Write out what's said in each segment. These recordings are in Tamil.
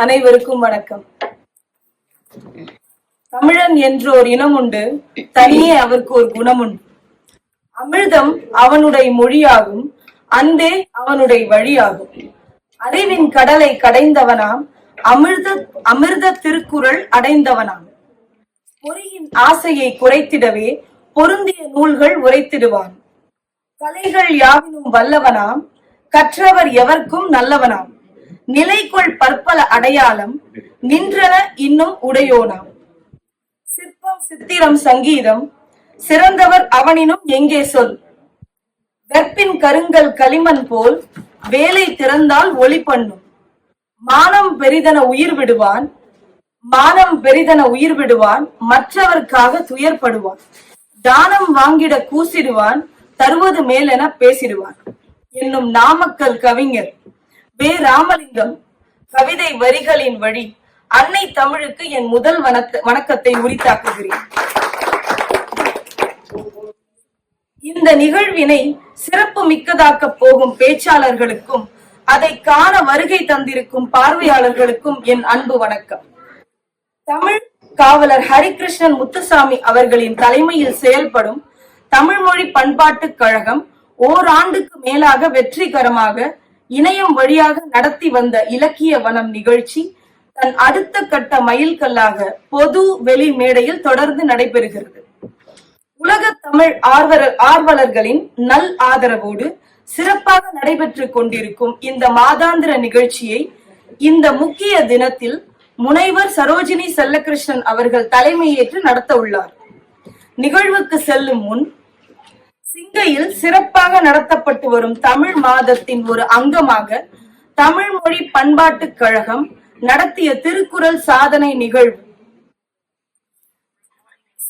அனைவருக்கும் வணக்கம். தமிழன் என்றோர் இனம் உண்டு, தனியே அவருக்கு ஒரு குணம் உண்டு. அமிர்தம் அவனுடைய மொழியாகும், அன்பே அவனுடைய வழியாகும். அறிவின் கடலை கடைந்தவனாம், அமிர்த திருக்குறள் அடைந்தவனாம். பொறியின் ஆசையை குறைத்திடவே பொருந்திய நூல்கள் உரைத்திடுவான். கலைகள் யாவினும் வல்லவனாம், கற்றவர் எவர்க்கும் நல்லவனாம். நிலைக்குள் பற்பல அடையாளம், நின்றன இன்னும் உடையோனாம். சிற்பம் சித்திரம் சங்கீதம், சிறந்தவர் அவனினும் எங்கே சொல். வெற்பின் கருங்கல் களிமண் போல், வேலை திறந்தால் ஒளி பண்ணும். மானம் பெரிதன உயிர் விடுவான், மற்றவர்க்காக துயர்படுவான். தானம் வாங்கிட கூசிடுவான், தருவது மேலென பேசிடுவான் என்னும் நாமக்கல் கவிஞர் வே. ராமலிங்கம் கவிதை வரிகளின் வழி அன்னை தமிழுக்கு என் முதல் வணக்கத்தை உரித்தாக்குகிறேன். இந்த நிகழ்வினை சிறப்பு மிக்கதாக்க போகும் பேச்சாளர்களுக்கும் அதை காண வருகை தந்திருக்கும் பார்வையாளர்களுக்கும் என் அன்பு வணக்கம். தமிழ் காவலர் ஹரிகிருஷ்ணன் முத்துசாமி அவர்களின் தலைமையில் செயல்படும் தமிழ் மொழி பண்பாட்டுக் கழகம் ஓராண்டுக்கு மேலாக வெற்றிகரமாக இணையம் வழியாக நடத்தி வந்த இலக்கிய வனம் நிகழ்ச்சி தன் அடுத்த கட்ட மைல்கல்லாக பொது வெளி மேடையில் தொடர்ந்து நடைபெறுகிறது. உலக தமிழ் ஆர்வலர்களின் நல் ஆதரவோடு சிறப்பாக நடைபெற்றுக் கொண்டிருக்கும் இந்த மாதாந்திர நிகழ்ச்சியை இந்த முக்கிய தினத்தில் முனைவர் சரோஜினி செல்லகிருஷ்ணன் அவர்கள் தலைமையேற்று நடத்த உள்ளார். நிகழ்வுக்கு செல்லும் முன் சிங்கையில் சிறப்பாக நடத்தப்பட்டு வரும் தமிழ் மாதத்தின் ஒரு அங்கமாக தமிழ் மொழி பண்பாட்டுக் கழகம் நடத்திய திருக்குறள் சாதனை நிகழ்வு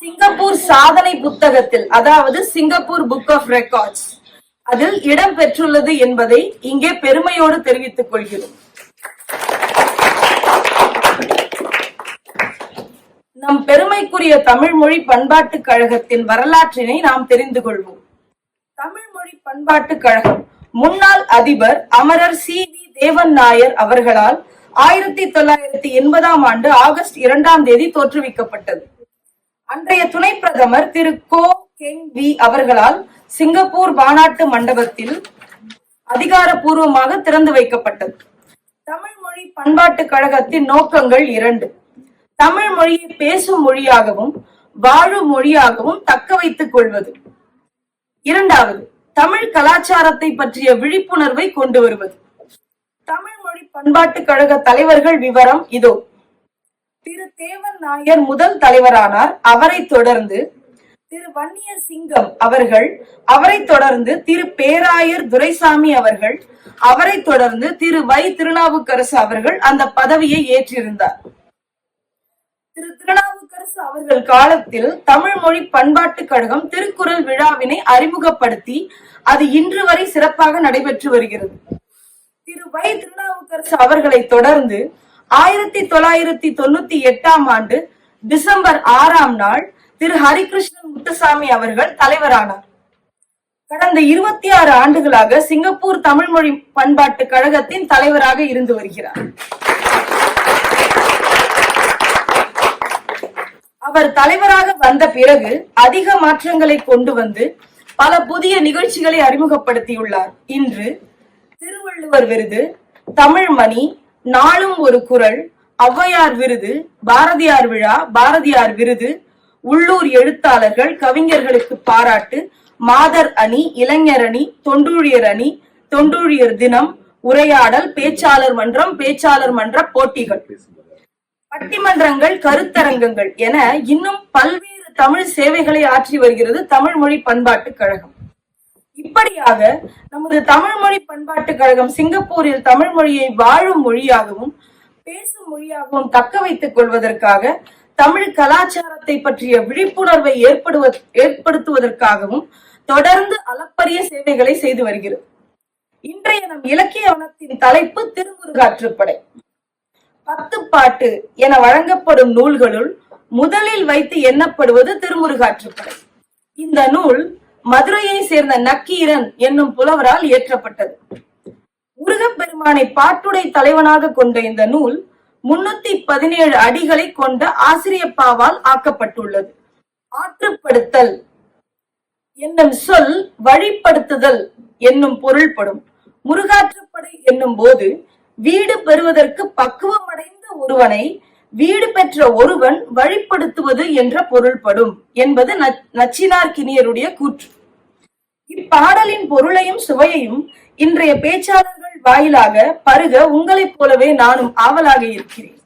சிங்கப்பூர் சாதனை புத்தகத்தில், அதாவது சிங்கப்பூர் புக் ஆஃப் ரெக்கார்ட்ஸ், அதில் இடம் பெற்றுள்ளது என்பதை இங்கே பெருமையோடு தெரிவித்துக் கொள்கிறோம். நம் பெருமைக்குரிய தமிழ் மொழி பண்பாட்டுக் கழகத்தின் வரலாற்றினை நாம் தெரிந்து கொள்வோம். தமிழ் மொழி பண்பாட்டுக் கழகம் முன்னாள் அதிபர் அமரர் சி. வி. தேவன் நாயர் அவர்களால் 1980 ஆண்டு ஆகஸ்ட் 2 தோற்றுவிக்கப்பட்டது. அன்றைய துணை பிரதமர் திரு கோ கெங் வி அவர்களால் சிங்கப்பூர் மாநாட்டு மண்டபத்தில் அதிகாரப்பூர்வமாக திறந்து வைக்கப்பட்டது. தமிழ் மொழி பண்பாட்டுக் கழகத்தின் நோக்கங்கள் 2. தமிழ் மொழியை பேசும் மொழியாகவும் வாழும் மொழியாகவும் தக்க வைத்துக் கொள்வது. 2. தமிழ் கலாச்சாரத்தை பற்றிய விழிப்புணர்வை கொண்டு வருவது. தமிழ் மொழி பண்பாட்டுக் கழக தலைவர்கள் விவரம் இதோ. திரு தேவன் நாயர் முதல் தலைவரானார். அவரை தொடர்ந்து திரு வன்னிய சிங்கம் அவர்கள், அவரை தொடர்ந்து திரு பேராயர் துரைசாமி அவர்கள், அவரை தொடர்ந்து திரு வை. திருநாவுக்கரசு அவர்கள் அந்த பதவியை ஏற்றிருந்தார். திரு திருநாவுக்கரசு அவர்கள் காலத்தில் தமிழ் மொழி பண்பாட்டுக் கழகம் திருக்குறள் விழாவினை அறிமுகப்படுத்தி அது இன்று வரை சிறப்பாக நடைபெற்று வருகிறது. திரு வை. திருநாவுக்கரசு அவர்களை தொடர்ந்து 1998 ஆண்டு டிசம்பர் 6 திரு ஹரிகிருஷ்ணன் முத்துசாமி அவர்கள் தலைவரானார். கடந்த 26 ஆண்டுகளாக சிங்கப்பூர் தமிழ் மொழி பண்பாட்டு கழகத்தின் தலைவராக இருந்து வருகிறார். அவர் தலைவராக வந்த பிறகு அதிக மாற்றங்களை கொண்டு வந்து பல புதிய நிகழ்ச்சிகளை அறிமுகப்படுத்தியுள்ளார். இன்று திருவள்ளுவர் விருது, தமிழ் மணி, நாளும் ஒரு குறள், ஔவையார் விருது, பாரதியார் விழா, பாரதியார் விருது, உள்ளூர் எழுத்தாளர்கள் கவிஞர்களுக்கு பாராட்டு, மாதர் அணி, இளைஞர் அணி, தொண்டூழியர் அணி, தொண்டூழியர் தினம், உரையாடல், பேச்சாளர் மன்ற போட்டிகள், பட்டிமன்றங்கள், கருத்தரங்கங்கள் என இன்னும் பல்வேறு தமிழ் சேவைகளை ஆற்றி வருகிறது தமிழ் மொழி பண்பாட்டுக் கழகம். இப்படியாக நமது தமிழ் மொழி பண்பாட்டுக் கழகம் சிங்கப்பூரில் தமிழ் மொழியை வாழும் மொழியாகவும் பேசும் மொழியாகவும் தக்க வைத்துக் கொள்வதற்காக தமிழ் கலாச்சாரத்தை பற்றிய விழிப்புணர்வை ஏற்படுத்துவதற்காகவும் தொடர்ந்து அளப்பரிய சேவைகளை செய்து வருகிறது. இன்றைய நம் இலக்கிய வனத்தின் தலைப்பு திருமுருகாற்றுப்படை. 10 பாட்டு என வழங்கப்படும் நூல்களுள் முதலில் வைத்து எண்ணப்படுவது திருமுருகாற்றுப்படை. இந்த நூல் மதுரையை சேர்ந்த நக்கீரன் என்னும் புலவரால் இயற்றப்பட்டது. முருகப்பெருமானை பாட்டுடை தலைவனாக கொண்ட இந்த நூல் 317 அடிகளை கொண்ட ஆசிரியப்பாவால் ஆக்கப்பட்டுள்ளது. ஆற்றுப்படுத்தல் என்னும் சொல் வழிப்படுத்துதல் என்னும் பொருள்படும். முருகாற்றுப்படை என்னும் போது வீடு பெறுவதற்கு பக்குவமடைந்த ஒருவனை வீடு பெற்ற ஒருவன் வழிப்படுத்துவது என்ற பொருள்படும் என்பது நச்சினார்க்கினியருடைய கூற்று. இப்பாடலின் பொருளையும் சுவையையும் இன்றைய பேச்சாளர்கள் வாயிலாக பருக உங்களைப் போலவே நானும் ஆவலாக இருக்கிறேன்.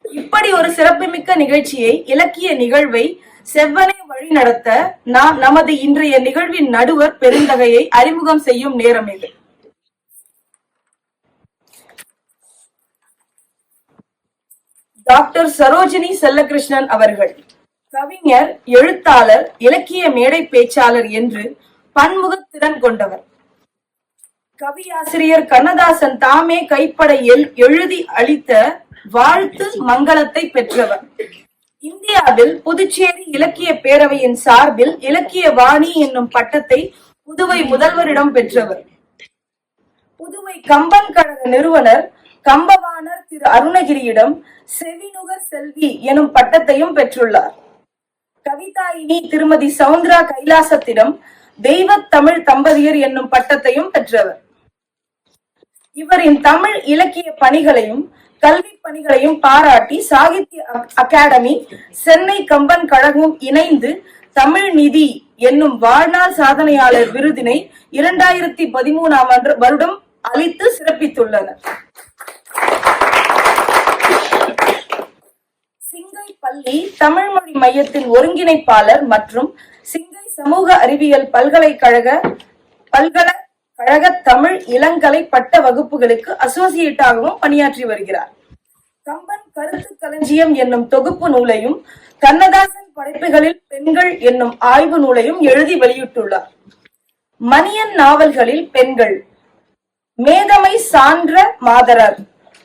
இப்படி ஒரு சிறப்புமிக்க நிகழ்ச்சியை, இலக்கிய நிகழ்வை செவ்வனே வழி நடத்த நாம் நமது இன்றைய நிகழ்வின் நடுவர் பெருந்தகையை அறிமுகம் செய்யும் நேரம் இது. டாக்டர் சரோஜினி செல்லகிருஷ்ணன் அவர்கள் கவிஞர், எழுத்தாளர், இலக்கிய மேடை பேச்சாளர் என்று பன்முகத்திறன் கொண்டவர். கவியாசிரியர் கண்ணதாசன் தாமே கைப்பட எழுதி அளித்த வாழ்த்து மங்களத்தை பெற்றவர். இந்தியாவில் புதுச்சேரி இலக்கிய பேரவையின் சார்பில் இலக்கிய வாணி என்னும் பட்டத்தை புதுவை முதல்வரிடம் பெற்றவர். புதுவை கம்பன் கழக நிறுவனர் கம்பவாணர் திரு அருணகிரியிடம் செவிநுகர் செல்வி எனும் பட்டத்தையும் பெற்றுள்ளார். கவிதாயினி திருமதி சவுந்தரா கைலாசத்திடம் தெய்வ தமிழ் தம்பதியர் என்னும் பட்டத்தையும் பெற்றவர். இவரின் தமிழ் இலக்கிய பணிகளையும் கல்வி பணிகளையும் பாராட்டி சாகித்ய அகாடமி, சென்னை கம்பன் கழகமும் இணைந்து தமிழ் நிதி என்னும் வாழ்நாள் சாதனையாளர் விருதினை 2013 வருடம் அளித்து சிறப்பித்துள்ளனர். சிங்கை பள்ளி தமிழ் மொழி மையத்தின் ஒருங்கிணைப்பாளர் மற்றும் சிங்கை சமூக அறிவியல் பல்கலைக்கழக தமிழ் இளங்கலை பட்ட வகுப்புகளுக்கு அசோசியேட்டாகவும் பணியாற்றி வருகிறார். கம்பன் கருத்து களஞ்சியம் என்னும் தொகுப்பு நூலையும் கண்ணதாசன் படைப்புகளில் பெண்கள் என்னும் ஆய்வு நூலையும் எழுதி வெளியிட்டுள்ளார். மணியன் நாவல்களில் பெண்கள், மேதமை சான்ற மாதரர்,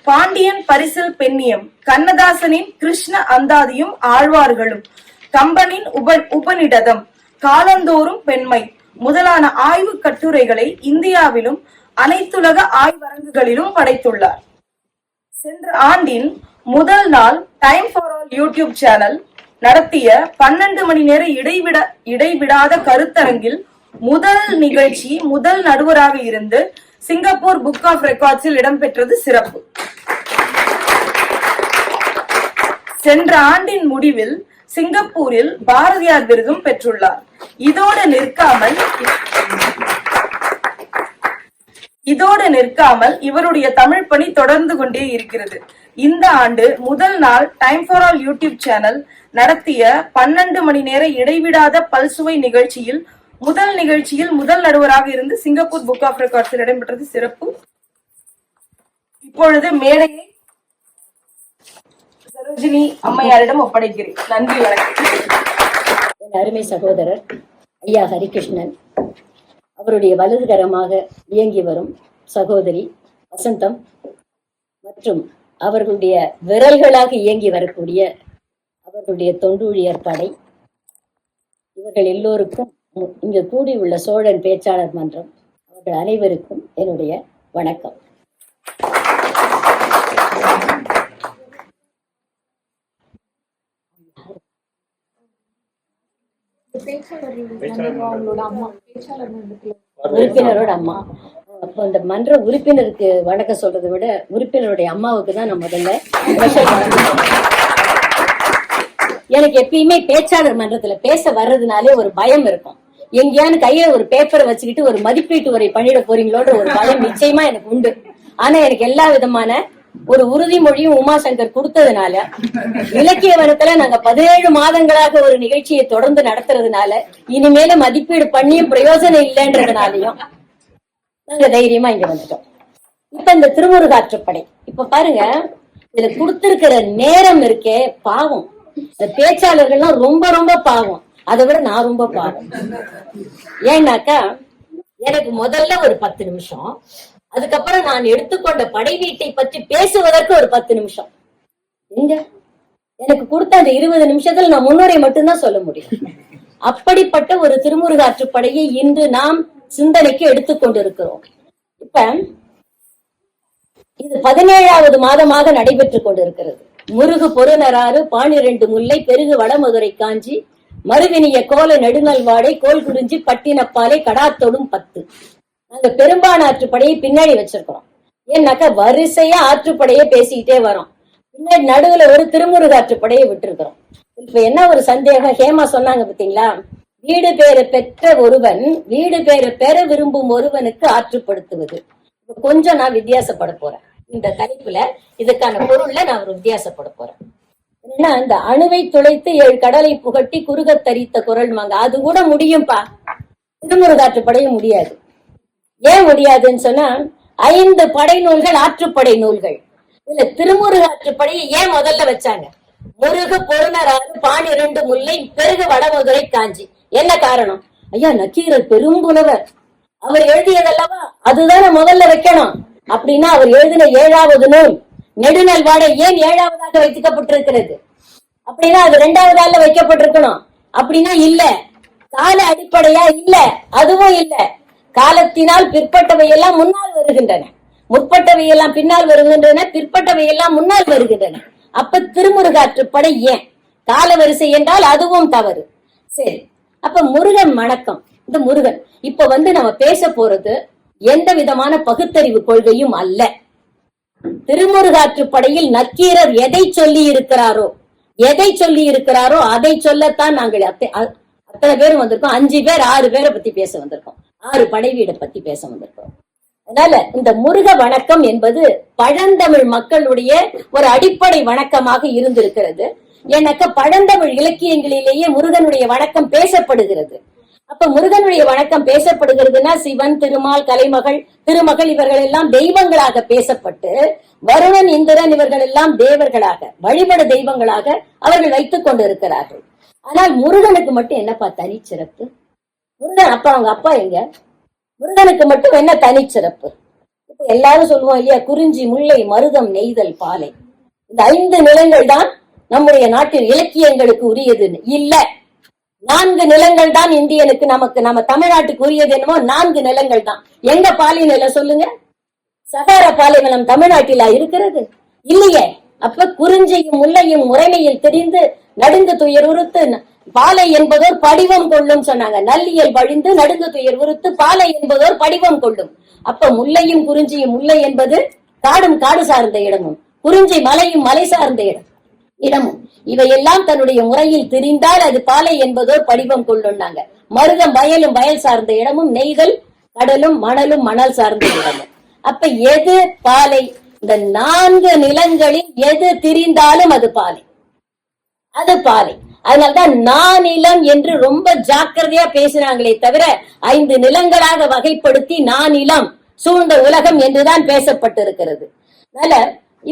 பாண்டியன் பரிசில் பெண்ணியம், கண்ணதாசனின் கிருஷ்ண அந்தாதியும் ஆழ்வார்களும், கம்பனின் உபநிடதம், காலந்தோறும் பெண்மை முதலான ஆய்வு கட்டுரைகளை இந்தியாவிலும் அனைத்துலக ஆய்வரங்குகளிலும் படைத்துள்ளார். சென்ற ஆண்டின் முதல் நாள் time for all YouTube channel நடத்திய 12 மணி நேர இடைவிடாத கருத்தரங்கில் முதல் நிகழ்ச்சி முதல் நடுவராக இருந்து சிங்கப்பூர் புக் ஆஃப் ரெக்கார்ட்ஸில் இடம்பெற்றது சிறப்பு. சென்ற ஆண்டின் முடிவில் சிங்கப்பூரில் பாரதியார் விருதும் பெற்றுள்ளார். இதோடு நிற்காமல் இவருடைய தமிழ் பணி தொடர்ந்து கொண்டே இருக்கிறது. இந்த ஆண்டு முதல் நாள் time for all YouTube channel நடத்திய 12 மணி நேர இடைவிடாத பல்சுவை நிகழ்ச்சியில் முதல் நடுவராக இருந்து சிங்கப்பூர் புக் ஆஃப் ரெக்கார்ட்ஸில் இடம்பெற்றது சிறப்பு. இப்பொழுது மேடையை சரோஜினி அம்மையாரிடம் ஒப்படைக்கிறேன். நன்றி, வணக்கம். என் அருமை சகோதரர் ஐயா ஹரிகிருஷ்ணன், அவருடைய வலதுகரமாக இயங்கி வரும் சகோதரி வசந்தம் மற்றும் அவர்களுடைய விரல்களாக இயங்கி வரக்கூடிய அவர்களுடைய தொண்டூழியர் படை, இவர்கள் எல்லோருக்கும் இங்கு கூடியுள்ள சோழன் பேச்சாளர் மன்றம், அவர்கள் அனைவருக்கும் என்னுடைய வணக்கம். உறுப்பினரோட அம்மா, இந்த மன்ற உறுப்பினருக்கு வணக்கம் சொல்றதை விட உறுப்பினருடைய அம்மாவுக்கு தான் நான் முதல்ல எனக்கு எப்பயுமே பேச்சாளர் மன்றத்துல பேச வர்றதுனாலே ஒரு பயம் இருக்கும். எங்கேயானு கையில ஒரு பேப்பரை வச்சுக்கிட்டு ஒரு மதிப்பீட்டு உரை பண்ணிட போறீங்களோட ஒரு பயம் நிச்சயமா எனக்கு உண்டு. ஆனா எனக்கு எல்லா விதமான ஒரு உறுதிமொழியும் உமாசங்கர் கொடுத்ததுனால, இலக்கிய வனத்துல நாங்க 17 மாதங்களாக ஒரு நிகழ்ச்சியை தொடர்ந்து நடத்துறதுனால இனிமேல மதிப்பீடு பண்ணியும் பிரயோஜனம் இல்லைன்றதுனாலையும் நாங்க தைரியமா இங்க வந்துட்டோம். இப்ப இந்த திருமுருகாற்றுப்படை இப்ப பாருங்க, இதுல கொடுத்திருக்கிற நேரம் இருக்கே பாவம். இந்த பேச்சாளர்கள்லாம் ரொம்ப ரொம்ப பாவம். அதை விட நான் ரொம்ப பாவம். ஏன்னாக்கா எனக்கு முதல்ல ஒரு 10 நிமிஷம், அதுக்கப்புறம் நான் எடுத்துக்கொண்ட படை வீட்டை பற்றி பேசுவதற்கு ஒரு 10 நிமிஷம். எங்க எனக்கு கொடுத்த அந்த 20 நிமிஷத்துல நான் முன்னுரை மட்டும்தான் சொல்ல முடியும். அப்படிப்பட்ட ஒரு திருமுருகாற்றுப்படையை இன்று நாம் சிந்தனைக்கு எடுத்துக்கொண்டிருக்கிறோம். இப்ப இது 17வது மாதமாக நடைபெற்றுக் கொண்டிருக்கிறது. முருகு பொருநராறு 12 முல்லை பெருகு வடமதுரை காஞ்சி மருவினிய கோல நெடுநல்வாடை கோல் குறிஞ்சி பட்டினப்பாலை கடாத்தொடும் 10. நாங்க பெரும்பான ஆற்றுப்படையை பின்னாடி வச்சிருக்கிறோம். ஏன்னாக்கா வரிசையா ஆற்றுப்படையை பேசிக்கிட்டே வரோம். பின்னாடி நடுவுல ஒரு திருமுருக ஆற்றுப்படையை விட்டுருக்கிறோம். இப்ப என்ன ஒரு சந்தேகம், ஹேமா சொன்னாங்க பாத்தீங்களா, வீடு பேரை பெற்ற ஒருவன் வீடு பேரை பெற விரும்பும் ஒருவனுக்கு ஆற்றுப்படுத்துவது. கொஞ்சம் நான் வித்தியாசப்பட போறேன் இந்த தலைப்புல. இதுக்கான பொருள்ல நான் ஒரு வித்தியாசப்பட போறேன். ஏன்னா இந்த அணுவை துளைத்து 7 கடலை புகட்டி குறுக தரித்த குரல்மாங்க, அது கூட முடியும்பா, திருமுருகாற்றுப்படைய முடியாது. ஏன் முடியாதுன்னு சொன்னா 5 படை நூல்கள் ஆற்றுப்படை நூல்கள். இதுல திருமுருகாற்றுப்படையை ஏன் முதல்ல வச்சாங்க? முருகு பொருணராறு 12 முல்லை பெருகு வடமதுரை காஞ்சி. என்ன காரணம்? ஐயா நக்கீரர் பெரும்புலவர், அவர் எழுதியதல்லவா, அதுதானே முதல்ல வைக்கணும். அப்படின்னா அவர் எழுதின 7வது நூல் நெடுநல்வாடை ஏன் 7வதாக வைக்கப்பட்டிருக்கிறது? அப்படின்னா அது 2வது வைக்கப்பட்டிருக்கணும். அப்படின்னா இல்ல. கால அடிப்படையா இல்ல, அதுவும் இல்ல. காலத்தினால் பிற்பட்டவை எல்லாம் முன்னால் வருகின்றன, முற்பட்டவை எல்லாம் பின்னால் வருகின்றன, பிற்பட்டவை எல்லாம் முன்னால் வருகின்றன. அப்ப திருமுருகாற்றுப்படை ஏன்? கால வரிசை என்றால் அதுவும் தவறு. சரி, அப்ப முருகன் வணக்கம். இந்த முருகன் இப்ப நம்ம பேச போறது எந்த விதமான பகுத்தறிவு கொள்கையும் அல்ல. திருமுருகாற்றுப்படையில் நக்கீரர் எதை சொல்லி இருக்கிறாரோ அதை சொல்லத்தான் நாங்கள் அத்தனை பேரும் வந்திருக்கோம். 5 பேர் 6 பேரை பத்தி பேச வந்திருக்கோம், 6 படைவீடை பத்தி பேச வந்திருக்கோம். அதனால இந்த முருக வணக்கம் என்பது பழந்தமிழ் மக்களுடைய ஒரு அடிப்படை வணக்கமாக இருந்திருக்கிறது. எனக்கு பழந்தமிழ் இலக்கியங்களிலேயே முருகனுடைய வணக்கம் பேசப்படுகிறது. அப்ப முருகனுடைய வணக்கம் பேசப்படுகிறதுனா சிவன், திருமால், கலைமகள், திருமகள் இவர்கள் எல்லாம் தெய்வங்களாக பேசப்பட்டு, வருணன், இந்திரன் இவர்கள் எல்லாம் தேவர்களாக, வழிபட தெய்வங்களாக அவர்கள் வைத்துக் கொண்டிருக்கிறார்கள். ஆனால் முருகனுக்கு மட்டும் என்னப்பா தனிச்சிறப்பு? முருகன் அப்பா, அவங்க அப்பா எங்க? முருகனுக்கு மட்டும் என்ன தனிச்சிறப்பு? இப்ப எல்லாரும் சொல்லுவோம் இல்லையா, குறிஞ்சி, முல்லை, மருதம், நெய்தல், பாலை, இந்த 5 நிலங்கள் தான் நம்முடைய நாட்டில் இலக்கியங்களுக்கு உரியதுன்னு இல்ல. 4 நிலங்கள் தான் இந்தியனுக்கு, நம்ம தமிழ்நாட்டுக்கு உரியது என்னமோ 4 நிலங்கள் தான். எங்க பாலை நிலம் சொல்லுங்க? சகாரா பாலைவனம் தமிழ்நாட்டிலா இருக்கிறது? இல்லையே. அப்ப குறிஞ்சியும் முல்லையும் முறைமையில் தெரிந்து நடுங்கு துயர் உறுத்து பாலை என்பதோர் படிவம் கொள்ளும் சொன்னாங்க. நல்லியல் வழிந்து நடுங்கு துயர் உறுத்து பாலை என்பதோர் படிவம் கொள்ளும். அப்ப முல்லையும் குறிஞ்சியும், முல்லை என்பது காடும் காடு சார்ந்த இடமும், குறிஞ்சி மலையும் மலை சார்ந்த இடமும், இவையெல்லாம் தன்னுடைய முறையில் தெரிந்தால் அது பாலை என்பதோர் படிவம் கொள்ளும்னாங்க. மருதம் வயலும் வயல் சார்ந்த இடமும், நெய்தல் கடலும் மணலும் மணல் சார்ந்த இடமும். அப்ப எது பாலை? இந்த 4 நிலங்களில் எது திரிந்தாலும் அது பாலை, அது பாலை. அதனால்தான் நானிலம் என்று ரொம்ப ஜாக்கிரதையா பேசினாங்களே தவிர 5 நிலங்களாக வகைப்படுத்தி நானிலம் சூழ்ந்த உலகம் என்றுதான் பேசப்பட்டிருக்கிறது. அதனால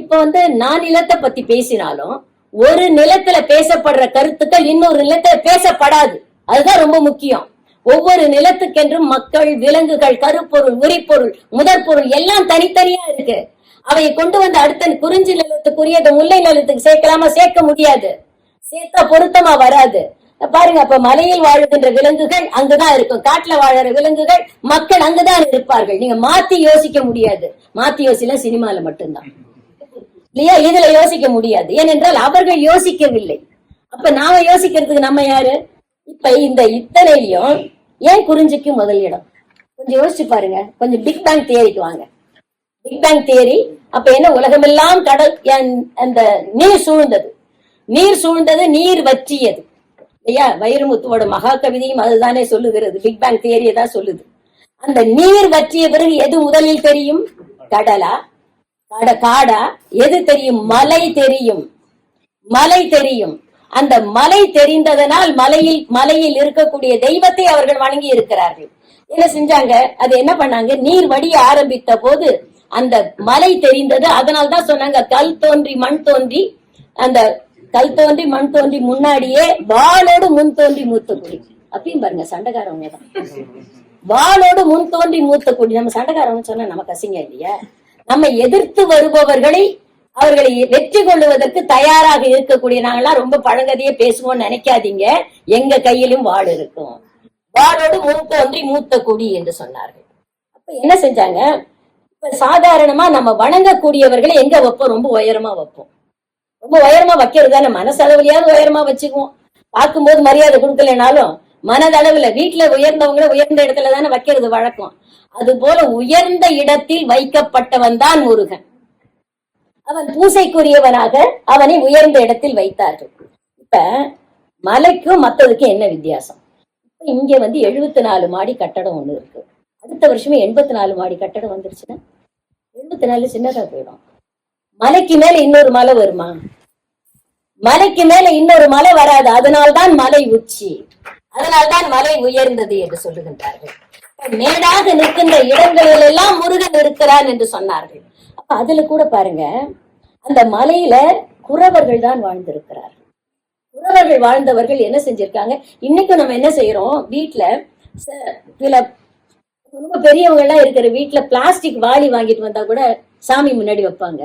இப்ப நானிலத்தை பத்தி பேசினாலும் ஒரு நிலத்துல பேசப்படுற கருத்துக்கள் இன்னொரு நிலத்துல பேசப்படாது. அதுதான் ரொம்ப முக்கியம். ஒவ்வொரு நிலத்துக்கென்றும் மக்கள், விலங்குகள், கருப்பொருள், உரிப்பொருள், முதற்பொருள் எல்லாம் தனித்தனியா இருக்கு. அவையை கொண்டு அடுத்த குறிஞ்சி நிலத்துக்குரியது முல்லை நிலத்துக்கு சேர்க்கலாமா? சேர்க்க முடியாது. சேர்த்தா பொருத்தமா வராது. பாருங்க, அப்ப மலையில் வாழுகின்ற விலங்குகள் அங்குதான் இருக்கும், காட்டுல வாழற விலங்குகள், மக்கள் அங்குதான் இருப்பார்கள். நீங்க மாத்தி யோசிக்க முடியாது. மாத்தி யோசில சினிமால மட்டும்தான் இல்லையா, இதுல யோசிக்க முடியாது. ஏனென்றால் அவர்கள் யோசிக்கவில்லை. அப்ப நாம யோசிக்கிறதுக்கு நம்ம யாரு? இப்ப இந்த இத்தனையிலையும் ஏன் குறிஞ்சிக்கு முதல் இடம்? கொஞ்சம் யோசிச்சு பாருங்க. கொஞ்சம் பிக் பேங் தியரிக்கு வாங்க. பிக் பேங் தியரி அப்ப என்ன? உலகமெல்லாம் கடல், அந்த நீர் சூழ்ந்தது, நீர் சூழ்ந்தது, நீர் வற்றியது இல்லையா? வைரமுத்துவோட மகா கவிதையும் அதுதானே சொல்லுகிறது. பிக் பேங் தியரியை தான் சொல்லுது. அந்த நீர் வற்றிய பிறகு எது முதலில் தெரியும்? கடலா காடா? எது தெரியும்? மலை தெரியும், மலை தெரியும். அந்த மலை தெரிந்ததனால் மலையில் இருக்கக்கூடிய தெய்வத்தை அவர்கள் வணங்கி இருக்கிறார்கள். என்ன செஞ்சாங்க? அது என்ன பண்ணாங்க? நீர் வடிய ஆரம்பித்த போது அந்த மலை தெரிந்தது. அதனால்தான் சொன்னாங்க கல் தோன்றி மண் தோன்றி, அந்த கல் தோன்றி மண் தோன்றி முன்னாடியே வாளோடு முன் தோன்றி மூத்த குடி. அப்பயும் பாருங்க, சண்டைக்காரவங்க தான் வாளோடு முன் தோன்றி மூத்த குடி. நம்ம சண்டைக்காரவங்க சொன்னா நமக்கு அசிங்க இல்லையா? நம்ம எதிர்த்து வருபவர்களை, அவர்களை வெற்றி கொள்ளுவதற்கு தயாராக இருக்கக்கூடிய நாங்கெல்லாம் ரொம்ப பழங்கதையே பேசுவோம்னு நினைக்காதீங்க. எங்க கையிலும் வாள் இருக்கும். வாளோடு முன் தோன்றி மூத்த குடி என்று சொன்னார்கள். அப்ப என்ன செஞ்சாங்க? இப்ப சாதாரணமா நம்ம வணங்கக்கூடியவர்களை எங்க வைப்போம்? ரொம்ப உயரமா வைப்போம். ரொம்ப உயரமா வைக்கிறது தானே, மனசளவுலயாவது உயரமா வச்சுக்குவோம். பார்க்கும்போது மரியாதை கொடுக்கலனாலும் மனதளவுல வீட்டுல உயர்ந்தவங்களை உயர்ந்த இடத்துல தானே வைக்கிறது வழக்கம். அது போல உயர்ந்த இடத்தில் வைக்கப்பட்டவன் தான் முருகன். அவன் பூசைக்குரியவனாக அவனை உயர்ந்த இடத்தில் வைத்தார்கள். இப்ப மலைக்கும் மத்ததுக்கும் என்ன வித்தியாசம்? இப்ப இங்க 74 மாடி கட்டடம் ஒண்ணு இருக்கு. அடுத்த வருஷமே 84 மாடி கட்டடம் வந்துருச்சுன்னா 74 சின்னதா போயிடும். மலைக்கு மேல இன்னொரு மலை வருமா? மலைக்கு மேல இன்னொரு மலை வராது. அதனால்தான் மலை உச்சி, அதனால்தான் மலை உயர்ந்தது என்று சொல்லுகின்றார்கள். மேடாக நிற்கின்ற இடங்களில் எல்லாம் முருகன் இருக்கிறான் என்று சொன்னார்கள். அப்ப அதுல கூட பாருங்க, அந்த மலையில குறவர்கள் தான் வாழ்ந்திருக்கிறார்கள். குறவர்கள் வாழ்ந்தவர்கள் என்ன செஞ்சிருக்காங்க? இன்னைக்கும் நம்ம என்ன செய்யறோம்? வீட்டுல சில ரொம்ப பெரியவங்க எல்லாம் இருக்கிற வீட்டுல பிளாஸ்டிக் வாளி வாங்கிட்டு வந்தா கூட சாமி முன்னாடி வைப்பாங்க.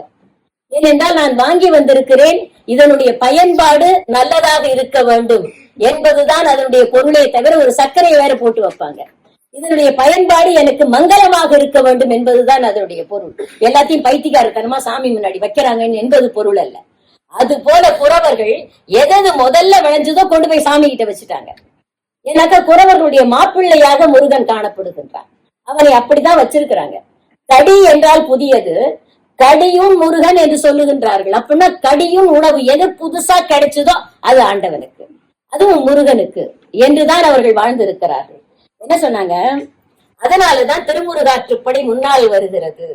ஏனென்றால் நான் வாங்கி வந்திருக்கிறேன், இதனுடைய பயன்பாடு நல்லதாக இருக்க வேண்டும் என்பதுதான் அதனுடைய பொருளை தவிர, ஒரு சர்க்கரையை வேற போட்டு வைப்பாங்க. இதனுடைய பயன்பாடு எனக்கு மங்களமாக இருக்க வேண்டும் என்பதுதான் அதனுடைய பொருள். எல்லாத்தையும் பைத்தியக்காரத்தனமா சாமி முன்னாடி வைக்கிறாங்க என்பது பொருள் அல்ல. அது போல குறவர்கள் எது முதல்ல விளைஞ்சதோ கொண்டு போய் சாமி கிட்ட வச்சுட்டாங்க. ஏன்னாக்கா குறவர்களுடைய மாப்பிள்ளையாக முருகன் காணப்படுகின்றான். அவனை அப்படிதான் வச்சிருக்கிறாங்க. கடி என்றால் புதியது, கடியும் முருகன் என்று சொல்லுகின்றார்கள். அப்படின்னா கடியும் உணவு எது புதுசா கிடைச்சதோ அது ஆண்டவனுக்கு, அதுவும் முருகனுக்கு என்றுதான் அவர்கள் வாழ்ந்திருக்கிறார்கள். என்ன சொன்னாங்க? அதனாலதான் திருமுருகாற்றுப்படை முன்னால் வருகிறது.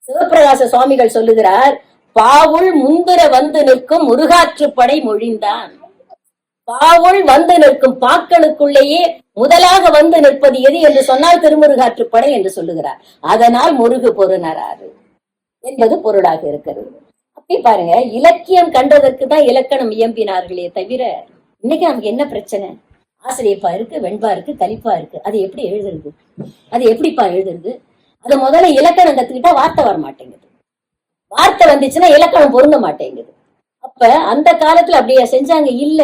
சிவபிரகாச சுவாமிகள் சொல்லுகிறார், பாவுள் முந்திர வந்து நிற்கும் முருகாற்றுப்படை மொழிந்தான். பாவுள் வந்து நிற்கும் பாக்களுக்குள்ளேயே முதலாக வந்து நிற்பது எது என்று சொன்னால் திருமுருகாற்றுப்படை என்று சொல்லுகிறார். அதனால் முருகு பொருணராறு என்பது பொருளாக இருக்கிறது. அப்படி பாருங்க, இலக்கியம் கண்டதற்கு தான் இலக்கணம் இயம்பினார்களே தவிர, இன்னைக்கு நமக்கு என்ன பிரச்சனை? ஆசிரியப்பா இருக்கு, வெண்பா இருக்கு, கலிப்பா இருக்கு. அது எப்படி எழுதுறது? அது எப்படிப்பா எழுதுறது? அது முதல்ல இலக்கணம் கத்துக்கிட்டா வார்த்தை வர மாட்டேங்குது. வார்த்தை வந்துச்சுன்னா இலக்கணம் பொருந்த மாட்டேங்குது. அப்ப அந்த காலத்துல அப்படியே செஞ்சாங்க இல்ல.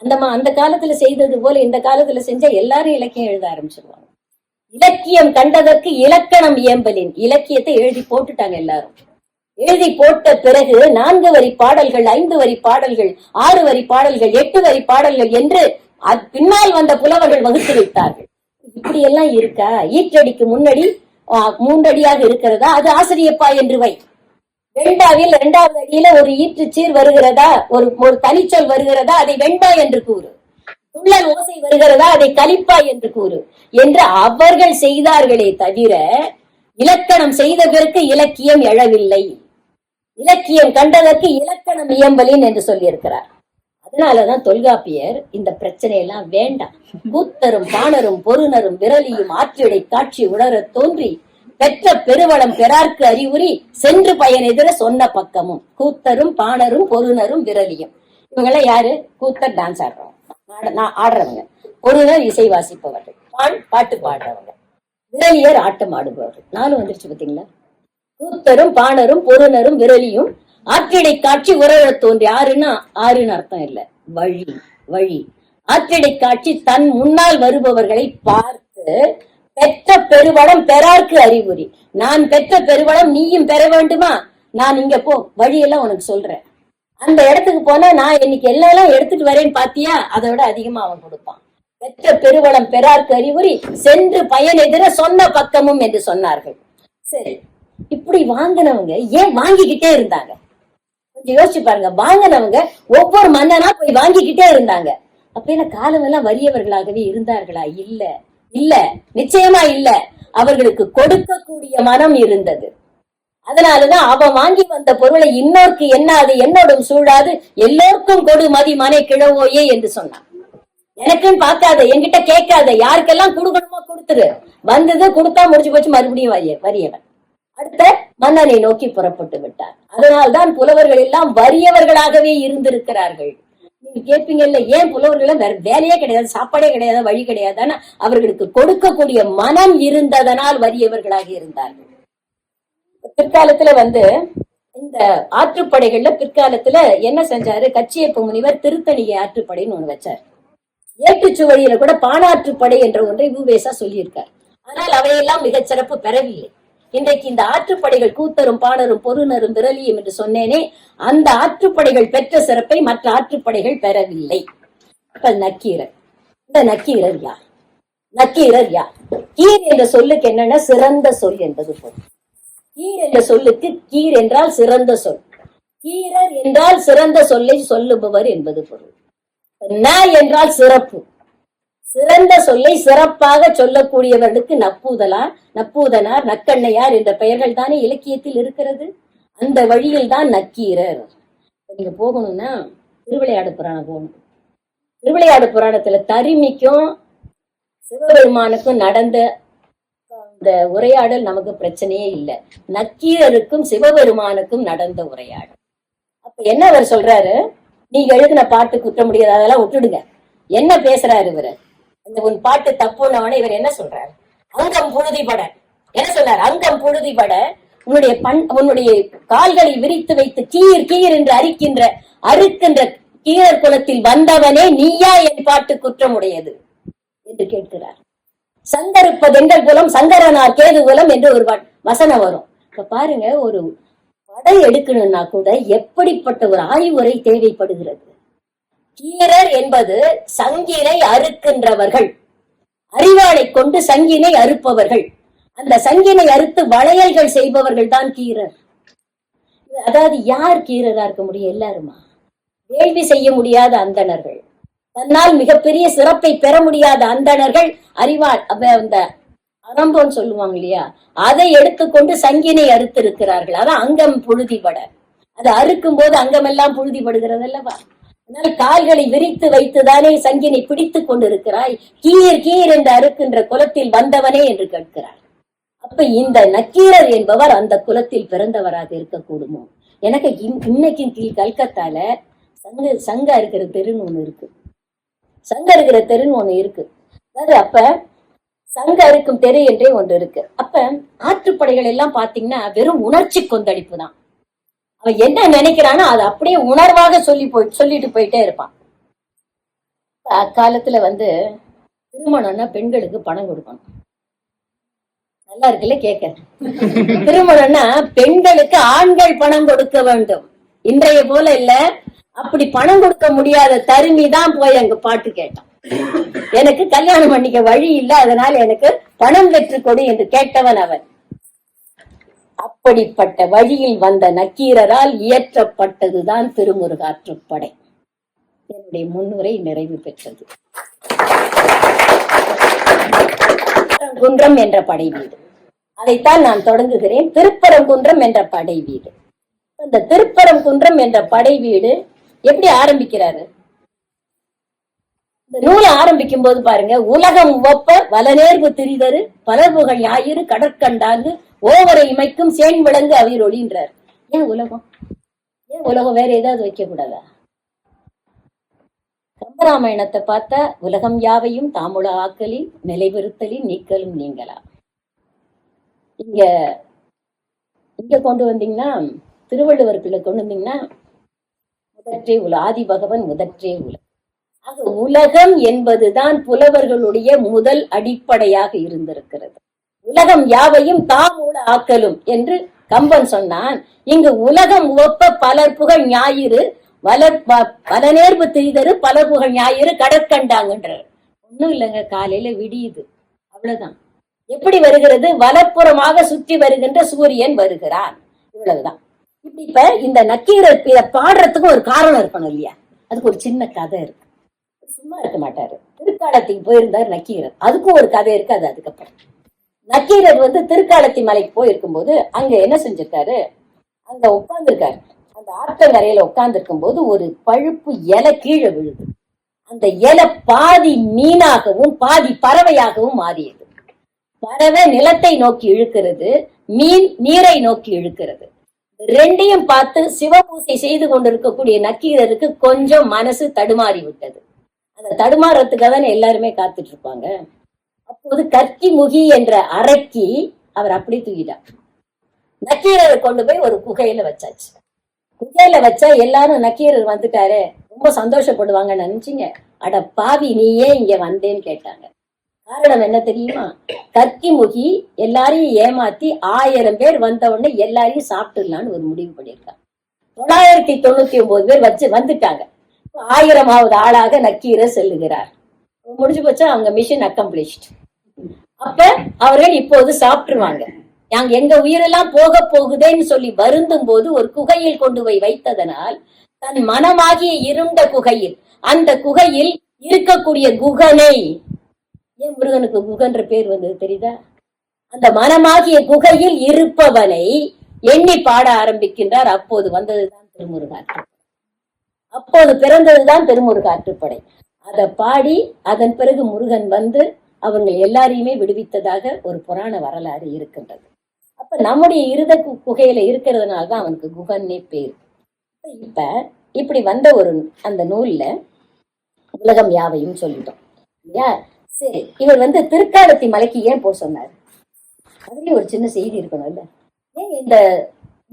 அந்த காலத்துல செய்தது போல இந்த காலத்துல செஞ்சா எல்லாரும் இலக்கியம் எழுத ஆரம்பிச்சிருவாங்க. இலக்கியம் கண்டதற்கு இலக்கணம் இயம்பலின் இலக்கியத்தை எழுதி போட்டுட்டாங்க எல்லாரும். எழுதி போட்ட பிறகு 4 வரி பாடல்கள், 5 வரி பாடல்கள், 6 வரி பாடல்கள், 8 வரி பாடல்கள் என்று பின்னால் வந்த புலவர்கள் வகுத்து வைத்தார்கள். இப்படி எல்லாம் இருக்கா? ஈற்றடிக்கு முன்னாடி 3 அடியாக இருக்கிறதா? அது ஆசிரியப்பா என்று வை. வெண்பாவில் 2வது அடியில ஒரு ஈற்றுச்சீர் வருகிறதா, ஒரு தனிச்சொல் வருகிறதா, அதை வெண்பா என்று கூறு. துள்ளல் ஓசை வருகிறதா, அதை கலிப்பா என்று கூறு என்று அவர்கள் செய்தார்களே தவிர, இலக்கணம் செய்த பிறகு இலக்கியம் எழவில்லை. இலக்கியம் கண்டதற்கு இலக்கணம் இயம்பலின் என்று சொல்லியிருக்கிறார். அதனாலதான் தொல்காப்பியர் இந்த பிரச்சனையெல்லாம் வேண்டாம், கூத்தரும் பாணரும் பொருணரும் விரலியும் ஆற்றிடை காட்சி உணரத் தோன்றி பெற்ற பெருவளம் பெறார்க்கு அறிவுரி சென்று பயன் எதிர சொன்ன பக்கமும். கூத்தரும் பாணரும் பொருணரும் விரலியும், இவங்கெல்லாம் யாரு? கூத்தர் டான்ஸ் ஆடுறவங்க, பொருணர் இசை வாசிப்பவர்கள், பாட்டு பாடுறவங்க, விரலியர் ஆட்டம் ஆடுபவர்கள். 4 வந்துருச்சு பாத்தீங்களா? கூத்தரும் பாணரும் பொருணரும் விரலியும் ஆற்றிடை காட்சி உறழ தோன்றி. ஆறுன்னு அர்த்தம் இல்ல, வழி வழி. ஆற்றிடை காட்சி தன் முன்னால் வருபவர்களை பார்த்து பெற்ற பெருவளம் பெறார்க்கு அறிவுரி. நான் பெற்ற பெருவளம் நீயும் பெற வேண்டுமா? நான் இங்க போ, வழியெல்லாம் உனக்கு சொல்றேன். அந்த இடத்துக்கு போனா நான் இன்னைக்கு எல்லாம் எடுத்துட்டு வரேன்னு பாத்தியா, அதை விட அதிகமா அவன் கொடுப்பான். பெற்ற பெருவளம் பெறார்க்கு அறிவுரி சென்று பயன் எதிர சொன்ன பக்கமும் என்று சொன்னார்கள். சரி, இப்படி வாங்கினவங்க ஏன் வாங்கிக்கிட்டே இருந்தாங்க? கொஞ்சம் யோசிச்சு பாருங்க. வாங்கினவங்க ஒவ்வொரு மன்னனா போய் வாங்கிக்கிட்டே இருந்தாங்க. அப்ப என்ன காலம் எல்லாம் வறியவர்களாகவே இருந்தார்களா? இல்ல, நிச்சயமா இல்ல. அவர்களுக்கு கொடுக்கக்கூடிய மனம் இருந்தது. அதனாலதான் அவன் வாங்கி வந்த பொருளை இன்னொருக்கு என்னாது என்னோடும் சூழாது எல்லோருக்கும் கொடு மதி மனை கிழவோயே என்று சொன்னான். எனக்குன்னு பார்க்காத, என்கிட்ட கேட்காத, யாருக்கெல்லாம் கொடுக்கணுமோ கொடுத்துரு. வந்தது கொடுத்தா முடிச்சு போச்சு, மறுபடியும் வறியவன் அடுத்த மன்னனை நோக்கி புறப்பட்டு விட்டார். அதனால்தான் புலவர்கள் எல்லாம் வறியவர்களாகவே இருந்திருக்கிறார்கள். நீங்க கேட்பீங்கல்ல, ஏன் புலவர்கள் வேற வேலையே கிடையாது, சாப்பாடே கிடையாது, வழி கிடையாதுன்னா அவர்களுக்கு கொடுக்கக்கூடிய மனம் இருந்ததனால் வறியவர்களாக இருந்தார்கள். பிற்காலத்துல இந்த ஆற்றுப்படைகள்ல பிற்காலத்துல என்ன செஞ்சாரு? கச்சியப்ப முனிவர் திருத்தணிகை ஆற்றுப்படைன்னு ஒண்ணு வச்சார். ஏட்டுச்சுவடியில கூட பாணாற்றுப்படை என்ற ஒன்றை உவேசா சொல்லியிருக்கார். ஆனால் அவையெல்லாம் மிகச்சிறப்பு பெறவில்லை. இன்றைக்கு இந்த ஆற்றுப்படைகள் கூத்தரும் பாணரும் பொருணரும் விரலியும் என்று சொன்னேனே, அந்த ஆற்றுப்படைகள் பெற்ற சிறப்பை மற்ற ஆற்றுப்படைகள் பெறவில்லை. இப்ப நக்கீரர், இந்த நக்கீரர் யார்? நக்கீரர் யார்? கீர் என்ற சொல்லுக்கு என்னன்னா சிறந்த சொல் என்பது பொருள். கீர் என்ற சொல்லுக்கு கீர் என்றால் சிறந்த சொல், கீரர் என்றால் சிறந்த சொல்லை சொல்லுபவர் என்பது பொருள். ந என்றால் சிறப்பு, சிறந்த சொல்லை சிறப்பாக சொல்லக்கூடியவர்களுக்கு நப்பூதனார், நக்கண்ணையார் என்ற பெயர்கள் தானே இலக்கியத்தில் இருக்கிறது. அந்த வழியில் தான் நக்கீரர். நீங்க போகணும்னா திருவிளையாடு புராணம் போகணும். திருவிளையாடு புராணத்துல தருமிக்கும் சிவபெருமானுக்கும் நடந்த இந்த உரையாடல் நமக்கு பிரச்சனையே இல்லை. நக்கீரருக்கும் சிவபெருமானுக்கும் நடந்த உரையாடல். அப்ப என்ன அவர் சொல்றாரு, நீங்க எழுதின பாட்டு குற்ற முடியாது, அதெல்லாம் விட்டுடுங்க. என்ன பேசுறாரு இவரு? இந்த உன் பாட்டு தப்புன்னவன இவர் என்ன சொல்றாரு? அங்கம் புழுதிபட என்ன சொல்றாரு? அங்கம் புழுதிபட உன்னுடைய கால்களை விரித்து வைத்து கீர் கீர் என்று அறுக்கின்ற கீரர் குலத்தில் வந்தவனே நீயா என் பாட்டு குற்றமுடையது என்று கேட்கிறார். சங்கருப்பதெங்கள் குலம் சங்கரனார் கேது குலம் என்று ஒரு வசனம் வரும். இப்ப பாருங்க, ஒரு படை எடுக்கணும்னா கூட எப்படிப்பட்ட ஒரு ஆய்வுரை தேவைப்படுகிறது. கீரர் என்பது சங்கினை அறுக்கின்றவர்கள், அறிவாளை கொண்டு சங்கினை அறுப்பவர்கள், அந்த சங்கினை அறுத்து வளையல்கள் செய்பவர்கள் தான் கீரர். அதாவது யார் கீரரா இருக்க முடியும்? எல்லாருமா? வேள்வி செய்ய முடியாத அந்தணர்கள், தன்னால் மிகப்பெரிய சிறப்பை பெற முடியாத அந்தணர்கள், அறிவாள் அந்த அரம்போன்னு சொல்லுவாங்க இல்லையா, அதை எடுத்துக்கொண்டு சங்கினை அறுத்து இருக்கிறார்கள். அதான் அங்கம் புழுதிபட. அதை அறுக்கும் போது அங்கமெல்லாம் புழுதிபடுகிறது அல்லவா? அதனால் கால்களை விரித்து வைத்துதானே சங்கினை பிடித்துக் கொண்டிருக்கிறாய். கீர் கீர் என்று அறுக்கின்ற குலத்தில் வந்தவனே என்று கேட்கிறார். அப்ப இந்த நக்கீரர் என்பவர் அந்த குலத்தில் பிறந்தவராக இருக்கக்கூடுமோ? எனக்கு இன்னைக்கு கல்கத்தால சங்க இருக்கிற தெருன்னு ஒண்ணு இருக்கு. சங்க இருக்கிற தெருன்னு ஒண்ணு இருக்கு. அதாவது அப்ப சங்க இருக்கும் தெரு என்றே ஒன்று இருக்கு. அப்ப ஆற்றுப்படைகள் எல்லாம் பாத்தீங்கன்னா வெறும் உணர்ச்சி கொந்தளிப்பு தான். அவன் என்ன நினைக்கிறானோ அதை அப்படியே உணர்வாக சொல்லிட்டு போயிட்டே இருப்பான். அக்காலத்துல திருமணம்னா பெண்களுக்கு பணம் கொடுக்கணும். நல்லா இருக்குல்ல கேட்க? திருமணம்னா பெண்களுக்கு ஆண்கள் பணம் கொடுக்க வேண்டும். இன்றைய போல இல்ல. அப்படி பணம் கொடுக்க முடியாத தருமி தான் போய் அங்க பாட்டு கேட்டான். எனக்கு கல்யாணம் பண்ணிக்க வழி இல்லை, அதனால எனக்கு பணம் பெற்றுக் கொடு என்று கேட்டவன் அவன். அப்படிப்பட்ட வழியில் வந்த நக்கீரரால் இயற்றப்பட்டதுதான் திருமுருகாற்றுப்படை. என்னுடைய முன்னுரை நிறைவு பெற்றது. திருப்பரங்குன்றம் என்ற படை வீடு, அதைத்தான் நான் தொடங்குகிறேன். திருப்பரங்குன்றம் என்ற படை வீடு. இந்த திருப்பரங்குன்றம் என்ற படை வீடு எப்படி ஆரம்பிக்கிறாரு? இந்த நூலை ஆரம்பிக்கும் போது பாருங்க, உலகம் உவப்ப வலநேர்வு திரிதரு பலர்புகள் ஞாயிறு கடற்கண்டாங்கு ஓவரை இமைக்கும் சேன் விளங்கு அவிர் ஒளின்றார். ஏன் உலகம்? ஏன் உலகம்? வேற ஏதாவது வைக்க கூடாதா? கம்பராமாயணத்தை பார்த்தா உலகம் யாவையும் தாமுள ஆக்கலில் நிலைபெறுத்தலில் நீக்கலும் நீங்களா. இங்க கொண்டு வந்தீங்கன்னா, திருவள்ளுவர் பிள்ளை கொண்டு வந்தீங்கன்னா, முதற்றே உல ஆதி பகவன் முதற்றே உல. ஆக உலகம் என்பதுதான் புலவர்களுடைய முதல் அடிப்படையாக இருந்திருக்கிறது. உலகம் யாவையும் தாமூல ஆக்கலும் என்று கம்பன் சொன்னான். இங்கு உலகம் உவப்ப பலர் புகழ் ஞாயிறு பலநேர்வு திரிதரு பலர் புகழ் ஞாயிறு கடற்கண்டாங்கன்ற. ஒண்ணும் இல்லைங்க, காலையில விடியுது, அவ்வளவுதான். எப்படி வருகிறது? வலப்புறமாக சுற்றி வருகின்ற சூரியன் வருகிறான், இவ்வளவுதான். இப்ப இந்த நக்கீரர் இத பாடுறதுக்கு ஒரு காரணம் இருக்கணும் இல்லையா? அதுக்கு ஒரு சின்ன கதை இருக்கு. சும்மா இருக்க மாட்டாரு. திருக்காலத்துக்கு போயிருந்தார் நக்கீரர், அதுக்கும் ஒரு கதை இருக்கு. அது அதுக்கப்புறம் நக்கீரர் திருக்காலத்தி மலைக்கு போயிருக்கும் போது அங்க என்ன செஞ்சிருக்காரு, அங்க உட்கார்ந்துருக்காரு. அந்த ஆற்றங்கரையில உட்கார்ந்து இருக்கும் போது ஒரு பழுப்பு இலை கீழே விழுது. அந்த இலை பாதி மீனாகவும் பாதி பறவையாகவும் மாறியது. பறவை நிலத்தை நோக்கி இழுக்கிறது, மீன் நீரை நோக்கி இழுக்கிறது. ரெண்டையும் பார்த்து சிவபூசை செய்து கொண்டிருக்கக்கூடிய நக்கீரருக்கு கொஞ்சம் மனசு தடுமாறி விட்டது. அந்த தடுமாறத்துக்காக தானே எல்லாருமே காத்துட்டு இருப்பாங்க. அப்போது கற்கி முகி என்ற அரக்கி அவர் அப்படி தூக்கிட்டார். நக்கீரரை கொண்டு போய் ஒரு குகையில வச்சாச்சு. குகையில வச்சா எல்லாரும் நக்கீரர் வந்துட்டாரு ரொம்ப சந்தோஷப்படுவாங்கன்னு நினைச்சீங்க. அட பாவி, நீ ஏன் இங்க வந்தேன்னு கேட்டாங்க. காரணம் என்ன தெரியுமா? கற்கி முகி எல்லாரையும் ஏமாத்தி 1000 பேர் வந்த உடனே எல்லாரையும் சாப்பிட்டுடலான்னு ஒரு முடிவு பண்ணியிருக்காங்க. 999 பேர் வந்துட்டாங்க. 1000வது ஆளாக நக்கீரர் செல்லுகிறார். முடிஞ்சு போச்சா, அவங்க மிஷன் அக்கம்ப்ளிஷ்ட். அப்ப அவர்கள் இப்போது சாப்பிட்டுருவாங்க. நாங்க எங்க உயிரெல்லாம் போக போகுதேன்னு சொல்லி வருந்தும் போது ஒரு குகையில் கொண்டு போய் வைத்ததனால் தன் மனமாகிய இருண்ட குகையில், அந்த குகையில் இருக்கக்கூடிய குகனை, ஏன் முருகனுக்கு குகன்ற பேர் வந்தது தெரியுதா? அந்த மனமாகிய குகையில் இருப்பவனை எண்ணி பாட ஆரம்பிக்கின்றார். அப்போது வந்ததுதான் திருமுருகாற்றுப்படை. அப்போது பிறந்ததுதான் திருமுருகாற்றுப்படை. அதை பாடி அதன் பிறகு முருகன் வந்து அவங்க எல்லாரையுமே விடுவித்ததாக ஒரு புராண வரலாறு இருக்கின்றது. அப்ப நம்முடைய இருத குகையில இருக்கிறதுனால தான் அவனுக்கு குகன்னே பேர். இப்ப இப்படி வந்த ஒரு அந்த நூல்ல உலகம் யாவையும் சொல்லிட்டோம் இல்லையா? சரி, இவர் வந்து திருக்காலத்தி மலைக்கு ஏன் போக சொன்னார்? அதுலயும் ஒரு சின்ன செய்தி இருக்கணும் இல்ல? ஏன் இந்த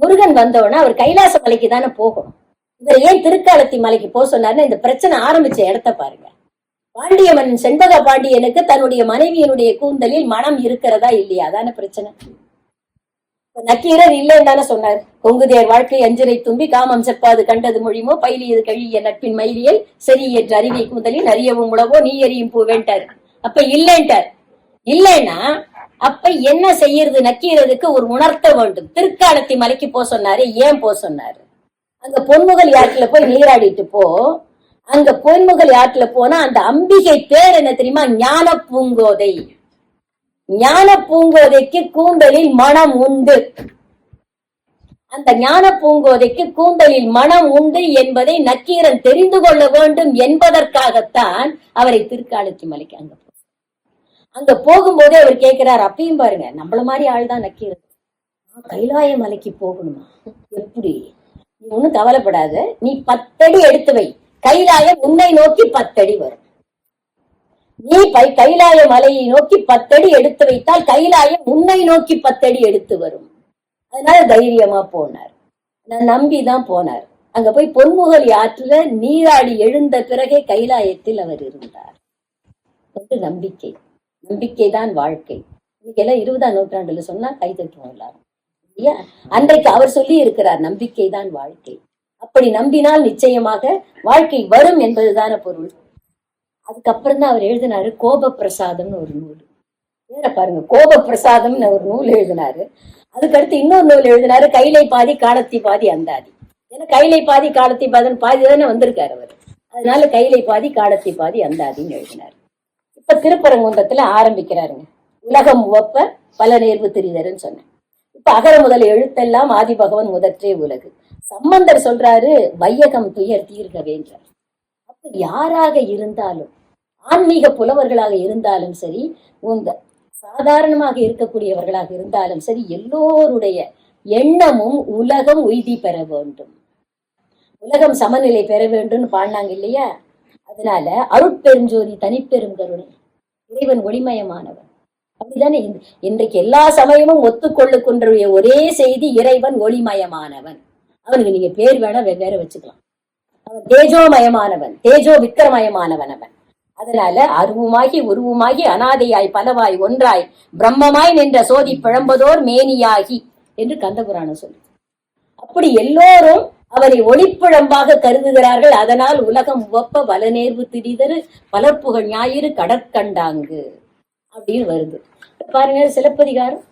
முருகன் வந்தோடனே அவர் கைலாச மலைக்கு தானே போகணும். இவர் ஏன் திருக்காலத்தி மலைக்கு போக சொன்னார்னா, இந்த பிரச்சனை ஆரம்பிச்ச இடத்த பாருங்க. பாண்டிய மன்னன் செண்பக பாண்டியனுக்கு தன்னுடைய மனைவியினுடைய கூந்தலில் மனம் இருக்கிறதா இல்லையா? அதான பிரச்சனை. நக்கீரர் இல்லைன்னு தானே சொன்னார். கொங்குதேர் வாழ்க்கை அஞ்சரை தும்பி காமம் செப்பாது கண்டது மொழிமோ பயிலியது கழிய நட்பின் மயிலியல் சரி ஏற்ற அறிவை கூந்தலில் அறியவும் உழவோ நீ எறியும் பூவேண்டார். அப்ப இல்லைன்ட்டார். இல்லைன்னா அப்ப என்ன செய்யறது? நக்கீரருக்கு ஒரு உணர்த்த வேண்டும். திருக்காலத்தி மலைக்கு போக சொன்னாரு. ஏன் போக சொன்னாரு? அங்க பொன்முகல் யாற்றுல போய் நீராடிட்டு போ. அங்க பொன்முகல் யாற்றுல போனா அந்த அம்பிகை பேர் என்ன தெரியுமா? ஞான பூங்கோதை. ஞான பூங்கோதைக்கு கூந்தலில் மனம் உண்டு. அந்த ஞான பூங்கோதைக்கு கூந்தலில் மனம் உண்டு என்பதை நக்கீரன் தெரிந்து கொள்ள வேண்டும் என்பதற்காகத்தான் அவரை திருக்காலத்தி மலைக்கு அங்க போகும்போதே அவர் கேட்கிறார். அப்பயும் பாருங்க, நம்மள மாதிரி ஆள் தான் நக்கீரன். கைலாய மலைக்கு போகணுமா? எப்படி? நீ ஒண்ணும் கவலைப்படாத, நீ 10 அடி எடுத்து வை, கைலாயம் உன்னை நோக்கி 10 அடி வரும். நீ கைலாய மலையை நோக்கி 10 அடி எடுத்து வைத்தால் கைலாயம் உன்னை நோக்கி 10 அடி எடுத்து வரும். அதனால தைரியமா போனார். நான் நம்பிதான் போனார். அங்க போய் பொன்முகல் ஆற்றுல நீராடி எழுந்த பிறகே கைலாயத்தில் அவர் இருந்தார். நம்பிக்கை. நம்பிக்கைதான் வாழ்க்கை. இன்னைக்கெல்லாம் 20ஆம் நூற்றாண்டுல சொன்னா கைதட்டுவோம் எல்லாரும் இல்லையா? அன்றைக்கு அவர் சொல்லி இருக்கிறார், நம்பிக்கைதான் வாழ்க்கை. அப்படி நம்பினால் நிச்சயமாக வாழ்க்கை வரும் என்பதுதான பொருள். அதுக்கப்புறம் தான் அவர் எழுதினாரு கோப பிரசாதம்னு ஒரு நூல். வேற பாருங்க, கோப பிரசாதம்னு ஒரு நூல் எழுதினாரு. அதுக்கடுத்து இன்னொரு நூல் எழுதினாரு, கைலை பாதி காலத்தி பாதி அந்தாதி. ஏன்னா கைலை பாதி காலத்தி பாதன் பாதி தானே வந்திருக்காரு அவர். அதனால கைலை பாதி காலத்தி பாதி அந்தாதின்னு எழுதினாரு. இப்ப திருப்பரங்குன்றத்துல ஆரம்பிக்கிறாருங்க. உலகம் உவப்ப பல நேர்வு திரிதர்ன்னு சொன்னேன். இப்ப அகர முதல் எழுத்தெல்லாம் ஆதி பகவன் முதற்றே உலகு. சம்பந்தர் சொல்றாரு, வையகம் துயர் தீர்கவேன்றார். அப்ப யாராக இருந்தாலும், ஆன்மீக புலவர்களாக இருந்தாலும் சரி, சாதாரணமாக இருக்கக்கூடியவர்களாக இருந்தாலும் சரி, எல்லோருடைய எண்ணமும் உலகம் உய்தி பெற வேண்டும், உலகம் சமநிலை பெற வேண்டும் பாடினாங்க இல்லையா? அதனால அருட்பெருஞ்சோதி தனிப்பெரும் கருணை, இறைவன் ஒளிமயமானவன். அப்படிதானே இன்றைக்கு எல்லா சமயமும் ஒத்துக்கொள்ளுகின்ற ஒரே செய்தி, இறைவன் ஒளிமயமானவன். அவனுக்கு நீங்க பேர் வேணா வெவ்வேறு வச்சுக்கலாம். அவன் தேஜோமயமானவன், தேஜோ விக்கிரமயமானவன் அவன். அதனால அருவுமாகி உருவுமாகி அனாதையாய் பலவாய் ஒன்றாய் பிரம்மமாய் நின்ற சோதி பிழம்பதோர் மேனியாகி என்று கந்தபுராணம் சொல்லு. அப்படி எல்லோரும் அவரை ஒளிப்பிழம்பாக கருதுகிறார்கள். அதனால் உலகம் உவப்ப வலநேர்வு திரிதரு பலர்ப்புகழ் ஞாயிறு கடற்கண்டாங்கு அப்படின்னு வருது பாருங்க. சிலப்பதிகாரம்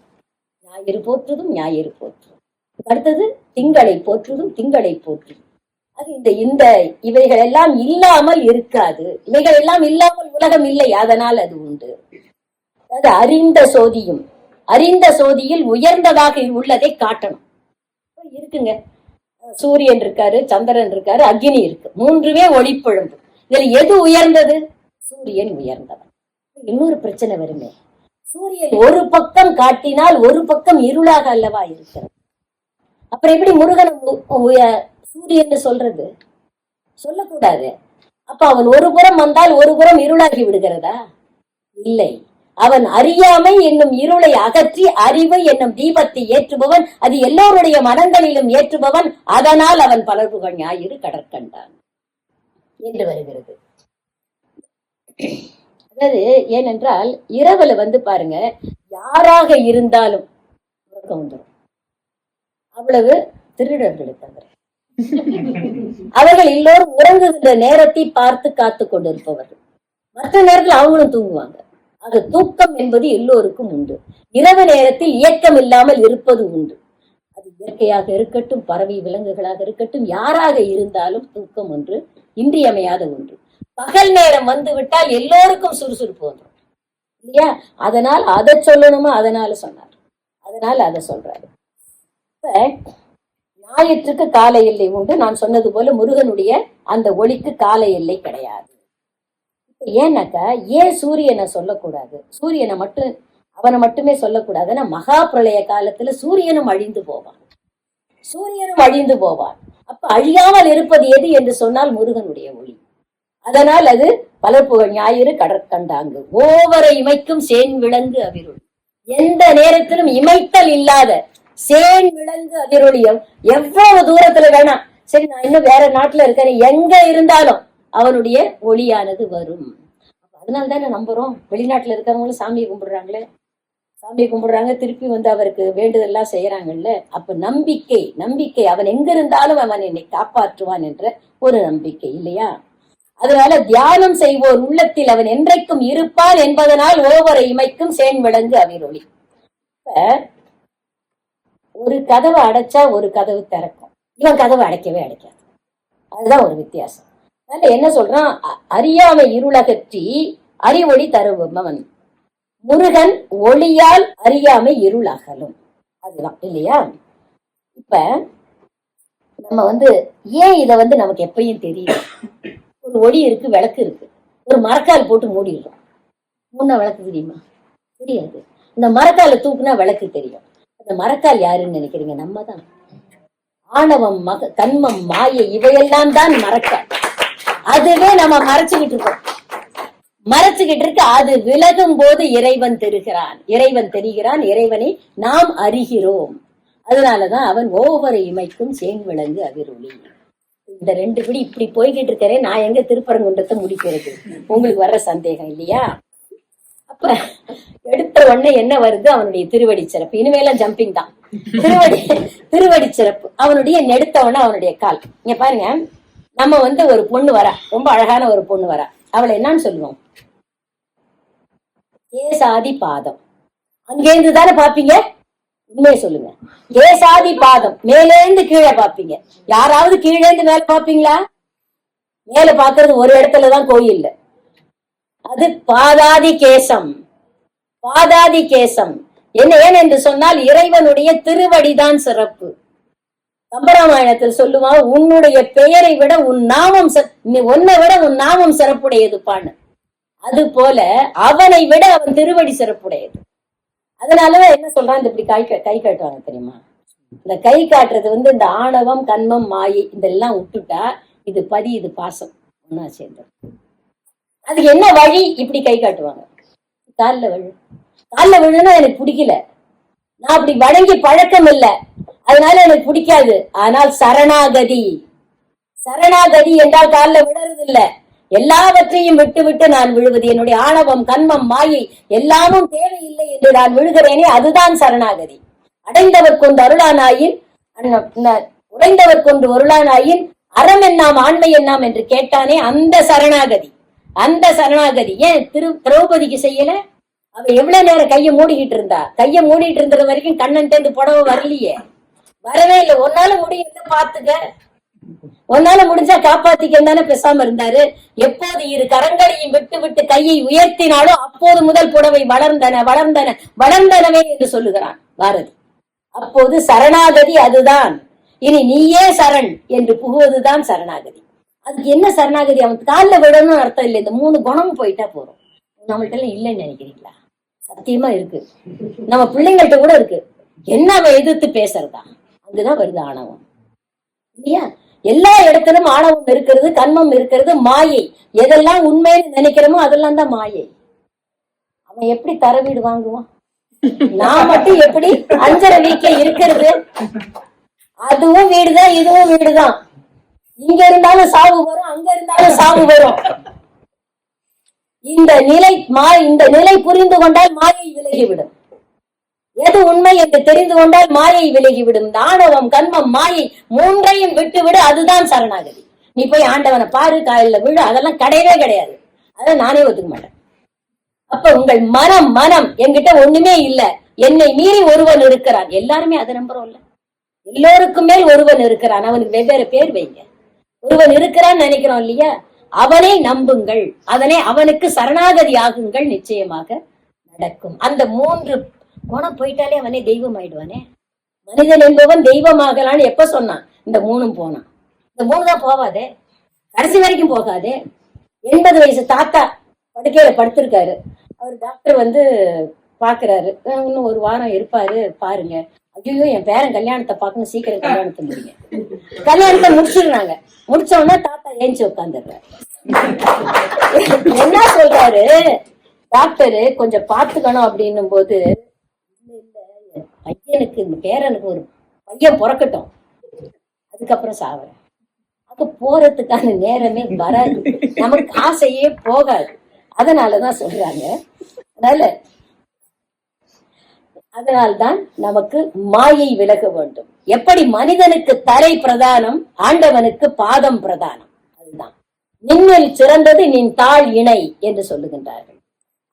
ஞாயிறு போற்றுதும் ஞாயிறு போற்றுதும், அடுத்தது திங்களை போற்றுதும் திங்களை போற்றுதும். அது இந்த இவைகள் எல்லாம் இல்லாமல் இருக்காது. இவைகள் எல்லாம் இல்லாமல் உலகம் இல்லை, அதனால் அது உண்டு. அது அறிந்த சோதியும், அறிந்த சோதியில் உயர்ந்ததாக உள்ளதை காட்டணும். இருக்குங்க, சூரியன் இருக்காரு, சந்திரன் இருக்காரு, அக்னி இருக்கு, 3மே ஒளிப்பழும்பு. இதுல எது உயர்ந்தது? சூரியன் உயர்ந்தவன். இன்னொரு பிரச்சனை வருமே, சூரியன் ஒரு பக்கம் காட்டினால் ஒரு பக்கம் இருளாக அல்லவா இருக்கிறது. அப்புறம் எப்படி முருகன் சூரியன் சொல்றது? சொல்லக்கூடாது. அப்ப அவன் ஒரு புறம் வந்தால் ஒரு புறம் இருளாகி விடுகிறதா? இல்லை. அவன் அறியாமை என்னும் இருளை அகற்றி அறிவு என்னும் தீபத்தை ஏற்றுபவன், அது எல்லோருடைய மனங்களிலும் ஏற்றுபவன். அதனால் அவன் பலர்புகழ் ஞாயிறு கடற்கண்டான் என்று வருகிறது. அதாவது ஏனென்றால் இரவுல பாருங்க, யாராக இருந்தாலும் உறக்கம் வந்துடும். அவ்வளவு திருடர்களை தவிர அவர்கள் எல்லோரும் உறங்குகின்ற நேரத்தை பார்த்து காத்து கொண்டிருப்பவர்கள். மற்ற நேரத்தில் அவங்களும் தூங்குவாங்க. அது தூக்கம் என்பது எல்லோருக்கும் உண்டு. இரவு நேரத்தில் இயக்கம் இல்லாமல் இருப்பது உண்டு. அது இயற்கையாக இருக்கட்டும், பறவை விலங்குகளாக இருக்கட்டும், யாராக இருந்தாலும் தூக்கம் ஒன்று இன்றியமையாத ஒன்று. பகல் நேரம் வந்து விட்டால் எல்லோருக்கும் சுறுசுறுப்பு வந்துடும் இல்லையா? அதனால் அதை சொல்லணுமா, அதனால சொன்னார், அதனால அதை சொல்றாரு. இப்ப ஞாயிற்றுக்கு கால எல்லை உண்டு. நான் சொன்னது போல முருகனுடைய அந்த ஒளிக்கு கால எல்லை கிடையாது. ஏன்னாக்கா ஏன் சூரியனை சொல்லக்கூடாது, சூரியனை மட்டும் அவனை மட்டுமே சொல்லக்கூடாதுன்னா, மகா பிரளய காலத்துல சூரியனும் அழிந்து போவான், சூரியனும் அழிந்து போவான். அப்ப அழியாமல் இருப்பது எது என்று சொன்னால் முருகனுடைய ஒளி. அதனால் அது பலர்புகழ் ஞாயிறு கடற்கண்டாங்கு ஓவரை இமைக்கும் சேன் விளங்கு அவிருள். எந்த நேரத்திலும் இமைத்தல் இல்லாத சேன் விளங்கு அதிரொளியம். எவ்வளவு தூரத்துல வேணாம், சரி நான் இன்னும் வேற நாட்டுல இருக்கேன், எங்க இருந்தாலும் அவனுடைய ஒளியானது வரும். அதனால்தானே நம்புறோம். வெளிநாட்டுல இருக்கிறவங்களும் சாமியை கும்பிடுறாங்களே, சாமியை கும்பிடுறாங்க, திருப்பி அவருக்கு வேண்டுதெல்லாம் செய்யறாங்கல்ல. அப்ப நம்பிக்கை, நம்பிக்கை அவன் எங்க இருந்தாலும் அவன் என்னை காப்பாற்றுவான் என்ற ஒரு நம்பிக்கை இல்லையா? அதனால தியானம் செய்வோர் உள்ளத்தில் அவன் என்றைக்கும் இருப்பான் என்பதனால் ஓவரை இமைக்கும் சேன் விளங்கு அவிரொளி. ஒரு கதவை அடைச்சா ஒரு கதவு திறக்கும், இவன் கதவை அடைக்கவே அடைக்காது. அதுதான் ஒரு வித்தியாசம். அதனால என்ன சொல்றான், அறியாமை இருளகற்றி அறிவொளி தருபவன் முருகன், ஒளியால் அறியாமை இருளகலும். அதுதான் இல்லையா? இப்ப நம்ம ஏன் இத நமக்கு எப்பயும் தெரியும். ஒரு ஒளி இருக்கு, விளக்கு இருக்கு, ஒரு மரக்கால் போட்டு மூடிடுறோம். முன்ன விளக்கு தெரியுமா? தெரியாது. இந்த மரக்கால தூக்குனா விளக்கு தெரியும். அந்த மரக்கால் யாருன்னு நினைக்கிறீங்க? நம்ம தான். ஆணவம், கண்மம், மாயை இவையெல்லாம் தான் மரக்கால். அதுவே நம்ம மறைச்சுக்கிட்டு இருக்கோம், மறைச்சுக்கிட்டு இருக்கு. அது விலகும் போது இறைவன் தெரிகிறான், இறைவன் தெரிகிறான், இறைவனை நாம் அறிகிறோம். அதனாலதான் அவன் ஓவரை இமைக்கும் சேன் விளங்கு அவிரொளி. இந்த ரெண்டு படி இப்படி போய்கிட்டு இருக்கிறேன், நான் எங்க திருப்பரங்குன்றத்தை முடிக்கிறது? உங்களுக்கு வர்ற சந்தேகம் இல்லையா? அப்ப எடுத்த உடனே என்ன வருது? அவனுடைய திருவடி சிறப்பு. இனிமேலாம் ஜம்பிங் தான். திருவடி சிறப்பு. அவனுடைய நெடுத்தவன அவனுடைய கால். இங்க பாருங்க, நம்ம ஒரு பொண்ணு வரா, ரொம்ப அழகான ஒரு பொண்ணு வரா. அவளை என்னன்னு சொல்லுவோம்? கேசாதி பாதம். அங்கேருந்து தானே பாப்பீங்க, உண்மையை சொல்லுங்க. கேசாதி பாதம், மேலேந்து கீழே பாப்பீங்க. யாராவது கீழேந்து மேல பாப்பீங்களா? மேல பாக்குறது ஒரு இடத்துலதான் கோயில்ல. அது பாதாதி கேசம், பாதாதி கேசம். ஏன் என்று சொன்னால் இறைவனுடைய திருவடிதான் சிறப்பு. கம்பராமாயணத்தில் சொல்லுவான், உன்னுடைய பெயரை விட உன் நாமம், உன்னை விட உன் நாமம் சிறப்புடையதுப்பான்னு. அது போல அவனை விட அவன் திருவடி சிறப்புடையது. அதனாலதான் என்ன சொல்றான், இப்படி கை காட்டுவாங்க தெரியுமா? இந்த கை காட்டுறது இந்த ஆணவம், கண்மம், மாயை இதெல்லாம் விட்டுட்டா இது பதி, இது பாசம் ஒன்னா சேர்ந்து. அதுக்கு என்ன வழி? இப்படி கை காட்டுவாங்க. காலில் விழு, காலில் விழுன்னா எனக்கு பிடிக்கல, நான் அப்படி வணங்கி பழக்கம் இல்லை, அதனால எனக்கு பிடிக்காது. ஆனால் சரணாகதி, சரணாகதி என்றால் காலில் விழறது இல்ல, எல்லாவற்றையும் விட்டு விட்டு நான் விழுவது. என்னுடைய ஆணவம், கண்மம், மாயை எல்லாமும் தேவையில்லை என்று நான் விழுகிறேனே, அதுதான் சரணாகதி. அடைந்தவர் கொண்டு அருளானாயின், உடைந்தவர் கொண்டு ஒருளானாயின் அறம் என்னாம் ஆண்மை என்னாம் என்று கேட்டானே, அந்த சரணாகதி, அந்த சரணாகதி. ஏன் திரௌபதிக்கு செய்யல? அவ எவ்வளவு நேரம் கையை மூடிக்கிட்டு இருந்தா? கையை மூடிட்டு இருந்தது வரைக்கும் கண்ணன் தேர்ந்து புடவை வரலையே, வரவே இல்லை. ஒன்னால முடியல, பாத்துக்க, ஒன்னால முடிஞ்சா காப்பாத்திக்க தானே பேசாம இருந்தாரு. எப்போது இரு கரங்களையும் விட்டு விட்டு கையை உயர்த்தினாலோ அப்போது முதல் புடவை வளர்ந்தன வளர்ந்தன வளர்ந்தனவே என்று சொல்லுகிறான் பாரதி. அப்போது சரணாகதி அதுதான். இனி நீயே சரண் என்று புகுவதுதான் சரணாகதி. அதுக்கு என்ன சரணாகதி? அவன் காலில் விடணும்னு அர்த்தம் இல்லை. இந்த 3 குணமும் போயிட்டா போறோம். நம்மள்ட்ட எல்லாம் இல்லைன்னு நினைக்கிறீங்களா? சத்தியமா இருக்கு. நம்ம பிள்ளைங்கள்ட்ட கூட இருக்கு. என்ன அவன் எதிர்த்து பேசுறதா? அங்குதான் வருது ஆணவம் இல்லையா? எல்லா இடத்திலும் ஆணவம் இருக்கிறது, கண்மம் இருக்கிறது, மாயை. எதெல்லாம் உண்மைன்னு நினைக்கிறோமோ அதெல்லாம் தான் மாயை. அவன் எப்படி தர வீடு வாங்குவான்? நான் மட்டும் எப்படி 5.5 வீட்டுல இருக்கிறது? அதுவும் வீடுதான், இதுவும் வீடுதான். இங்க இருந்தாலும் சாவு வரும், அங்க இருந்தாலும் சாவு வரும். இந்த நிலை புரிந்து கொண்டால் மாயை விலகிவிடும். எது உண்மை என்று தெரிந்து கொண்டால் மாயை விலகிவிடும். ஆணவம், கண்மம், மாயை மூன்றையும் விட்டுவிடு, அதுதான் சரணாகதி. நீ போய் ஆண்டவனை பாரு, காலில விழு, அதெல்லாம் கிடையவே கிடையாது. அதான் நானே ஒத்துக்க மாட்டேன். அப்ப உங்கள் மனம் என்கிட்ட ஒண்ணுமே இல்ல, என்னை மீறி ஒருவன் இருக்கிறான். எல்லாருமே அதை நம்புறோம் இல்ல? எல்லோருக்கும் மேல் ஒருவன் இருக்கிறான், அவனுக்கு வெவ்வேறு பேர் வைங்க. ஒருவன் இருக்கிறான்னு நினைக்கிறோம் இல்லையா? அவனை நம்புங்கள், அவனுக்கு சரணாகதி ஆகுங்கள், நிச்சயமாக நடக்கும். அந்த 3 குணம் போயிட்டாலே அவனே தெய்வம் ஆயிடுவானே. மனிதன் என்பவன் தெய்வமாகலான்னு எப்ப சொன்னான்? இந்த 3 போனான். இந்த 3 தான் போவாதே, கடைசி வரைக்கும் போகாதே. 80 வயசு தாத்தா படுக்கையில படுத்திருக்காரு. அவர் டாக்டர் பாக்குறாரு, இன்னும் 1 வாரம் இருப்பாரு பாருங்க. ஐயோ, என் பேரன் கல்யாணத்தை பார்க்கணும், சீக்கிரம் கல்யாணத்தை முடிங்க. கல்யாணத்தை முடிச்சிடுறாங்க. முடிச்ச உடனே தாத்தா ஏஞ்சி உட்காந்துடுறாரு. என்ன சொல்றாரு டாக்டரு, கொஞ்சம் பாத்துக்கணும் அப்படின்னும் போது, இல்ல பையனுக்கு, இந்த பேரனுக்கு ஒரு பையன் பிறக்கட்டும், அதுக்கப்புறம் சாவறேன். அப்ப போறதுக்கான நேரமே வராது, நமக்கு ஆசையே போகாது. அதனாலதான் சொல்றாங்க. அதனால்தான் நமக்கு மாயை விலக வேண்டும். எப்படி மனிதனுக்கு தலை பிரதானம், ஆண்டவனுக்கு பாதம் பிரதானம். அதுதான் நின்னில் சிறந்தது நின் தாழ் இணை என்று சொல்லுகின்றார்கள்.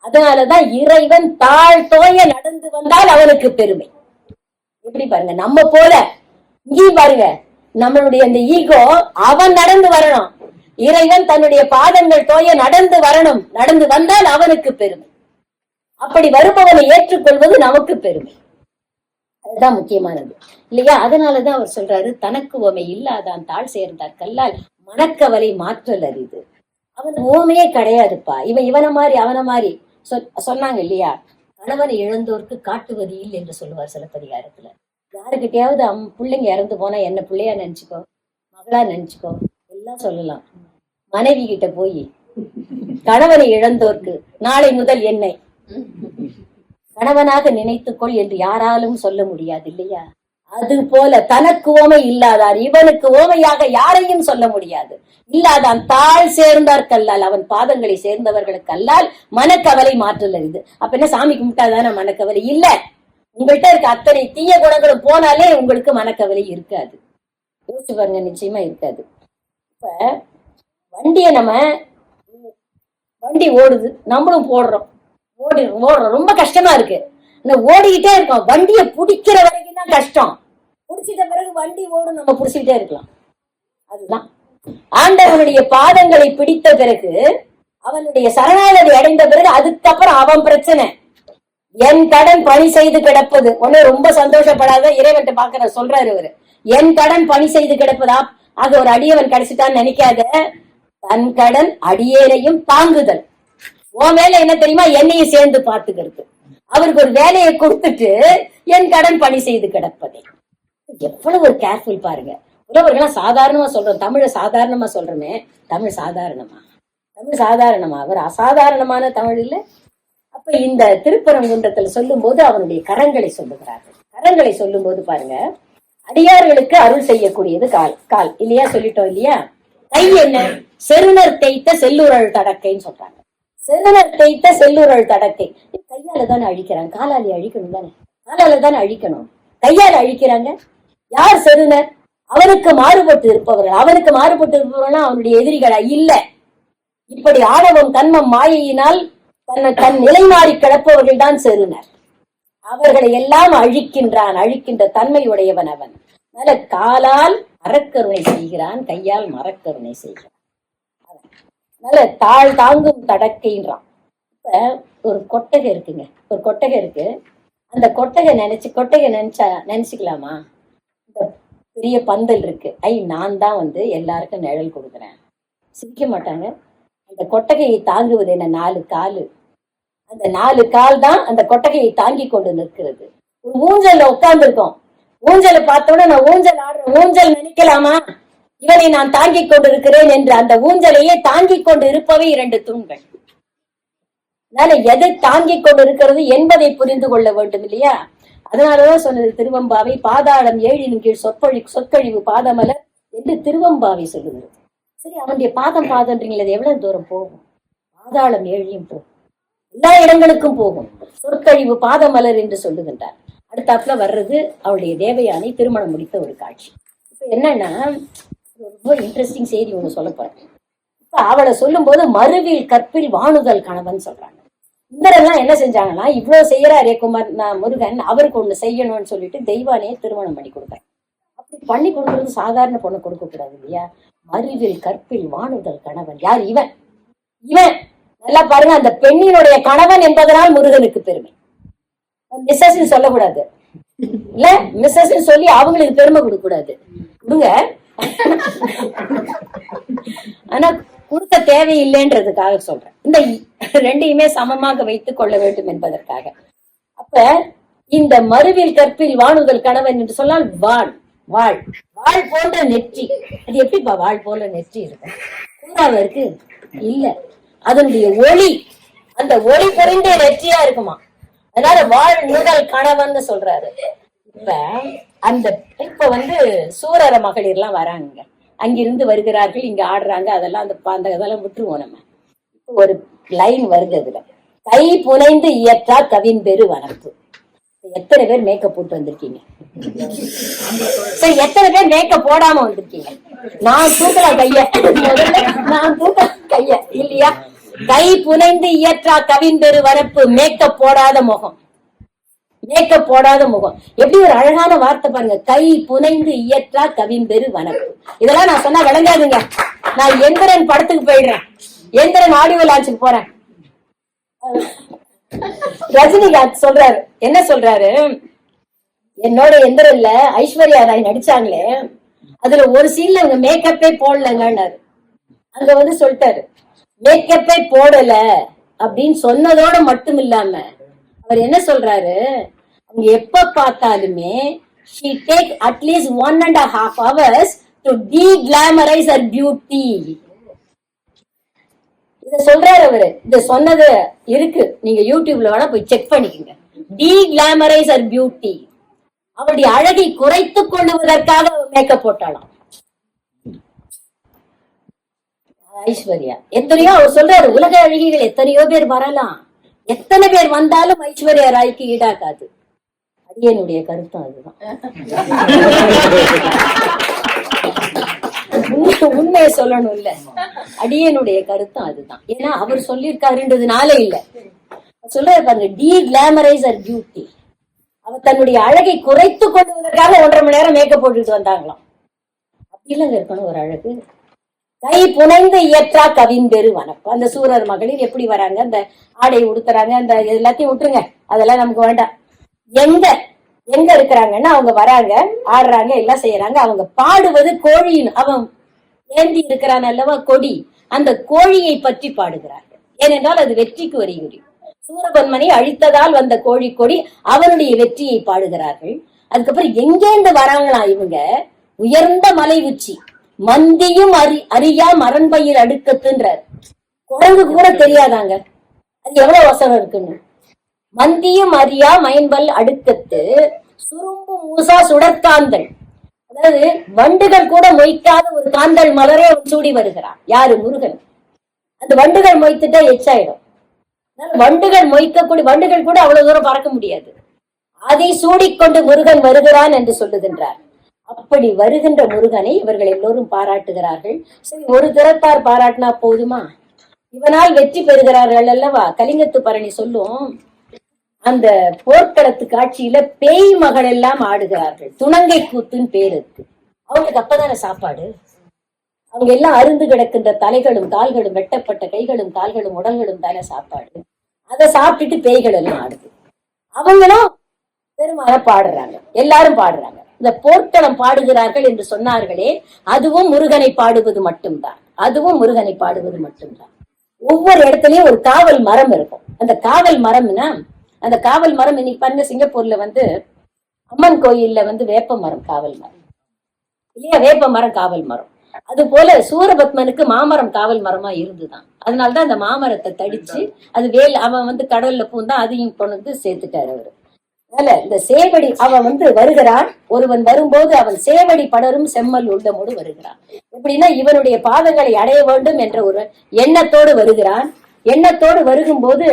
அதனாலதான் இறைவன் தாழ் தோய நடந்து வந்தால் அவனுக்கு பெருமை. எப்படி பாருங்க, நம்ம போல இங்கேயும் பாருங்க, நம்மளுடைய அந்த ஈகோ, அவன் நடந்து வரணும். இறைவன் தன்னுடைய பாதங்கள் தோய நடந்து வரணும். நடந்து வந்தால் அவனுக்கு பெருமை. அப்படி வருபவனை ஏற்றுக்கொள்வது நமக்கு பெருமை. அதுதான் முக்கியமானது இல்லையா? அதனாலதான் அவர் சொல்றாரு, தனக்கு உவமை இல்லாதான் தாழ் சேர்ந்தார் கல்லால் மனக்கவலை மாற்றல் அரிது. அவன் உவமையே கிடையாதுப்பா. இவனை மாதிரி அவனை மாதிரி சொன்னாங்க இல்லையா? கணவனை இழந்தோருக்கு காட்டுவது இல்லை என்று சொல்லுவார் சிலப்பதிகாரத்துல. யாருக்கிட்டையாவது பிள்ளைங்க இறந்து போனா என்ன பிள்ளையா நினைச்சுக்கோ, மகளா நினைச்சுக்கோ, எல்லாம் சொல்லலாம். மனைவி கிட்ட போய் கணவனை இழந்தோர்க்கு நாளை முதல் என்னை கணவனாக நினைத்துக்கொள் என்று யாராலும் சொல்ல முடியாது இல்லையா? அது போல தனக்கு ஓமை இல்லாதார் இவனுக்கு ஓமையாக யாரையும் சொல்ல முடியாது. இல்லாதான் தாழ் சேர்ந்தார் கல்லால், அவன் பாதங்களை சேர்ந்தவர்களுக்கு அல்லால் மனக்கவலை மாற்றல் அறிது. அப்ப என்ன, சாமி கும்பிட்டாதான மனக்கவலை? இல்ல, உங்கள்கிட்ட இருக்க அத்தனை தீய குணங்களும் போனாலே உங்களுக்கு மனக்கவலை இருக்காது. யோசிச்சு பாருங்க, நிச்சயமா இருக்காது. இப்ப வண்டி ஓடுது, நம்மளும் ஓடுறோம், ரொம்ப கஷ்டமா இருக்கு. ஓடிக்கிட்டே இருக்கோம், வண்டியை பிடிக்கிற வரைக்கும் தான் கஷ்டம். பிடிச்சிட்ட பிறகு வண்டி ஓடும், நம்ம பிடிச்சிக்கிட்டே இருக்கலாம். அதுதான் ஆண்டவனுடைய பாதங்களை பிடித்த பிறகு, அவனுடைய சரணாகதி அடைந்த பிறகு, அதுக்கப்புறம் அவன் பிரச்சனை. என் கடன் பணி செய்து கிடப்பது ஒண்ணு, ரொம்ப சந்தோஷப்படாத இறைவன் பாக்குற சொல்றாரு இவரு. என் கடன் பணி செய்து கிடப்பதா, ஆக ஒரு அடியவன் கிடைச்சிட்டான்னு நினைக்காத. தன் கடன் அடியேனையும் தாங்குதல். உன் வேலை என்ன தெரியுமா? என்னையும் சேர்ந்து பார்த்துக்கிறது. அவருக்கு ஒரு வேலையை கொடுத்துட்டு என் கடன் பணி செய்து கிடப்பதை. எவ்வளவு ஒரு கேர்ஃபுல் பாருங்க. உறவர்கள்லாம் சாதாரணமா சொல்றோம், தமிழை சாதாரணமா சொல்றோமே. தமிழ் சாதாரணமா அவர் அசாதாரணமான தமிழ் இல்ல. அப்ப இந்த திருப்பரங்குன்றத்துல சொல்லும் போது அவனுடைய கரங்களை சொல்லுகிறார்கள். கரங்களை சொல்லும் போது பாருங்க, அடியார்களுக்கு அருள் செய்யக்கூடியது கால் இல்லையா? சொல்லிட்டோம் இல்லையா? கை என்ன? செருணர் தேய்த்த செல்லுரல் தடக்கைன்னு சொல்றாங்க. செருணர் தேய்த்த செல்லுரல் தடக்கை. கையால தானே அழிக்கிறாங்க, காலாலே அழிக்கணும் தானே? காலால தானே அழிக்கணும், கையால அழிக்கிறாங்க. யார் செருணர்? அவனுக்கு மாறுபட்டு இருப்பவர்கள். அவனுக்கு மாறுபட்டு இருப்பவர்கள் அவனுடைய எதிரிகளா? இல்ல. இப்படி ஆணவம், கண்மம், மாயையினால் தன் நிலை மாறி கிடப்பவர்கள் தான் செருணர். அவர்களை எல்லாம் அழிக்கின்ற தன்மை உடையவன் அவன். அதனால காலால் அறக்கருணை செய்கிறான், கையால் மரக்கருணை செய்கிறான். அதனால தாழ் தாங்கும் தடக்கைன்றான். இப்ப ஒரு கொட்டகை இருக்குங்க, ஒரு கொட்டகை இருக்கு. அந்த கொட்டகை நினைச்சுக்கலாமா? இந்த பெரிய பந்தல் இருக்கு, நான் தான் எல்லாருக்கும் நிழல் கொடுக்குறேன். சிரிக்க மாட்டாங்க. அந்த கொட்டகையை தாங்குவது என்ன? 4 காலு. அந்த 4 கால் தான் அந்த கொட்டகையை தாங்கி கொண்டு நிற்கிறது. ஒரு ஊஞ்சல்ல உட்கார்ந்து இருக்கோம். ஊஞ்சலை பார்த்தோன்னா நான் ஊஞ்சல் ஆடுறேன், ஊஞ்சல் நினைக்கலாமா? இவனை நான் தாங்கிக் கொண்டு இருக்கிறேன் என்று அந்த ஊஞ்சலையே தாங்கிக் கொண்டு இருப்பவை 2 தூண்கள். அதனால எதை தாங்கிக் கொண்டு இருக்கிறது என்பதை புரிந்து கொள்ள வேண்டும் இல்லையா? அதனாலதான் சொன்னது திருவம்பாவை, பாதாளம் 7 கீழ் சொற்கழிவு பாதமலர் என்று திருவம்பாவை சொல்லுகிறது. சரி, அவனுடைய பாதம்ன்றீங்களா? அது எவ்வளவு தூரம் போகும்? பாதாளம் ஏழியும் போகும், எல்லா இடங்களுக்கும் போகும். சொற்கழிவு பாதமலர் என்று சொல்லுகின்றார். அடுத்தாப்புல வர்றது அவளுடைய தேவயானை திருமணம் முடித்த ஒரு காட்சி. இப்ப என்னன்னா, ரொம்ப இன்ட்ரெஸ்டிங் செய்தி ஒண்ணு சொல்ல போறேன். இப்ப அவளை சொல்லும் போது மறுவில் கற்பில் வாணுதல் கணவன் சொல்றாங்க. இவரெல்லாம் என்ன செஞ்சாங்கன்னா, இவ்வளவு செய்யறாரே முருகன், அவருக்கு ஒண்ணு செய்யணும்னு சொல்லிட்டு தெய்வானையே திருமணம் பண்ணி கொடுத்தாங்க. அப்படி பண்ணி கொடுக்கறது சாதாரண பொண்ணு கொடுக்க கூடாது இல்லையா? மறுவில் கற்பில் வாணுதல் கணவன். யார் இவன்? இவன் நல்லா பாருங்க, அந்த பெண்ணினுடைய கணவன் என்பதனால் முருகனுக்கு பெருமை. மிஸ்ஸஸ் சொல்லக்கூடாது இல்ல, மிஸ்ஸஸ் சொல்லி அவங்களுக்கு பெருமை கொடுக்க கூடாது. கொடுங்க, ஆனா கொடுக்க தேவையில்லைன்றதுக்காக சொல்றேன். இந்த ரெண்டையுமே சமமாக வைத்துக் கொள்ள வேண்டும் என்பதற்காக. அப்ப இந்த மறுவில் கற்பில் வாணுதல் கணவன் என்று சொன்னால் வாழ் வாழ் வாழ் போன்ற நெற்றி. அது எப்படிப்பா வாழ் போல நெற்றி இருக்கும்? கூறாவ இருக்கு இல்ல, அதனுடைய ஒளி, அந்த ஒளி பொறிந்த நெற்றியா இருக்குமா. அதனால வாழ் நுதல் கணவன் சொல்றாரு. இப்ப சூரர மகளிர் எல்லாம் வராங்க, அங்கிருந்து வருகிறார்கள், இங்க ஆடுறாங்க, அதெல்லாம் அந்த இதெல்லாம் விட்டுருவோம் நம்ம. இப்ப ஒரு லைன் வருது அதுல, கை புனைந்து இயற்றா கவின் பெரு வனப்பு. எத்தனை பேர் மேக்கப் போட்டு வந்திருக்கீங்க? சரி, எத்தனை பேர் மேக்கப் போடாம வந்திருக்கீங்க? நான் தூக்கலாம் கைய, நான் தூக்கலாம் கைய இல்லையா? கை புனைந்து இயற்றா கவின் பெரு வரப்பு, மேக்கப் போடாத முகம், மேக்கப் போடாத முகம். எப்படி ஒரு அழகான வார்த்தை பாருங்க, கை புனைந்து இயற்றா கவின் பெரு வனப்பு. இதெல்லாம் நான் சொன்னா விளங்காதுங்க. நான் எந்திரன் படத்துக்கு போயிடுறேன், எந்திரன் ஆடியோ லான்ச்சுக்கு போறேன். ரஜினிகாந்த் சொல்றாரு, என்ன சொல்றாரு, என்னோட எந்திரன்ல ஐஸ்வர்யா ராய் நடிச்சாங்களே, அதுல ஒரு சீன்ல அவங்க மேக்கப்பே போடலங்கன்னாரு. அங்க சொல்லிட்டாரு, மேக்கப்பே போடல அப்படின்னு சொன்னதோட மட்டும் இல்லாம அவர் என்ன சொல்றாரு, அவங்க எப்ப பார்த்தாலுமே she take at least 1.5 hours to de-glamorize her beauty. இத சொல்றாரு அவரு. இத சொன்னது இருக்கு, நீங்க யூடியூப்ல வேணா போய் செக் பண்ணிக்கங்க. de-glamorize her beauty. அவருடைய அழகை குறைத்துக் கொள்ளுவதற்காக மேக்கப் போட்டாலாம் ஐஸ்வர்யா. எத்தனையோ அவர் சொல்றாரு, உலக அழகிகள் எத்தனையோ பேர் வரலாம், எத்தனை பேர் வந்தாலும் ஐஸ்வர்யா ராய்க்கு ஈடாக்காது. அடியனுடைய கருத்தும் அதுதான். உண்மையை சொல்லணும் இல்ல, அடியனுடைய கருத்தும் அதுதான். ஏன்னா அவர் சொல்லியிருக்காருன்றதுனால இல்ல, சொல்றாரு பாருங்க, de-glamorize her beauty. அவர் தன்னுடைய அழகை குறைத்து கொள்வதற்காக 1.5 மணி நேரம் மேக்கப் போட்டுட்டு வந்தாங்களாம். அப்படி இல்லங்க இருக்கணும் ஒரு அழகு. கை புனைந்து இயற்றா கவின்பெரு வனப்பு. அந்த சூரர் மகளிர் எப்படி வராங்க, அந்த ஆடை உடுத்துறாங்க, அந்த எல்லாத்தையும் விட்டுருங்க, அதெல்லாம் நமக்கு வேண்டாம். எங்க இருக்கிறாங்கன்னா அவங்க வராங்க, ஆடுறாங்க, எல்லாம் செய்யறாங்க. அவங்க பாடுவது கோழியின், அவன் ஏந்தி இருக்கிறான் அல்லவா கொடி, அந்த கோழியை பற்றி பாடுகிறார்கள். ஏனென்றால் அது வெற்றிக்கு அறிகுறி. சூரபன்மனை அழித்ததால் வந்த கோழி கொடி, அவனுடைய வெற்றியை பாடுகிறார்கள். அதுக்கப்புறம் எங்கேந்து வராங்களாம் இவங்க, உயர்ந்த மலை உச்சி, மந்தியும் அறியா மரண்பயிர் அடுக்கத்துன்றார். குரங்கு கூட தெரியாதாங்க அது எவ்வளவு வசனம் இருக்குன்னு. மந்தியும் அறியா மயன்பல் அடுக்கத்து சுரும்பு மூசா சுடற்காந்தல். அதாவது வண்டுகள் கூட மொய்க்காத ஒரு காந்தல் மலரே சூடி வருகிறான். யாரு? முருகன். அந்த வண்டுகள் மொய்த்துட்டா எச்சாயிடும். வண்டுகள் மொய்க்கக்கூடிய வண்டுகள் கூட அவ்வளவு தூரம் பறக்க முடியாது. அதை சூடிக்கொண்டு முருகன் வருகிறான் என்று சொல்லுகின்றார். அப்படி வருகின்ற முருகனை இவர்கள் எல்லோரும் பாராட்டுகிறார்கள். சரி, ஒரு திறத்தார் பாராட்டினா போதுமா? இவனால் வெற்றி பெறுகிறார்கள் அல்லவா? கலிங்கத்து பரணி சொல்லும், அந்த போர்க்களத்து காட்சியில பேய் மகள் எல்லாம் ஆடுகிறார்கள். துணங்கை கூத்துன்னு பேர் இருக்கு. அவங்களுக்கு அப்பதானே சாப்பாடு. அவங்க எல்லாம் அருந்து கிடக்கின்ற தலைகளும் கால்களும், வெட்டப்பட்ட கைகளும் கால்களும் உடல்களும் தானே சாப்பாடு. அதை சாப்பிட்டுட்டு பேய்கள் எல்லாம் ஆடுது. அவங்களும் பெருமாள பாடுறாங்க, எல்லாரும் பாடுறாங்க. இந்த போர்க்களம் பாடுகிறார்கள் என்று சொன்னார்களே, அதுவும் முருகனை பாடுவது மட்டும்தான். அதுவும் முருகனை பாடுவது மட்டும்தான். ஒவ்வொரு இடத்துலயும் ஒரு காவல் மரம் இருக்கும். அந்த காவல் மரம்னா, அந்த காவல் மரம் இன்னைக்கு பாருங்க, சிங்கப்பூர்ல அம்மன் கோயில்ல வேப்ப மரம் காவல் மரம் இல்லையா? வேப்ப மரம் காவல் மரம். அது போல சூரபத்மனுக்கு மாமரம் காவல் மரமா இருந்துதான். அதனாலதான் அந்த மாமரத்தை தடிச்சு அது அவன் கடல்ல பூந்தா அதையும் கொண்டு சேர்த்துட்டாரு அவரு. அதனால இந்த சேவடி அவன் வருகிறான். ஒருவன் வரும்போது அவன் சேவடி படரும் செம்மல் உள்ளமோடு வருகிறான். எப்படின்னா இவனுடைய பாதங்களை அடைய வேண்டும் என்ற ஒரு எண்ணத்தோடு வருகிறான். எண்ணத்தோடு வருகும்போது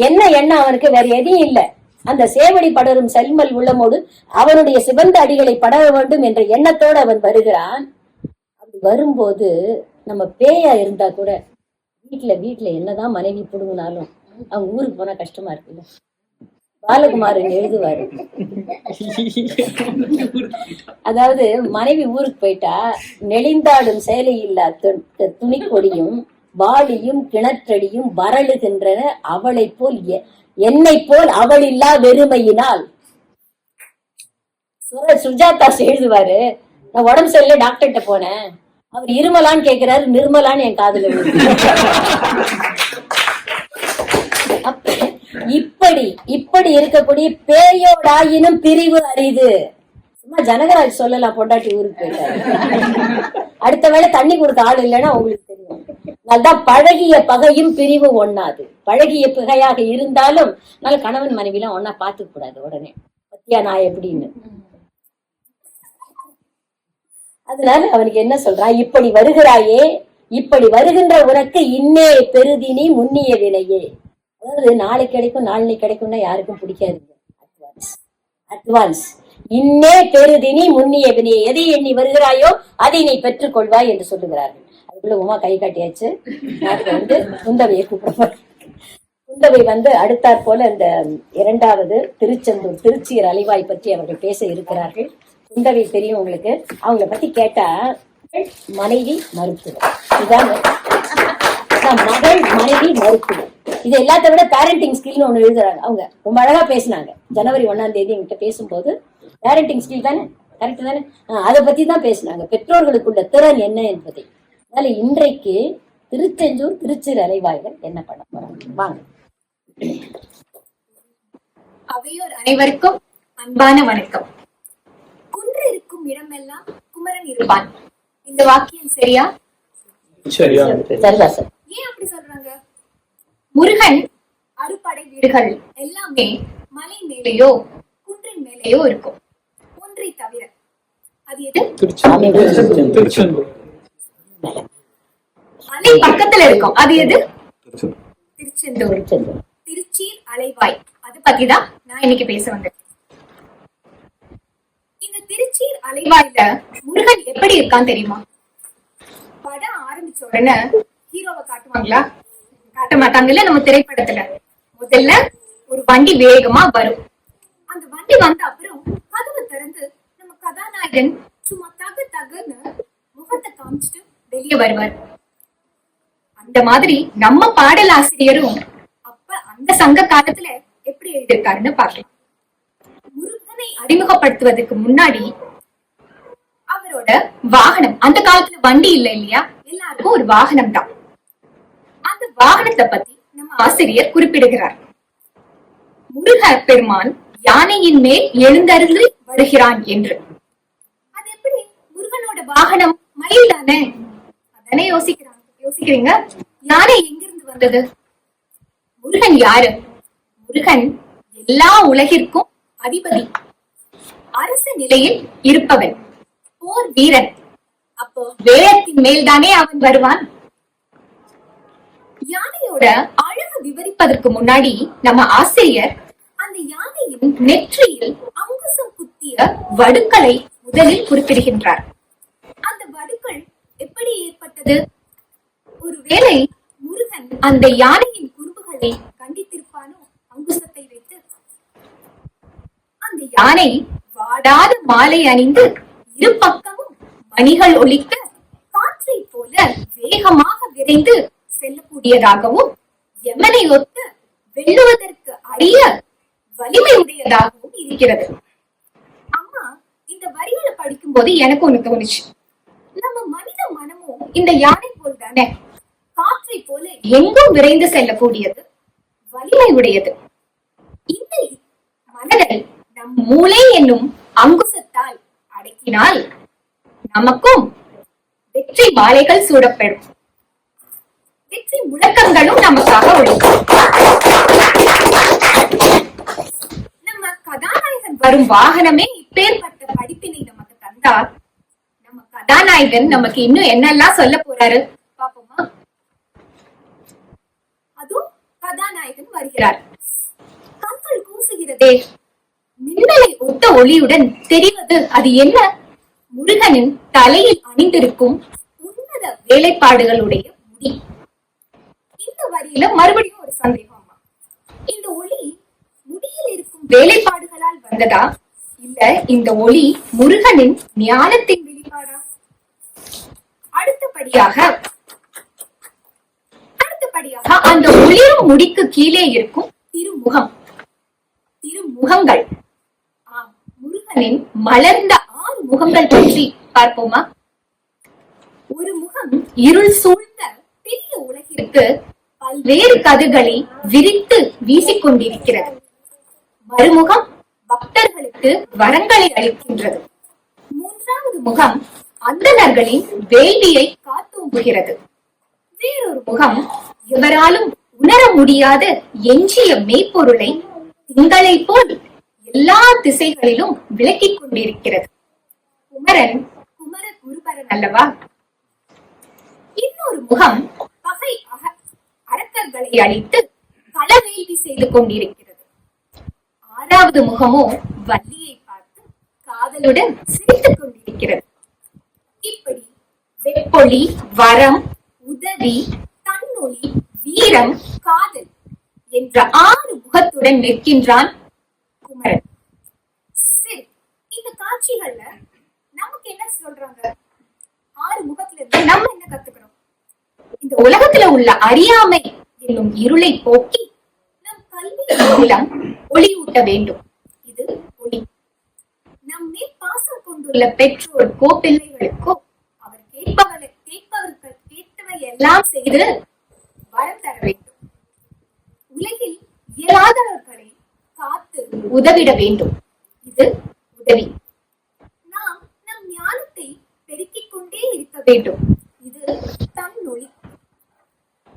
என்ன எண்ணம் அவனுக்கு வேற எதையும் இல்ல, அந்த சேவடி படரும் செல்மல் உள்ளமோடு அவனுடைய சிவந்த அடிகளை படர வேண்டும் என்ற எண்ணத்தோடு அவன் வருகிறான். அப்படி வரும்போது நம்ம பேயா இருந்தா கூட வீட்டுல என்னதான் மனைவி புடுங்கினாலும் அவங்க ஊருக்கு போனா கஷ்டமா இருக்குல்ல. பாலகுமாரன் எழுதுவாரு, அதாவது மனைவி ஊருக்கு போயிட்டா நெளிந்தாடும் சேலை இல்லா துணி கொடியும் வாளியும் கிணற்றடியும் வரழுகின்றன அவளை போல் என்னை போல் அவள் இல்லா வெறுமையினால். சுஜாதா எழுதுவாரு, நான் உடம்பு சரியில்லை டாக்டர்கிட்ட போனேன், அவர் இருமலான்னு கேட்கிறாரு, நிர்மலான்னு என் காதுல விழுது. இப்படி இருக்கக்கூடிய பேயோடாயினும் பிரிவு அரிது. சும்மா ஜனகராஜ் சொல்லலாம், பொண்டாட்டி ஊருக்கு போயிட்டாரு, அடுத்த வேளை தண்ணி கொடுக்க ஆள் இல்லைன்னா உங்களுக்கு தெரியும். அதான் பழகிய பகையும் பிரிவு ஒண்ணாது. பழகிய பகையாக இருந்தாலும் நல்ல கணவன் மனைவி எல்லாம் ஒன்னா பாத்துக்க கூடாது. உடனே பத்தியா நான் எப்படின்னு. அதனால அவனுக்கு என்ன சொல்றான், இப்படி வருகிறாயே, இப்படி வருகின்ற உனக்கு இன்னே பெருதினி முன்னிய வினையே. அதாவது நாளைக்கு கிடைக்கும் நாளைக்கு கிடைக்கும்னா யாருக்கும் பிடிக்காது. அட்வான்ஸ் இன்னே பெருதினி முன்னிய வினையே, எதை எண்ணி வருகிறாயோ அதை நீ பெற்றுக் கொள்வாய் என்று சொல்லுகிறார்கள். அதுக்குள்ள உமா கை காட்டியாச்சு. நாட்டுல குந்தவையை கூப்பிடுவார். குந்தவை அடுத்தாற் போல இந்த 2வது திருச்செந்தூர் திருச்சியர் அலைவாய் பற்றி அவர்கள் பேச இருக்கிறார்கள். குந்தவை தெரியும் உங்களுக்கு. அவங்கள பத்தி கேட்டா மனைவி மருத்துவர், இதான் மகள் மனைவி மருத்துவர். இது எல்லாத்த விட பேரண்டிங் ஸ்கில்னு ஒண்ணு எழுதுறாங்க. அவங்க ரொம்ப அழகா பேசினாங்க. ஜனவரி 1ஆம் தேதி என்கிட்ட பேசும்போது பேரண்டிங் ஸ்கில் தானே, கரெக்ட் தானே, அதை பத்தி தான் பேசினாங்க, பெற்றோர்களுக்குள்ள திறன் என்ன என்பதை. அதனால இன்றைக்கு திருச்செந்தூர் திருச்சியர் அலைவாய்கள் என்ன பண்ண போறாங்க வாங்க. அவையோர் அனைவருக்கும் அன்பான வணக்கம். குன்று இருக்கும் இடமெல்லாம் குமரன் இருப்பான். இந்த வாக்கியம் சரியா? சரிதான் சார். ஏன் அப்படி சொல்றாங்க? முருகன் அறுபடை வீடுகள் எல்லாமே மலை மேலேயோ குன்றின் மேலேயோ இருக்கும். ஒன்றை தவிர அது எது? மலை பக்கத்துல இருக்கும். அது எது? திருச்செந்தூர். திருச்சீர் அலைவாய். அது பத்திதான் நான் இன்னைக்கு பேச வந்தேன். இந்த திருச்சீர் அலைவாயில முருகன் எப்படி இருக்கான்னு தெரியுமா? படம் ஆரம்பிச்ச உடனே ஹீரோவை காட்டுவாங்களா? காட்ட மாட்டாங்கல்ல. நம்ம திரைப்படத்துல முதல்ல ஒரு வண்டி வேகமா வரும். அந்த வண்டி வந்த அப்புறம் கதவை திறந்து நம்ம கதாநாயகன் சும்மா தகு தகுன்னு முகத்தை காமிச்சிட்டு வெளியே வருவார். அந்த மாதிரி நம்ம பாடல் ஆசிரியரும் அப்ப அந்த சங்க காலத்துல எப்படி எழுதியிருக்காருன்னு பார்க்கலாம். முருகனை அறிமுகப்படுத்துவதற்கு முன்னாடி அவரோட வாகனம், அந்த காலத்துல வண்டி இல்ல இல்லையா, எல்லாருக்கும் ஒரு வாகனம் தான். அந்த வாகனத்தை பத்தி நம்ம ஆசிரியர் குறிப்பிடுகிறார். முருக பெருமான் யானையின் மேல் எழுந்தருளி வருகிறான் என்று. அது எப்படி? முருகனோட வாகனம் மயில் தானே. அதானே யோசிக்கிறீங்க. யானை எங்கிருந்து வந்தது? முருகன் யாரு? முருகன் எல்லா உலகிற்கும் அதிபதி, அரச நிலையில் இருப்பவன், போர் வீரன். அப்போ வேளத்தின் மேல் தானே அவன் வருவான். யானையோட அழகு விவரிப்பதற்கு முன்னாடி நம்ம ஆசிரியர் அந்த யானையின் நெற்றியில் அங்குசம் குத்திய வடுக்களை முதலில் குறிப்பிடுகின்றார். அந்த வடுக்கள் எப்படி ஏற்பட்டது? ஒருவேளை முருகன் அந்த யானையின் குறும்புகளை கண்டித்திருப்பானோ அங்குசத்தை வைத்து? அந்த யானை வாடாத மாலை அணிந்து இரு பக்கமும் மணிகள் ஒலிக்க காற்றை போல வேகமாக விரைந்து செல்லக்கூடியதாகவும் யமனை ஒத்து வெல்லுவதற்கு அரிய வலிமை உடையதாகவும் இருக்கிறது. அம்மா இந்த வரிகளை படிக்கும் போது எனக்கு ஒண்ணு தோணுச்சு. நம்ம மனித மனமும் இந்த யானை போல் தானே, காற்றை போல எங்கும் விரைந்து செல்லக்கூடியது, வலிமை உடையது. இந்த மனதை நம் மூளை என்னும் அங்குசத்தால் அடக்கினால் நமக்கும் வெற்றி மாலைகள் சூடப்படும், வெற்றி முழக்கங்களும் நமக்காக ஒழிக்கும். நம்ம கதாநாயகன் வரும் வாகனமே இப்பேற்பட்ட படிப்பினை நமக்கு தந்தா, நம்ம கதாநாயகன் நமக்கு இன்னும் என்னெல்லாம் சொல்ல போறாரு பாப்போமா? கதாநாயகன் வருகிறார். கண்கள் கூசுகிறதே. மின்னலை ஒத்த ஒளியுடன் தெரிவது அது என்ன? முருகனின் தலையில் அணிந்திருக்கும் உன்னத வேலைப்பாடுகளுடைய முடி. இந்த வரியில மறுபடியும் ஒரு சந்தேகம். இந்த ஒளி முடியில் இருக்கும் வேலைப்பாடுகளால் வந்ததா, இல்ல இந்த ஒளி முருகனின் ஞானத்தின் வெளிப்பாடா? அடுத்தபடியாக அந்த ஒளிரும் முடிக்கு கீழே இருக்கும் திருமுகங்கள். முருகனின் மலர்ந்த 6 முகங்கள் பற்றி பார்ப்போமா? ஒரு முகம் இருள் சூழ்ந்த பெரிய உலகிற்கு பல்வேறு கதிர்களை விரித்து வீசிக்கொண்டிருக்கிறது. மறுமுகம் பக்தர்களுக்கு வரங்களை அளிக்கின்றது. 3வது முகம் அந்தணர்களின் வேள்வியை காத்தோம்புகிறது. வேறொரு முகம் எவராலும் உணர முடியாத எஞ்சிய மெய்ப்பொருளை திங்களை போல் எல்லா திசைகளிலும் விளக்கிக் கொண்டிருக்கிறது. குமர குருபரன் அல்லவா? இன்னொரு முகம் பகை அரக்கர்களை அழித்து களவேள்வி செய்து கொண்டிருக்கிறது. 6வது முகமோ வள்ளியை பார்த்து காதலுடன் சிரித்துக் கொண்டிருக்கிறது. இப்படி வெப்பொளி, வரம், உதவி, தன்னொளி, வீரம், காதல் என்ற 6 முகத்துடன் நிற்கின்றான் குமரன். சரி, இந்த காட்சிகள்ல நமக்கு என்ன சொல்றாங்க? 6 முகத்துல இருந்து நம்ம என்ன கத்துக்கிறோம்? இந்த உலகத்துல உள்ள அறியாமை என்னும் இருளை போக்கி நம் கல்வி மூலம் ஒளியூட்ட வேண்டும். இது ஒளி. நம் மேல் பாசம் கொண்டுள்ள பெற்றோருக்கோ பிள்ளைகளுக்கோ அவர் கேட்பவர்கள் கேட்டவை எல்லாம் செய்து வரம் தர வேண்டும். உலகில் இயலாதவர்களை காத்து உதவிட வேண்டும். இது உதவி. நாம் நம் ஞானத்தை பெருக்கிக் கொண்டே இருக்க வேண்டும். இது தன்னொளி.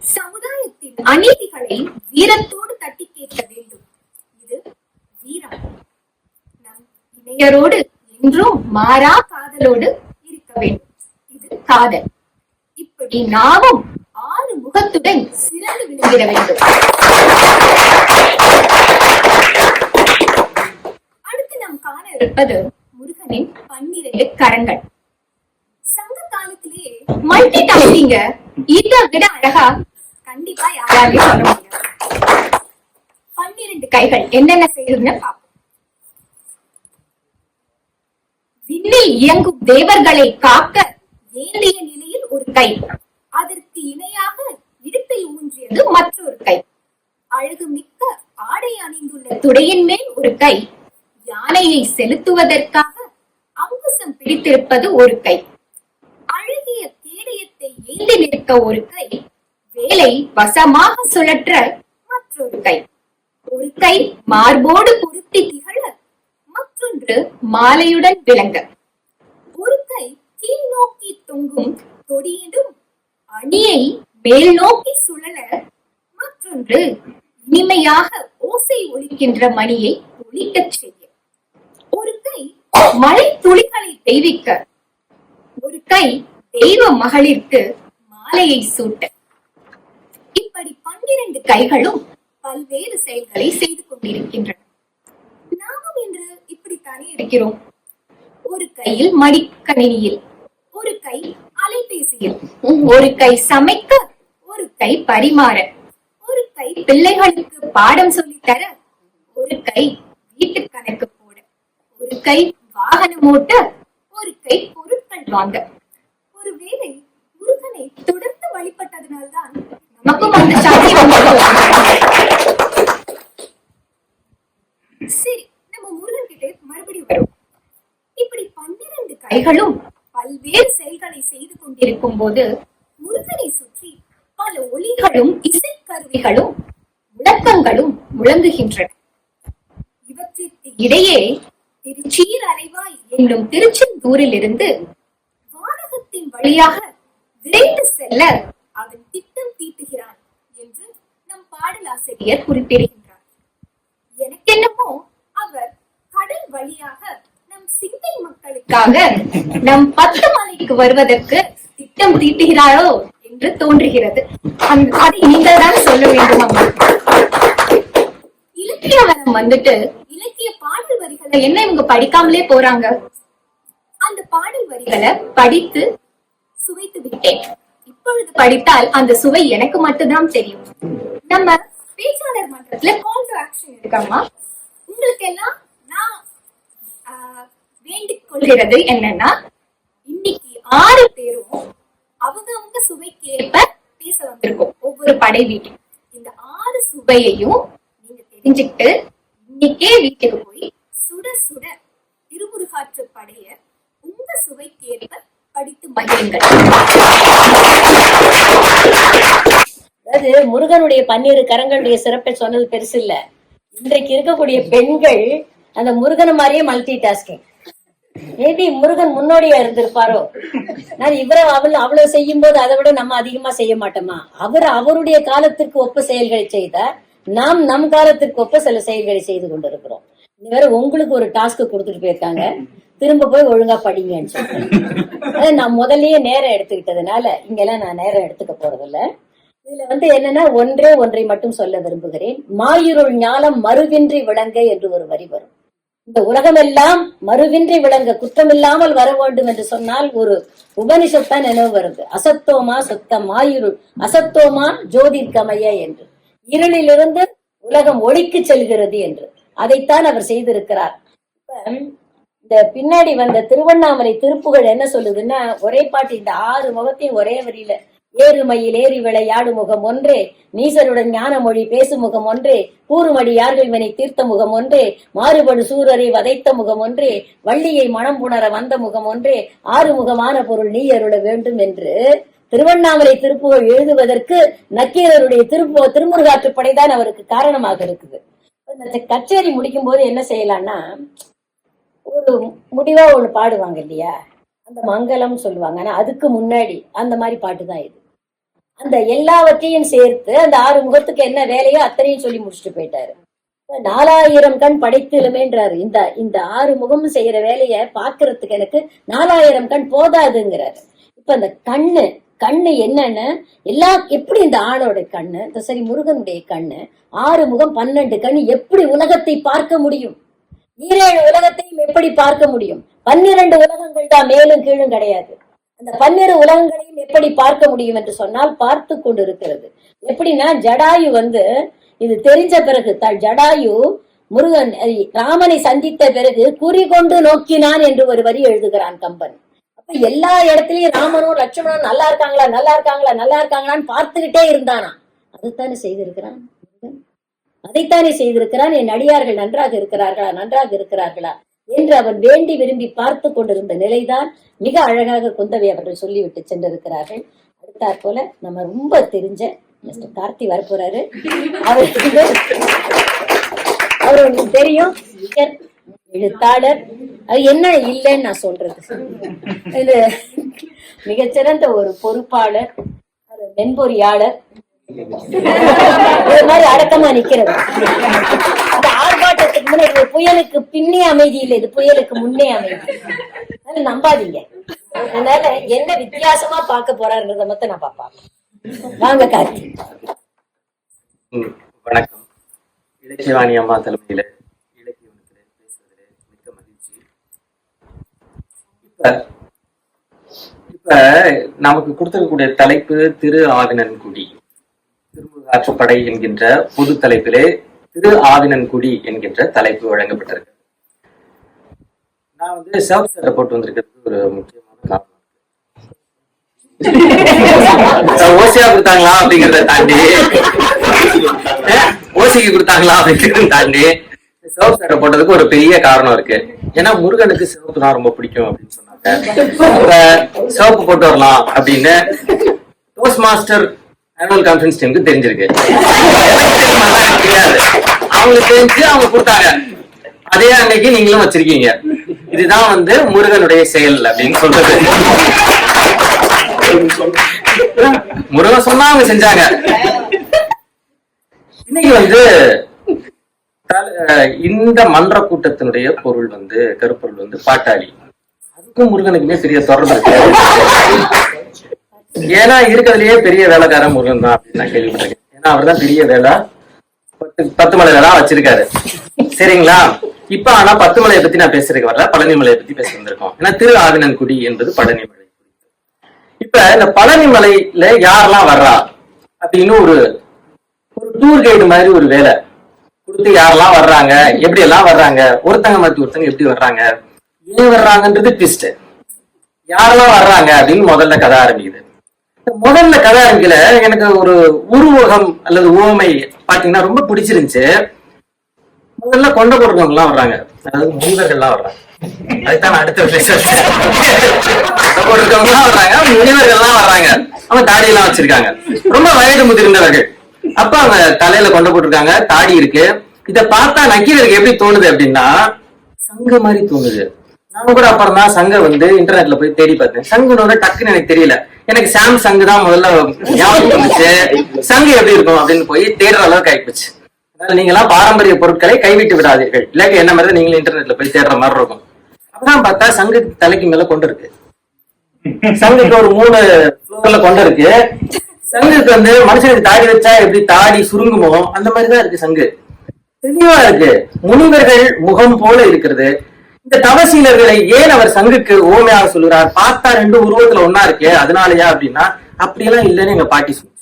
சமுதாயத்தின் அநீதிகளை வீரத்தோடு தட்டி கேட்க வேண்டும். இது வீரம். நம் இணையரோடு என்றும் மாறா காதலோடு இருக்க வேண்டும். இது காதல். இப்படி நாமும் 6 முகத்துடன் சிறந்து விளங்கிட வேண்டும். அடுத்து நாம் காண இருப்பது முருகனின் 12 கரங்கள். சங்க காலத்திலேயே மல்டி டாஸ்கிங்க இதை விட அழகா கண்டிப்பா யாராலே சொல்ல முடியாது. 12 கைகள் என்னென்ன செய்யுதுன்னு பார்ப்போம். விண்ணில் இயங்கும் தேவர்களை காக்க ஏந்திய நிலையில் ஒரு கை, அதற்கு இணையாக இடுப்பை ஊன்றியது மற்றொரு கை, அழகு மிக்க ஆடை அணிந்துள்ள துடையின் மேல் ஒரு கை, யானையை செலுத்துவதற்காக அங்குசம் பிடித்திருப்பது ஒரு கை, அழகிய கேடயத்தை ஏந்தி நிற்க ஒரு கை, வேலை வசமாக சுழற்ற மற்றொரு கை, ஒரு கை மார்போடு பொருத்தி திகழ, மற்றொன்று மாலையுடன் விளங்க, ஒரு கை கீழ் நோக்கி தொங்கும் தொடியிடும் அணியை மேல் நோக்கி சுழல, மற்றொன்று இனிமையாக ஓசை ஒலிக்கின்ற மணியை ஒலிக்கச் செய்ய, ஒரு கை மழை துளிகளை தெய்விக்க, ஒரு கை தெய்வ மகளிருக்கு மாலையை சூட்ட. இப்படி 12 கைகளும் பல்வேறு செயல்களை செய்து கொண்டிருக்கின்றன. நாமும் இன்று இப்படித்தானே இருக்கிறோம். ஒரு கையில் மடிக்கணினியில், ஒரு கை அலைபேசியில், ஒரு கை சமைக்க, ஒரு கை பரிமாற, ஒரு கை பிள்ளைகளுக்கு பாடம் சொல்லித்தர, ஒரு கை வீட்டு கணக்கு போட, ஒரு கை வாகனம் ஓட்ட, ஒரு கை பொருட்கள் வாங்க. ஒருவேளை முருகனை தொடர்ந்து வழிபட்டதனால்தான் நமக்கும் அந்த சக்தி வந்தது. சரி, நம்ம முருகன் கிட்ட மறுபடியும் வரும். இப்படி 12 கைகளும் பல்வேறு செயல்களை செய்து கொண்டிருக்கும் போது முருகனை சுற்றி பல ஒலிகளும் இசைக்கருவிகளும் முழக்கங்களும் முழங்குகின்றன. இவற்றிற்கு இடையே திருச்சீர் அலைவாய் என்னும் திருச்செந்தூரில் இருந்து வானகத்தின் வழியாக விரைந்து செல்ல அவன் திட்டம் தீட்டுகிறான் என்று நம் பாடலாசிரியர் குறிப்பிடுகின்றார். எனக்கென்னமோ அவர் கடல் வழியாக நம் சிந்தை மக்களுக்காக நம் 10 மலைக்கு வருவதற்கு திட்டம் தீட்டுகிறாரோ என்று தோன்றுகிறது. அதை நீங்கள் தான் சொல்ல வேண்டும் அம்மா. இலக்கிய வரம் வந்துட்டு இலக்கிய பாடல் வரிகளை என்ன இவங்க படிக்காமலே போறாங்க. அந்த பாடல் வரிகளை படித்து சுவைத்து விட்டேன். இப்பொழுது படித்தால் அந்த சுவை எனக்கு மட்டும்தான் தெரியும். நம்ம பேச்சாளர் மன்றத்துல கால் டு ஆக்ஷன் இருக்காமா, உங்களுக்கு எல்லாம் நான் வேண்டிக் கொள்கிறது என்னன்னா, இன்னைக்கு 6 பேரும் அவங்க சுவைக்கேற்ப பேச வந்திருக்கோம் ஒவ்வொரு படை வீட்டும். இந்த 6 சுவையையும் நீங்க தெரிஞ்சுக்கிட்டு இன்னைக்கே வீட்டுக்கு போய் சுட சுட திருமுருகாற்று படைய உங்க சுவைக்கேற்ப படித்து மகிழுங்கள். அதாவது முருகனுடைய 12 கரங்களுடைய சிறப்பை சொன்னது பெருசு இல்ல. இன்றைக்கு இருக்கக்கூடிய பெண்கள் அந்த முருகன் மாதிரியே மல்டி டாஸ்கிங். மேபி முருகன் முன்னோடியா இருந்திருப்பாரோ. நான் அவ்வளவு செய்யும் போது அதை விட நம்ம அதிகமா செய்ய மாட்டோமா? அவருடைய காலத்திற்கு ஒப்ப செயல்களை செய்தார், நாம் நம் காலத்திற்கு ஒப்ப சில செயல்களை செய்து கொண்டிருக்கிறோம். இந்த வேற உங்களுக்கு ஒரு டாஸ்க் கொடுத்துட்டு போயிருக்காங்க, திரும்ப போய் ஒழுங்கா படிங்கன்னு சொல்றேன். நான் முதல்லயே நேரம் எடுத்துக்கிட்டதுனால இங்கெல்லாம் நான் நேரம் எடுத்துக்க போறதில்ல. இதுல என்னன்னா ஒன்றை மட்டும் சொல்ல விரும்புகிறேன். மாயிருள் ஞானம் மறுவின்றி விளங்க என்று ஒரு வரி வரும். இந்த உலகமெல்லாம் மறுவின்றி விளங்க, குற்றமில்லாமல் வர வேண்டும் என்று சொன்னால் ஒரு உபனிஷத்தான் நினைவு வருது. அசத்தோமா சொத்தம் மாயிருள் அசத்தோமா ஜோதிர்கமய என்று, இருளிலிருந்து உலகம் ஒளிக்கு செல்கிறது என்று. அதைத்தான் அவர் செய்திருக்கிறார். இந்த பின்னாடி வந்த திருவண்ணாமலை திருப்புகழ் என்ன சொல்லுதுன்னா, ஒரே பாட்டு இந்த 6 முகத்தையும் ஒரே வரியில, ஏறுமையில் ஏறி விளையாடு முகம் ஒன்றே, நீசருடன் ஞான மொழி பேசு முகம் ஒன்றே, கூறுமடி யார்கள் வினை தீர்த்த முகம் ஒன்றே, மாறுபடு சூரரை வதைத்த முகம் ஒன்றே, வள்ளியை மனம் புணர வந்த முகம் ஒன்றே, 6 முகமான பொருள் நீ அருள வேண்டும் என்று திருவண்ணாமலை திருப்புகழ் எழுதுவதற்கு நக்கீரருடைய திருமுருகாற்றுப்படைதான் அவருக்கு காரணமாக இருக்குது. இந்த கச்சேரி முடிக்கும் போது என்ன செய்யலாம்னா, ஒரு முடிவா ஒண்ணு பாடுவாங்க இல்லையா, அந்த மங்களம் சொல்லுவாங்க. ஆனா அதுக்கு முன்னாடி அந்த மாதிரி பாட்டுதான் இது. அந்த எல்லாவற்றையும் சேர்த்து அந்த 6 முகத்துக்கு என்ன வேலையோ அத்தனையும் சொல்லி முடிச்சுட்டு போயிட்டாரு. 4000 கண் படைத்திலுமேன்றாரு. இந்த 6 முகமும் செய்யற வேலைய பாக்குறதுக்கு எனக்கு 4000 கண் போதாதுங்கிறாரு. இப்ப அந்த கண்ணு என்னன்னு எப்படி இந்த ஆணோட கண்ணு, சரி முருகனுடைய கண்ணு 6 முகம் 12 கண் எப்படி உலகத்தை பார்க்க முடியும்? 7 உலகத்தையும் எப்படி பார்க்க முடியும்? 12 உலகங்கள் தான், மேலும் கீழும் கிடையாது. அந்த 12 உலகங்களையும் எப்படி பார்க்க முடியும் என்று சொன்னால் பார்த்து கொண்டிருக்கிறது. எப்படின்னா, ஜடாயு இது தெரிஞ்ச பிறகு ஜடாயு முருகன் ராமனை சந்தித்த பிறகு குறிகொண்டு நோக்கினான் என்று ஒரு வரி எழுதுகிறான் கம்பன். அப்ப எல்லா இடத்துலயும் ராமனும் லட்சுமணனும் நல்லா இருக்காங்களா நல்லா இருக்காங்களா நல்லா இருக்காங்களான்னு பார்த்துக்கிட்டே இருந்தானா. அதைத்தானே செய்திருக்கிறான், அதைத்தானே செய்திருக்கிறான். என் அடியார்கள் நன்றாக இருக்கிறார்களா என்று அவன் வேண்டி விரும்பி பார்த்து கொண்டிருந்த நிலைதான் மிக அழகாக குந்தவை அவர்கள் சொல்லிவிட்டு சென்றிருக்கிறார்கள். அடுத்தாற் போல நம்ம ரொம்ப தெரிஞ்ச மிஸ்டர் கார்த்தி வரப்போறாரு. அவருக்கு தெரியும், எழுத்தாளர். அது என்ன இல்லைன்னு நான் சொல்றது, இது மிகச்சிறந்த ஒரு பொறுப்பாளர், மென்பொறியாளர், இது மாதிரி அடக்கமா நிக்கிறது. அந்த ஆர்ப்பாட்டத்துக்கு முன்னாடி புயலுக்கு பின்னே அமைதி இல்லை, இது புயலுக்கு முன்னே அமைதி. அதனால நம்பாதீங்க. அதனால என்ன வித்தியாசமா பார்க்க போறாருன்றத மட்டும் நான் பாப்பா. வாங்க கார்த்தி. வணக்கம். இலக்கியவாணி அம்மா தலைமையில இலக்கியவனத்திலே பேசுவதிலே மிக்க மகிழ்ச்சி. இப்ப நமக்கு கொடுத்திருக்கக்கூடிய தலைப்பு திரு ஆவினன்குடி, திருமுருகாற்றுப்படை என்கின்ற பொது தலைப்பிலே திரு ஆவினன்குடி என்கின்ற தலைப்பு வழங்கப்பட்டிருக்கு. நான் சிவப்பு போட்டு வந்திருக்கிறது ஒரு முக்கியமான காரணம். ஓசியா கொடுத்தாங்களா அப்படிங்கறத தாண்டி, ஓசிக்கு கொடுத்தாங்களா அப்படிங்கறத தாண்டி சிவப்பு சட்டை போட்டதுக்கு ஒரு பெரிய காரணம் இருக்கு. ஏன்னா முருகனுக்கு சிவப்பு தான் ரொம்ப பிடிக்கும் அப்படின்னு சொன்னாங்க. சிவப்பு போட்டு வரலாம் அப்படின்னு டோஸ்ட் மாஸ்டர் ஆனுவல் கான்ஃபரன்ஸ் டீமுக்கு தெரிஞ்சிருக்கு. அவங்களுக்கு தெரிஞ்சு அவங்க கொடுத்தாங்க. அதே அன்னைக்கு நீங்களும் வச்சிருக்கீங்க. இதுதான் முருகனுடைய செயல் அப்படின்னு சொல்றது. முருகன் சொன்னா அவங்க செஞ்சாங்க. இன்னைக்கு இந்த மன்ற கூட்டத்தினுடைய பொருள் கருப்பொருள் பாட்டாளி. அதுக்கும் முருகனுக்குமே பெரிய தொடர்பு இருக்கு. ஏன்னா இருக்கிறதுலயே பெரிய வேலைக்காரன் முருகன் தான் அப்படின்னு நான் கேள்விப்பட்டிருக்கேன். ஏன்னா அவர் தான் பெரிய வேலை 10 மலையில தான் வச்சிருக்காரு. சரிங்களா? இப்ப ஆனா 10 மலையை பத்தி நான் பேசுறதுக்கு வரல, பழனி மலையை பத்தி பேச வந்திருக்கோம். ஏன்னா திரு ஆவினன்குடி என்பது பழனி மலை. இப்ப இந்த பழனி மலையில யாரெல்லாம் வர்றா அப்படின்னு ஒரு டூர் கைடு மாதிரி ஒரு வேலை கொடுத்து யாரெல்லாம் வர்றாங்க, எப்படி எல்லாம் வர்றாங்க, ஒருத்தங்க மாத்தி ஒருத்தங்க எப்படி வர்றாங்க, ஏன் வர்றாங்கன்றது ட்விஸ்ட். யாரெல்லாம் வர்றாங்க அப்படின்னு முதல்ல கதை ஆரம்பிக்குது. முதல்ல கதை ஆரம்பிக்கல எனக்கு ஒரு உருவகம் அல்லது உவமை பாத்தீங்கன்னா ரொம்ப பிடிச்சிருந்துச்சு. முதல்ல கொண்ட போடுறவங்க எல்லாம் வர்றாங்க, அதாவது முனிவர்கள் எல்லாம் வர்றாங்க. அதுதான் அடுத்த போட்டிருக்கவங்க எல்லாம் வர்றாங்க, முனிவர்கள் எல்லாம் வர்றாங்க. அவங்க தாடி எல்லாம் வச்சிருக்காங்க, ரொம்ப வயது முதிர்ந்தவர்கள். அப்ப அவங்க தலையில கொண்ட போட்டிருக்காங்க, தாடி இருக்கு. இத பார்த்தா நக்கீரருக்கு எப்படி தோணுது அப்படின்னா சங்க மாதிரி தோணுது. நான் கூட அப்புறம் தான் சங்க இன்டர்நெட்ல போய் தேடி பார்த்தேன். சங்குனோட டக்குன்னு எனக்கு தெரியல. எனக்கு சாம் சங்கு தான் முதல்ல ஞாபகம் வந்துச்சு. சங்கு எப்படி இருக்கும் அப்படின்னு போய் தேடுற அளவுக்கு ஆயிப்போச்சு. அதனால நீங்க எல்லாம் பாரம்பரிய பொருட்களை கைவிட்டு விடாதீர்கள், இல்லாட்டி என்ன மாதிரி நீங்களும் இன்டர்நெட்ல போய் தேடுற மாதிரி இருக்கும். அப்பதான் பார்த்தா சங்கு தலைக்கு மேல கொண்டு இருக்கு. சங்குக்கு ஒரு 3 ஃப்ளோர்ல கொண்டு இருக்கு. சங்குக்கு மனுஷனுக்கு தாடி வச்சா எப்படி தாடி சுருங்குமோ அந்த மாதிரிதான் இருக்கு. சங்கு தெளிவா இருக்கு, முனிவர்கள் முகம் போல இருக்கிறது. இந்த தவசீலர்களை ஏன் அவர் சங்குக்கு ஓமையாக சொல்லுறார்? பார்த்தா 2 உருவத்துல ஒன்னா இருக்கு, அதனாலயா அப்படின்னா அப்படியெல்லாம் இல்லைன்னு எங்க பாட்டி சொல்லு.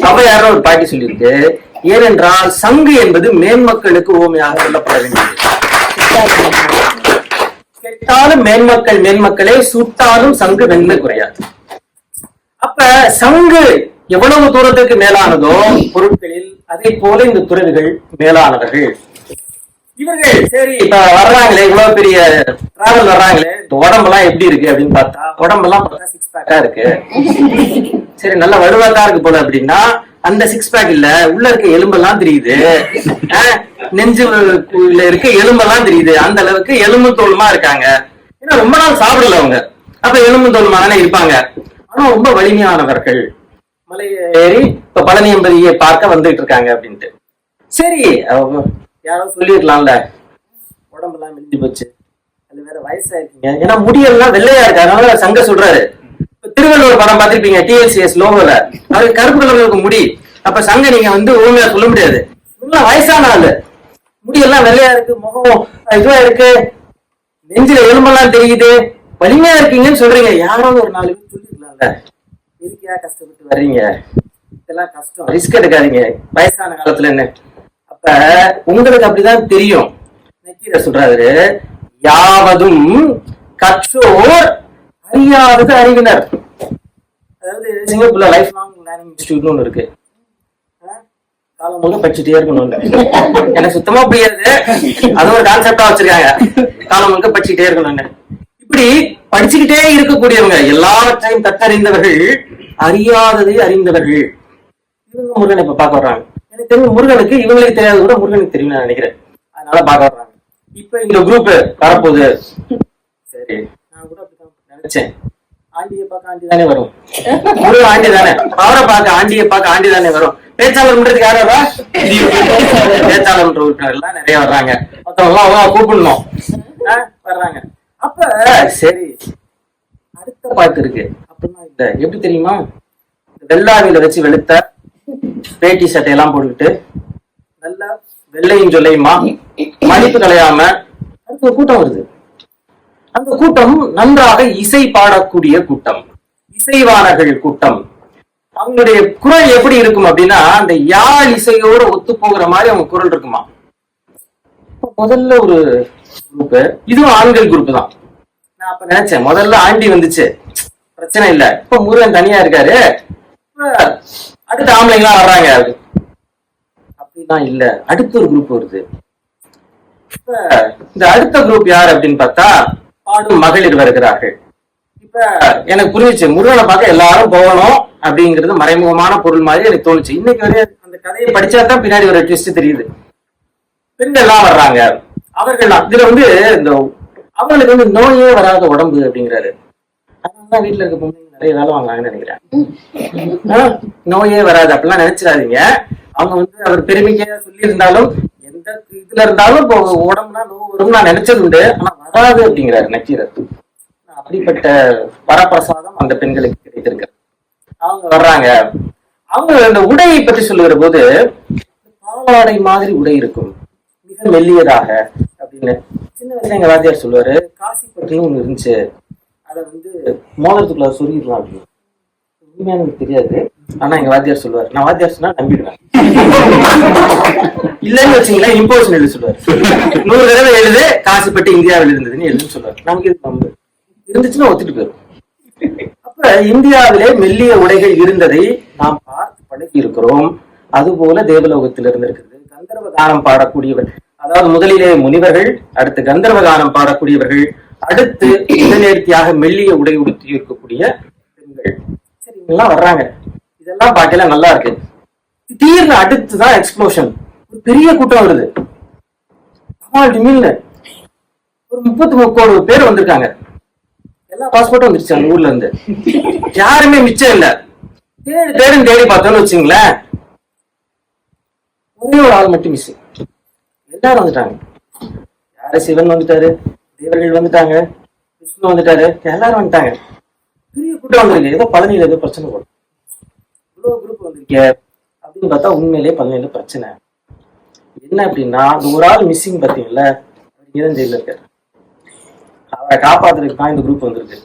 ஔவையார ஒரு பாட்டி சொல்லியிருக்கு. ஏனென்றால் சங்கு என்பது மேன்மக்களுக்கு ஓமையாக சொல்லப்பட வேண்டியது. கெட்டாலும் மேன்மக்களே, சுட்டாலும் சங்கு வெண்மை குறையாது. அப்ப சங்கு எவ்வளவு தூரத்துக்கு மேலானதோ பொருட்களில், அதை போல இந்த துறவிகள் மேலானவர்கள். இவர்கள் சரி இப்ப வர்றாங்களே, இவ்வளவு பெரிய டிராவல் வர்றாங்களே, உடம்பெல்லாம் எப்படி இருக்கு அப்படின்னு பார்த்தா உடம்பெல்லாம் பார்த்தா 6 பேக்கா இருக்கு. சரி நல்ல வலுவாக்கா இருக்கு போல அப்படின்னா அந்த 6 பேக் இல்ல, உள்ள இருக்க எலும்பெல்லாம் தெரியுது, நெஞ்சுல இருக்க எலும்பெல்லாம் தெரியுது. அந்த அளவுக்கு எலும்பு தோலுமா இருக்காங்க. ஏன்னா ரொம்ப நாள் சாப்பிடல அவங்க, அப்ப எலும்பு தோலுமா தானே இருப்பாங்க. ஆனா ரொம்ப வலிமையானவர்கள். மலை ஏறி இப்ப பழனி எம்பதியை பார்க்க வந்துட்டு இருக்காங்க அப்படின்ட்டு. சரி யாரோ சொல்லிருக்கலாம்ல, உடம்பெல்லாம் மெலிஞ்சு போச்சு, அது வேற வயசாயிருக்கீங்க, ஏன்னா முடியெல்லாம் வெள்ளையா இருக்கு, அதனால சங்க சொல்றாரு. திருவள்ளுவர் படம் பார்த்திருப்பீங்க, டிஎல்சிஎஸ் லோகோல அவருக்கு கருப்பு கலருக்கு முடி. அப்ப சங்க நீங்க ஊமையா சொல்ல முடியாது, வயசான ஆளு, முடியெல்லாம் வெள்ளையா இருக்கு, முகம் இதுவா இருக்கு, நெஞ்சில எலும்பெல்லாம் தெரியுது, வலிமையா இருக்கீங்கன்னு சொல்றீங்க. யாரோ ஒரு 4 பேர் சொல்லிருக்கலாம்ல, எதுக்கியா கஷ்டப்பட்டு வர்றீங்க, இதெல்லாம் கஷ்டம், ரிஸ்க் எடுக்காதீங்க வயசான காலத்துல என்ன. அப்ப உங்களுக்கு அப்படிதான் தெரியும். நக்கீரர் சொல்றாரு, யாவதும் கற்றோர் அறியாதது அறிவினர். அதாவது சிங்கப்பூர்ல லைஃப் லாங் லேர்னிங் இன்ஸ்டிடியூட்னு ஒண்ணு இருக்கு. காலம் முழுக்க படிச்சுட்டே இருக்கணும், எனக்கு சுத்தமா புரியாது, அது ஒரு கான்செப்டா வச்சிருக்காங்க. காலம் முழுக்க படிச்சுட்டே இருக்கணும்னு. இப்படி படிச்சுக்கிட்டே இருக்கக்கூடியவங்க, எல்லாவற்றையும் கற்றறிந்தவர்கள், அறியாததை அறிந்தவர்கள். இவங்க முருகனை இப்ப பார்க்க வர்றாங்க. எனக்கு தெரிஞ்ச முருகனுக்கு இவங்களுக்கு தெரியாத கூட முருகனுக்கு தெரியும் நான் நினைக்கிறேன். அதனால பார்க்க வர்றாங்க. இப்ப இந்த குரூப் வரப்போகுது. சரி நான் கூட அப்படிதான் நினைச்சேன், ஆண்டியை பார்க்க ஆண்டி தானே வரும், முருகன் ஆண்டி தானே, அவரை பார்க்க ஆண்டியை பார்க்க ஆண்டி தானே வரும். பேச்சாளர் பண்றதுக்கு யாரா, பேச்சாளர் மன்ற உறுப்பினர் எல்லாம் நிறைய வர்றாங்க, மொத்தம் எல்லாம் கூப்பிடணும் வர்றாங்க. அப்ப சரி அடுத்த பாட்டு இருக்கு அப்படின்னா இல்ல, எப்படி தெரியுமா, வெள்ளாவில வச்சு வெளுத்த பேட்டி சட்டையெல்லாம் போட்டுக்கிட்டு நல்லா வெள்ளையும் சொல்லையுமா மதிப்பு கலையாம அடுத்த ஒரு கூட்டம் வருது. அந்த கூட்டம் நன்றாக இசை பாடக்கூடிய கூட்டம், இசைவாணர்கள் கூட்டம். அவங்களுடைய குரல் எப்படி இருக்கும் அப்படின்னா அந்த யாழ் இசையோட ஒத்து போகிற மாதிரி அவங்க குரல் இருக்குமா. முதல்ல ஒரு குரூப், இதுவும் ஆண்கள் குரூப் தான். நான் அப்ப நினைச்சேன் முதல்ல ஆண்டி வந்துச்சு பிரச்சனை இல்ல, இப்ப முருகன் தனியா இருக்காரு, அடுத்த ஆம்பளைங்களாம் வர்றாங்க. அப்படிதான் இல்ல, அடுத்த ஒரு குரூப் வருது. இப்ப இந்த அடுத்த குரூப் யார் அப்படின்னு பார்த்தா பாடும் மகளிர் வருகிறார்கள். இப்ப எனக்கு புரிஞ்சிச்சு, முருகனை பார்க்க எல்லாரும் போகணும் அப்படிங்கிறது மறைமுகமான பொருள் மாதிரி எனக்கு தோணுச்சு. இன்னைக்கு வரைய அந்த கதையை படிச்சாதான் பின்னாடி ஒரு ட்விஸ்ட் தெரியுது. பெண்கள் எல்லாம் வர்றாங்க, அவர்கள் இதுல இந்த அவங்களுக்கு நோயே வராத உடம்பு அப்படிங்கிறாரு. அதனாலதான் வீட்டுல இருக்க பொண்ணு நிறைய வேலை வாங்குறாங்கன்னு நினைக்கிறேன். நோயே வராது அப்படிலாம் நினைச்சிடாதீங்க. அவங்க அவர் பெருமைக்கா சொல்லி இருந்தாலும் எந்த இதுல இருந்தாலும் இப்போ உடம்புனா நோய் வரும்னு நான் நினைச்சது உண்டு, ஆனா வராது அப்படிங்கிறாரு நக்கீரர். அப்படிப்பட்ட வரப்பிரசாதம் அந்த பெண்களுக்கு கிடைத்திருக்கிறது. அவங்க வர்றாங்க. அவங்க அந்த உடையை பற்றி சொல்லுகிற போது பாவாடை மாதிரி உடை இருக்கும், மிக மெல்லியதாக அப்படின்னு. சின்ன வயசுல எங்க வாத்தியார் சொல்லுவாரு, காசிப்பட்டுன்னு ஒண்ணு இருந்துச்சு, அதை வந்து மோதிரத்துக்குள்ள சொருகிடலாம் அப்படின்னு. உண்மையான எனக்கு தெரியாது, ஆனா எங்க வாத்தியார் சொல்லுவாரு. நான் வாத்தியார் சொன்னா நம்பிடுவேன். இல்லன்னு வச்சுங்களேன், இம்போசிஷன் எழுத சொல்லுவாரு. 100 தடவை எழுது, காசிப்பட்டு இந்தியாவில் இருந்ததுன்னு எழுதுன்னு சொல்லுவாரு. நமக்கு இது நம்பு இருந்துச்சுன்னா ஒத்துட்டு போயிடும். அப்ப இந்தியாவிலே மெல்லிய உடைகள் இருந்ததை நாம் பார்த்து பழகி இருக்கிறோம். அதுபோல தேவலோகத்தில் இருந்திருக்கிறது. கந்தர்வ கானம் பாடக்கூடியவர், அதாவது முதலிலே முனிவர்கள், அடுத்து கந்தர்வ கானம் பாடக்கூடியவர்கள், அடுத்து நேர்த்தியாக மெல்லிய உடை உடுத்தி இருக்கக்கூடிய பெண்கள். சரி, இவங்கெல்லாம் வர்றாங்க, இதெல்லாம் பார்க்கல நல்லா இருக்கு. திடீர்னு அடுத்துதான் எக்ஸ்ப்ளோஷன், ஒரு பெரிய கூட்டம் வருது. ஒரு 33 கோடி பேர் வந்திருக்காங்க. எல்லா பாஸ்போர்ட்டும் வந்துருச்சு அந்த ஊர்ல இருந்து. யாருமே மிச்சம் இல்ல. தேடி தேடி பார்த்தோம்னு வச்சுங்களேன், ஒரே ஒரு ஆள் மட்டும் மிஸ். எல்லாரும் வந்துட்டாங்க. யாரு? சிவன் வந்துட்டாரு, தேவர்கள் வந்துட்டாங்க, விஷ்ணு வந்துட்டாரு, எல்லாரும் வந்துட்டாங்க. பெரிய கூட்டம் வந்திருக்கு. ஏதோ பழனியில ஏதோ பிரச்சனை போடும், இவ்வளவு குரூப் வந்திருக்க அப்படின்னு பார்த்தா உண்மையிலேயே பழனியில பிரச்சனை. என்ன அப்படின்னா, அந்த ஒரு ஆள் மிஸ்ஸிங் பாத்தீங்கல்ல, இங்கதான் ஜெயில இருக்காரு. அவரை காப்பாத்துறதுக்கு தான் இந்த குரூப் வந்திருக்கு.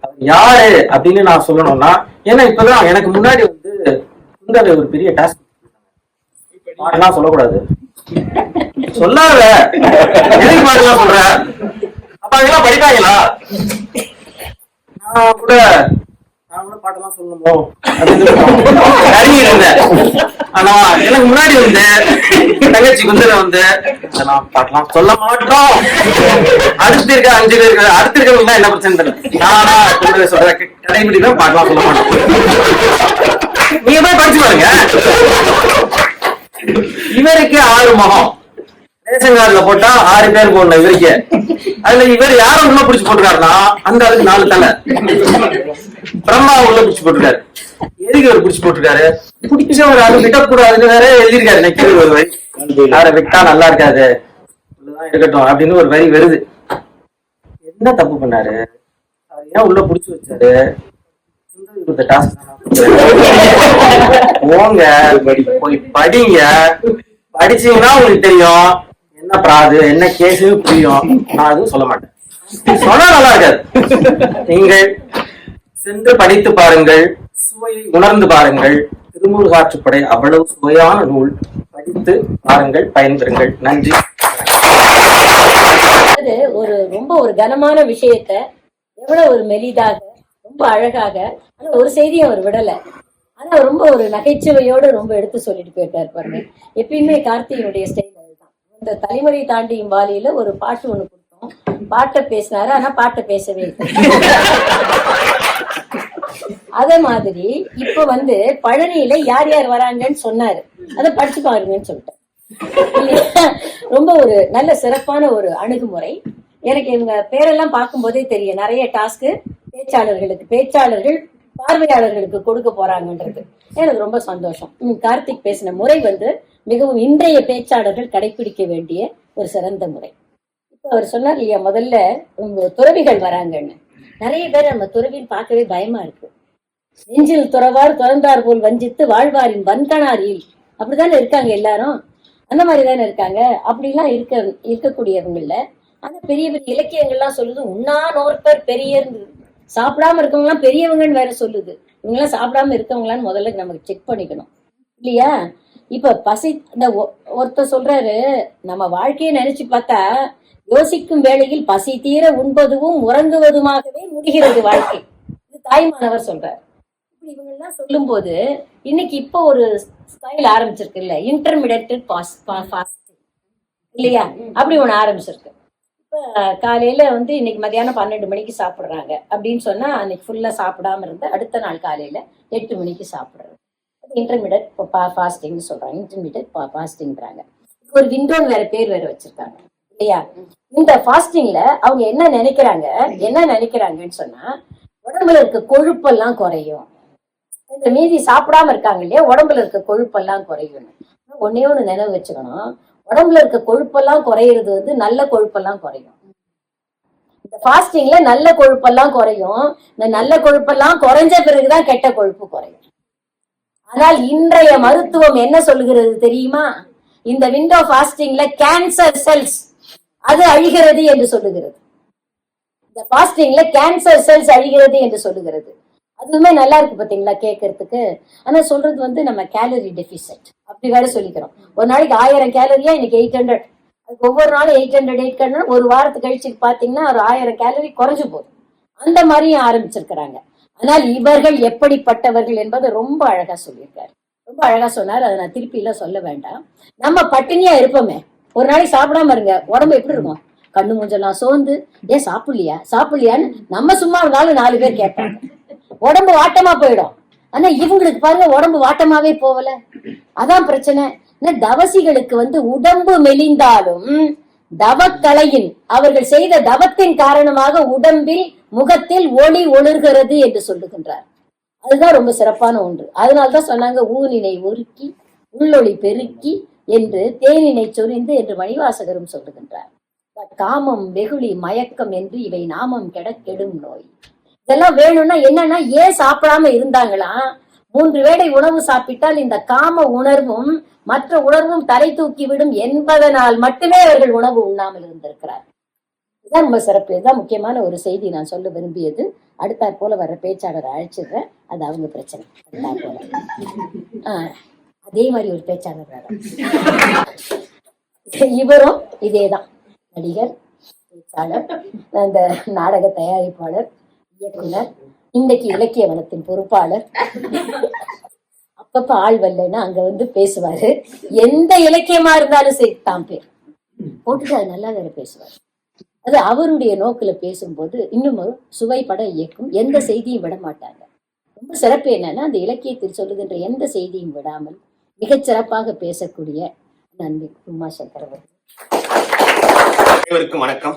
அவர் யாரு அப்படின்னு நான் சொல்லணும்னா, ஏன்னா இப்பதான் எனக்கு முன்னாடி வந்து குந்தவை ஒரு பெரிய டாஸ்க் பாடலாம் சொல்லக்கூடாது, சொல்லாத எதுக்கு பாடலாம் சொல்ற, அப்ப அதெல்லாம் படிப்பாங்களா? நான் கூட பாட்டெல்லாம் சொல்லணுமோ அப்படின்னு இருந்தேன். ஆனா எனக்கு முன்னாடி வந்து தங்கச்சி குந்தவை வந்து பாட்டெல்லாம் சொல்ல மாட்டோம், அடுத்து இருக்க 5 பேர் அடுத்து இருக்கிறவங்க என்ன பிரச்சனை தெரியல, நானா குந்தவை சொல்ற கடைபிடிப்பேன், பாட்டெல்லாம் சொல்ல மாட்டோம். நீங்க போய் படிச்சு பாருங்க. இவருக்கு 6 முகம், ரேஷன் கார்டுல போட்டா 6 பேர் போடணும் இவருக்கு. அதுல இவர் யாரும் உள்ள பிடிச்சு போட்டுருக்காருன்னா, அந்த அதுக்கு 4 தலை. பிரம்மா உள்ள பிடிச்சு போட்டுருக்காரு, எதுக்கு அவர் பிடிச்சு போட்டுருக்காரு, பிடிச்சவர் அது விடக்கூடாதுன்னு வேற எழுதியிருக்காரு. நெக்கிற ஒரு வரி, அவரை விட்டா நல்லா இருக்காது, இருக்கட்டும் அப்படின்னு ஒரு வரி வருது. என்ன தப்பு பண்ணாரு, அவர் ஏன் உள்ள பிடிச்சு வச்சாரு? போங்க போய் படிங்க, படிச்சீங்கன்னா உங்களுக்கு தெரியும் என்ன பிராது என்ன கேஸ் புரியும். நான் எதுவும் சொல்ல மாட்டேன், சொன்னா நல்லா இருக்காது. நீங்கள் சென்று படித்து பாருங்கள், சுவையை உணர்ந்து பாருங்கள். திருமுருகாற்றுப்படை அவ்வளவு சுவையான நூல், படித்து பாருங்கள், பயன்பெறுங்கள். நன்றி. ஒரு கனமான விஷயத்த எவ்வளவு ஒரு மெலிதாக ரொம்ப அழகாக, ஆனா ஒரு செய்தியை அவர் விடல, ஆனா ரொம்ப ஒரு நகைச்சுவையோடு ரொம்ப எடுத்து சொல்லிட்டு போயிருக்காரு பாருங்க. எப்பயுமே கார்த்திகனுடைய ஸ்டைல் அதுதான். இந்த தலைமுறை தாண்டியும் வாலியில ஒரு பாட்டு ஒண்ணு கொடுத்தோம், பாட்டை பேசினாரு, ஆனா பாட்டை பேசவே இல்லை. அதே மாதிரி இப்ப வந்து பழனியில யார் யார் வராங்கன்னு சொன்னாரு, அதை படிச்சு பாருங்கன்னு சொல்லிட்டேன். ரொம்ப ஒரு நல்ல சிறப்பான ஒரு அணுகுமுறை. எனக்கு இவங்க பேரெல்லாம் பார்க்கும் போதே தெரியும், நிறைய டாஸ்க் பேச்சாளர்கள் பார்வையாளர்களுக்கு கொடுக்க போறாங்கன்றது எனக்கு ரொம்ப சந்தோஷம். கார்த்திக் பேசின முறை வந்து மிகவும் இன்றைய பேச்சாளர்கள் கடைபிடிக்க வேண்டிய ஒரு சிறந்த முறை. இப்ப அவர் சொன்னார் இல்லையா, முதல்ல உங்க துறவிகள் வராங்கன்னு. நிறைய பேர் நம்ம துறவின்னு பார்க்கவே பயமா இருக்கு. நெஞ்சில் துறவார் துறந்தார் போல் வஞ்சித்து வாழ்வாரின் வன்கணாரில் அப்படித்தானே இருக்காங்க எல்லாரும், அந்த மாதிரி தானே இருக்காங்க. அப்படிலாம் இருக்கக்கூடியவங்கள்ல ஆனா பெரிய பெரிய இலக்கியங்கள்லாம் சொல்லுது, உண்ணா நோற்பர் பெரியர், சாப்பிடாம இருக்கவங்கலாம் பெரியவங்கன்னு வேற சொல்லுது. இவங்கெல்லாம் சாப்பிடாம இருக்கவங்களான்னு முதல்ல நமக்கு செக் பண்ணிக்கணும் இல்லையா? இப்ப பசி, இந்த ஒருத்தர் சொல்றாரு, நம்ம வாழ்க்கையை நினைச்சு பார்த்தா யோசிக்கும் வேளையில் பசி தீர உண்பதும் உறங்குவதுமாகவே முடிகிறது வாழ்க்கை. இது தாய்மானவர் சொல்றாரு. இப்படி இவங்க எல்லாம் சொல்லும் போது இன்னைக்கு இப்போ ஒரு ஸ்டைல் ஆரம்பிச்சிருக்கு இல்ல, இன்டர்மீடியட் ஃபாஸ்டிங் இல்லையா, அப்படி ஒண்ணு ஆரம்பிச்சிருக்கு. இப்ப காலையில வந்து இன்னைக்கு மத்தியானம் 12 மணிக்கு சாப்பிடுறாங்க அப்படின்னு சொன்னா, அன்னைக்கு ஃபுல்லா சாப்பிடாம இருந்து அடுத்த நாள் காலையில 8 மணிக்கு சாப்பிடுறாங்க. இன்டர்மீடியட் ஃபாஸ்டிங் சொல்றாங்க, இன்டர்மீடியட் ஃபாஸ்டிங்றாங்க. ஒரு விண்டோன்னு வேற பேர் வேற வச்சிருக்காங்க இல்லையா? இந்த ஃபாஸ்டிங்ல அவங்க என்ன நினைக்கிறாங்கன்னு சொன்னா, உடம்புல இருக்க கொழுப்பெல்லாம் குறையும். இந்த மீதி சாப்பிடாம இருக்காங்க இல்லையா, உடம்புல இருக்க கொழுப்பெல்லாம் குறையும். ஒன்னே ஒண்ணு நினைவு வச்சுக்கணும், உடம்புல இருக்க கொழுப்பெல்லாம் குறையிறது வந்து நல்ல கொழுப்பெல்லாம் குறையும். இந்த ஃபாஸ்டிங்ல நல்ல கொழுப்பெல்லாம் குறையும். இந்த நல்ல கொழுப்பெல்லாம் குறைஞ்ச பிறகுதான் கெட்ட கொழுப்பு குறையும். ஆனால் இன்றைய மருத்துவம் என்ன சொல்லுகிறது தெரியுமா? இந்த விண்டோ ஃபாஸ்டிங்ல கேன்சர் செல்ஸ் அது அழிகிறது என்று சொல்லுகிறது. இந்த ஃபாஸ்டிங்ல கேன்சர் செல்ஸ் அழிகிறது என்று சொல்லுகிறது. அதுவுமே நல்லா இருக்கு பாத்தீங்களா கேட்கறதுக்கு. ஆனா சொல்றது வந்து நம்ம கேலரி டெபிசிட் அப்படி வேற சொல்லிக்கிறோம். ஒரு நாளைக்கு 1000 கேலரியா, இன்னைக்கு 800. அதுக்கு ஒவ்வொரு நாளும் 800 ஒரு வாரத்துக்கு கழிச்சு பாத்தீங்கன்னா ஒரு 1000 கேலரி குறைஞ்சு போகுது. அந்த மாதிரியும் ஆரம்பிச்சிருக்கிறாங்க. ஆனால் இவர்கள் எப்படிப்பட்டவர்கள் என்பதை ரொம்ப அழகா சொல்லியிருக்காரு. ரொம்ப அழகா சொன்னார். அதை நான் திருப்பி எல்லாம் சொல்ல வேண்டாம். நம்ம பட்டினியா இருப்போமே, ஒரு நாளைக்கு சாப்பிடாம இருங்க, உடம்பு எப்படி இருக்கும்? கண்ணு மூஞ்செல்லாம் சோர்ந்து, ஏன் சாப்பிடலையான்னு நம்ம சும்மா இருந்தாலும் 4 பேர் கேட்பாங்க. உடம்பு வாட்டமா போயிடும். ஆனா இவங்களுக்கு பாருங்க உடம்பு வாட்டமாவே போகல. அதான் பிரச்சனை. தவசிகளுக்கு வந்து உடம்பு மெலிந்தாலும் தவக்கலையின் அவர்கள் செய்த தவத்தின் காரணமாக உடம்பில் முகத்தில் ஒளி ஒளிர்கிறது என்று சொல்லுகின்றார். அதுதான் ரொம்ப சிறப்பான ஒன்று. அதனால்தான் சொன்னாங்க, ஊனினை ஒருக்கி உள்ளொளி பெருக்கி என்று தேனினை சொரிந்து என்று மணிவாசகரும் சொல்லுகின்றார். காமம் வெகுளி மயக்கம் என்று இவை நாமம் கெடும் நோய். இதெல்லாம் வேணும்னா என்னன்னா, ஏன் சாப்பிடாம இருந்தாங்களாம்? 3 வேளை உணவு சாப்பிட்டால் இந்த காம உணர்வும் மற்ற உணர்வும் தலை தூக்கி விடும் என்பதனால் மட்டுமே அவர்கள் உணவு உண்ணாமல் இருந்திருக்கிறார். இதுதான் ரொம்ப சிறப்பு. இதுதான் முக்கியமான ஒரு செய்தி நான் சொல்ல விரும்பியது. அடுத்தாற் போல வர்ற பேச்சாளரை அழைச்சிடுறேன். அது அவங்க பிரச்சனை. அடுத்தாற் போல அதே மாதிரி ஒரு பேச்சாளர் வேற. இவரும் இதேதான். நடிகர், பேச்சாளர், அந்த நாடக தயாரிப்பாளர், இயக்குனர், இன்னைக்கு இலக்கிய வனத்தின் பொறுப்பாளர். அப்பப்ப ஆள் வரலைன்னா அங்க வந்து பேசுவாரு. எந்த இலக்கியமா இருந்தாலும் சரி தான் பேர் போட்டுட்டு அது நல்லா வேற பேசுவார். அது அவருடைய நோக்குல பேசும்போது இன்னும் சுவைப்பட இயக்கும். எந்த செய்தியும் விட மாட்டாங்க. ரொம்ப சிறப்பு என்னன்னா, அந்த இலக்கியத்தில் சொல்லுகின்ற எந்த செய்தியும் விடாமல் மிகச் சிறப்பாக பேசக்கூடிய நன்றி உமாசங்கர் அவர்கள். அனைவருக்கும் வணக்கம்.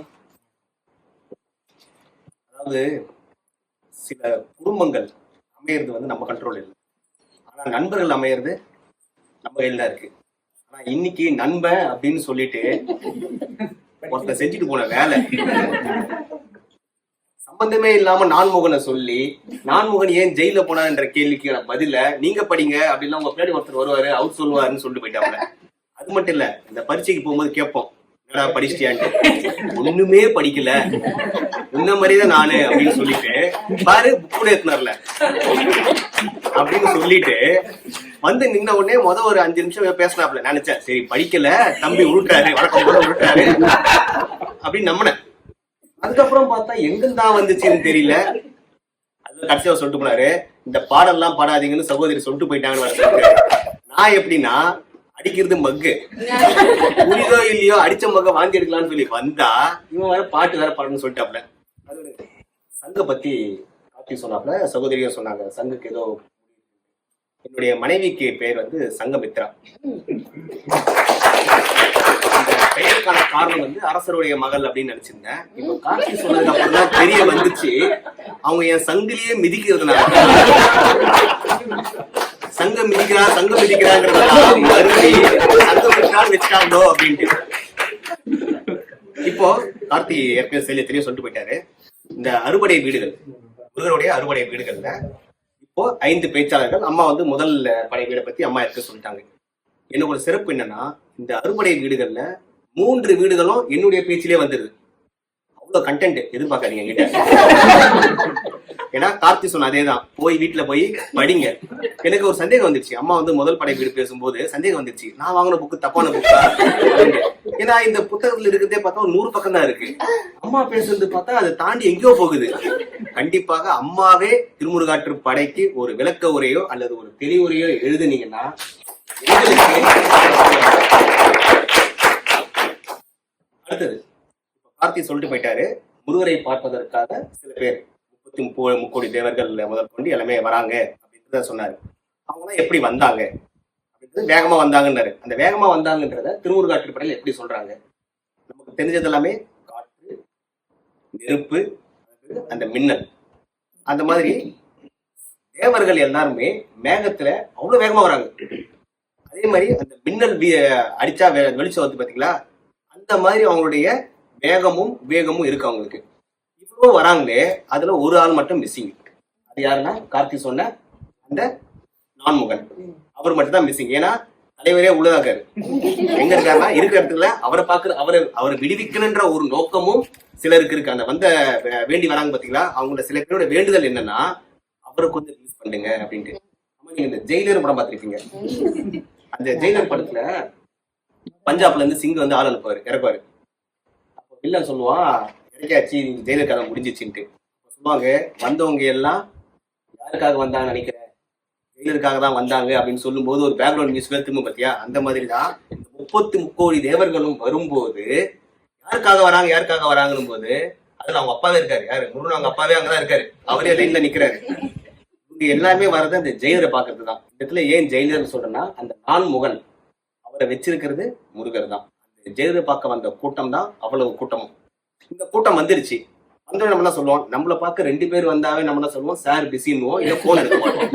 அதாவது சில குடும்பங்கள் அமையிறது வந்து நம்ம கண்ட்ரோல் இல்லை. ஆனா நண்பர்கள் அமையிறது நம்ம கையில் தான் இருக்கு. ஆனா இன்னைக்கு நண்பன் அப்படின்னு சொல்லிட்டு ஒருத்தர் செஞ்சுட்டு போன வேலை சம்பந்தமே இல்லாம நான்முகனை சொல்லி, நான்முகன் ஏன் ஜெயில போனார்ன்ற கேள்விக்கு பதில நீங்க படிங்க அப்படின்னா உங்க பின்னாடி ஒருத்தர் வருவாரு, அவர் சொல்லுவாருன்னு சொல்லிட்டு போயிட்டாங்க. அது மட்டும் இல்ல, இந்த பரீட்சைக்கு போகும்போது கேட்போம், என்னடா படிச்சிட்டியான்ட்டு. ஒண்ணுமே படிக்கல, உன்ன மாதிரிதான் நானு அப்படின்னு சொல்லிட்டு பாரு புக் ஏத்துனார்ல அப்படின்னு சொல்லிட்டு வந்து நின்ன உடனே ஒரு 5 நிமிஷம் பேசினாப்ல. நினைச்சேன் சரி படிக்கல தம்பி உருட்டாரு, வழக்கம் போல உருட்டாரு அப்படின்னு நம்பினேன். அதுக்கப்புறம் பார்த்தா எங்கதான் வந்துச்சுன்னு தெரியல. அது கடைசியா சொல்லிட்டு போனாரு, இந்த பாடெல்லாம் பாடாதீங்கன்னு சகோதரி சொல்லிட்டு போயிட்டாங்கன்னு. நான் எப்படின்னா, அடிக்கிறது மக்கு புரிதோ இல்லையோ அடிச்ச மக்க வாங்கி எடுக்கலாம்னு சொல்லி வந்தா இவன் வேற பாட்டு வேற பாடணும்னு சொல்லிட்டாப்ல. அது சங்க பத்தி காட்டி சொன்னாப்ல, சகோதரியும் சொன்னாங்க சங்குக்கு ஏதோ. என்னுடைய மனைவிக்கு பேர் வந்து சங்கமித்ரா. அந்த பெயருக்கான காரணம் வந்து அரசருடைய மகள் அப்படின்னு நினைச்சிருந்தேன். இப்ப காட்டி சொன்னதுக்கு அப்புறம் தான் தெரிய வந்துச்சு, அவங்க என் சங்கிலேயே மிதிக்கிறதுனால சங்கம் மிதிக்கிறாங்கிறதால வச்சுட்டாங்களோ அப்படின்ட்டு. இப்போ கார்த்தி ஏற்கனவே தெரிய சொல்லிட்டு போயிட்டாரு. இந்த அறுபடை வீடுகள், முருகருடைய அறுபடை வீடுகள்ல இப்போ 5 பேச்சாளர்கள். அம்மா வந்து முதல் படை வீடை பத்தி அம்மா இருக்க சொல்லிட்டாங்க. எனக்கு ஒரு சிறப்பு என்னன்னா, இந்த அறுபடை வீடுகள்ல 3 வீடுகளும் என்னுடைய பேச்சிலே வந்துருது. அவ்வளவு கண்டென்ட் எதிர்பார்க்காதீங்க கிட்ட. ஏன்னா கார்த்தி சொன்ன அதேதான், போய் வீட்டுல போய் படிங்க. எனக்கு ஒரு சந்தேகம் வந்துருச்சு. அம்மா வந்து முதல் படை வீடு பேசும்போது சந்தேகம் வந்துருச்சு, நான் வாங்கின புக்கு தப்பான புக்கா? ஏன்னா இந்த புத்தகத்துல இருக்கிறதே பார்த்தா 100 பக்கம் தான் இருக்கு. அம்மா பேசுறது பார்த்தா அதை தாண்டி எங்கேயோ போகுது. கண்டிப்பாக அம்மாவே திருமுருகாற்று படைக்கு ஒரு விளக்க உரையோ அல்லது ஒரு தெளிவுரையோ எழுதுனீங்கன்னா அடுத்தது கார்த்தி சொல்லிட்டு போயிட்டாரு, முருகரை பார்ப்பதற்காக சில பேர் 33 கோடி தேவர்கள் முதல் கொண்டு எல்லாமே வராங்க அப்படின்றத சொன்னாரு. அவங்களாம் எப்படி வந்தாங்க அப்படின்றது, வேகமா வந்தாங்கன்னாரு. அந்த வேகமா வந்தாங்கன்றத திருமுருகாற்று படையில எப்படி சொல்றாங்க? நமக்கு தெரிஞ்சது எல்லாமே காற்று, நெருப்பு, அந்த மின்னல். அந்த மாதிரி தேவர்கள் எல்லாருமே மேகத்துல அவ்வளவு வேகமா வராங்க. அதே மாதிரி அந்த மின்னல் அடிச்சா வெளிச்சம் வந்து பாத்தீங்களா, அந்த மாதிரி அவங்களுடைய வேகமும் இருக்கு அவங்களுக்கு. இவ்வளவு வராங்களே, அதுல ஒரு ஆள் மட்டும் மிஸ்ஸிங். அது யாருன்னா கார்த்தி சொன்ன அந்த நான்முகன், அவர் மட்டும் தான் மிஸ்ஸிங். ஏன்னா தலைவரே உள்ளதா இருக்காரு. எங்க இருக்காருன்னா இருக்கிற இடத்துல அவரை பாக்குற அவரை விடுவிக்கணுன்ற ஒரு நோக்கமும் சிலருக்கு இருக்கு. அந்த வேண்டி வராங்க பாத்தீங்களா, அவங்களோட சில பேரோட வேண்டுதல் என்னன்னா அவரை கொஞ்சம் ரிலீஸ் பண்ணுங்க அப்படின்ட்டு. நீங்க இந்த ஜெயிலர் படம் பார்த்திருப்பீங்க. அந்த ஜெயிலர் படத்துல பஞ்சாப்ல இருந்து சிங் வந்து ஆள் அனுப்புவாரு, இறக்குவாரு. அப்போ வில்லன் சொல்லுவான், இறக்கியாச்சு ஜெயிலர் கதை முடிஞ்சிச்சுன்ட்டு. சொல்லுவாங்க, வந்தவங்க எல்லாம் யாருக்காக வந்தாங்க நினைக்கிறேன், ஜெயிலருக்காக தான் வந்தாங்க அப்படின்னு சொல்லும் போது ஒரு பேக்ரவுண்ட் மியூசிக் திரும்ப பாத்தியா, அந்த மாதிரி தான் 33 கோடி தேவர்களும் வரும்போது யாருக்காக வராங்கன்னு போது அதுல அவங்க அப்பாவே இருக்காரு. யாரு? முருகன் அவங்க அப்பாவே அங்கதான் இருக்காரு. அவரே லைன்ல நிக்கிறாரு. இங்க எல்லாமே வர்றது அந்த ஜெயிலரை பாக்குறது தான். இந்த இடத்துல ஏன் ஜெயிலர் சொல்றேன்னா, அந்த நான்முகன் அவரை வச்சிருக்கிறது முருகர் தான். அந்த ஜெயிலரை பார்க்க வந்த கூட்டம் தான் அவ்வளவு கூட்டமும். இந்த கூட்டம் வந்துருச்சு. வந்து நம்ம என்ன சொல்லுவோம், நம்மளை பார்க்க 2 பேர் வந்தாவே நம்ம என்ன சொல்லுவோம், சார் பிஸின்னுவோம், இல்ல போன் எடுக்க மாட்டோம்.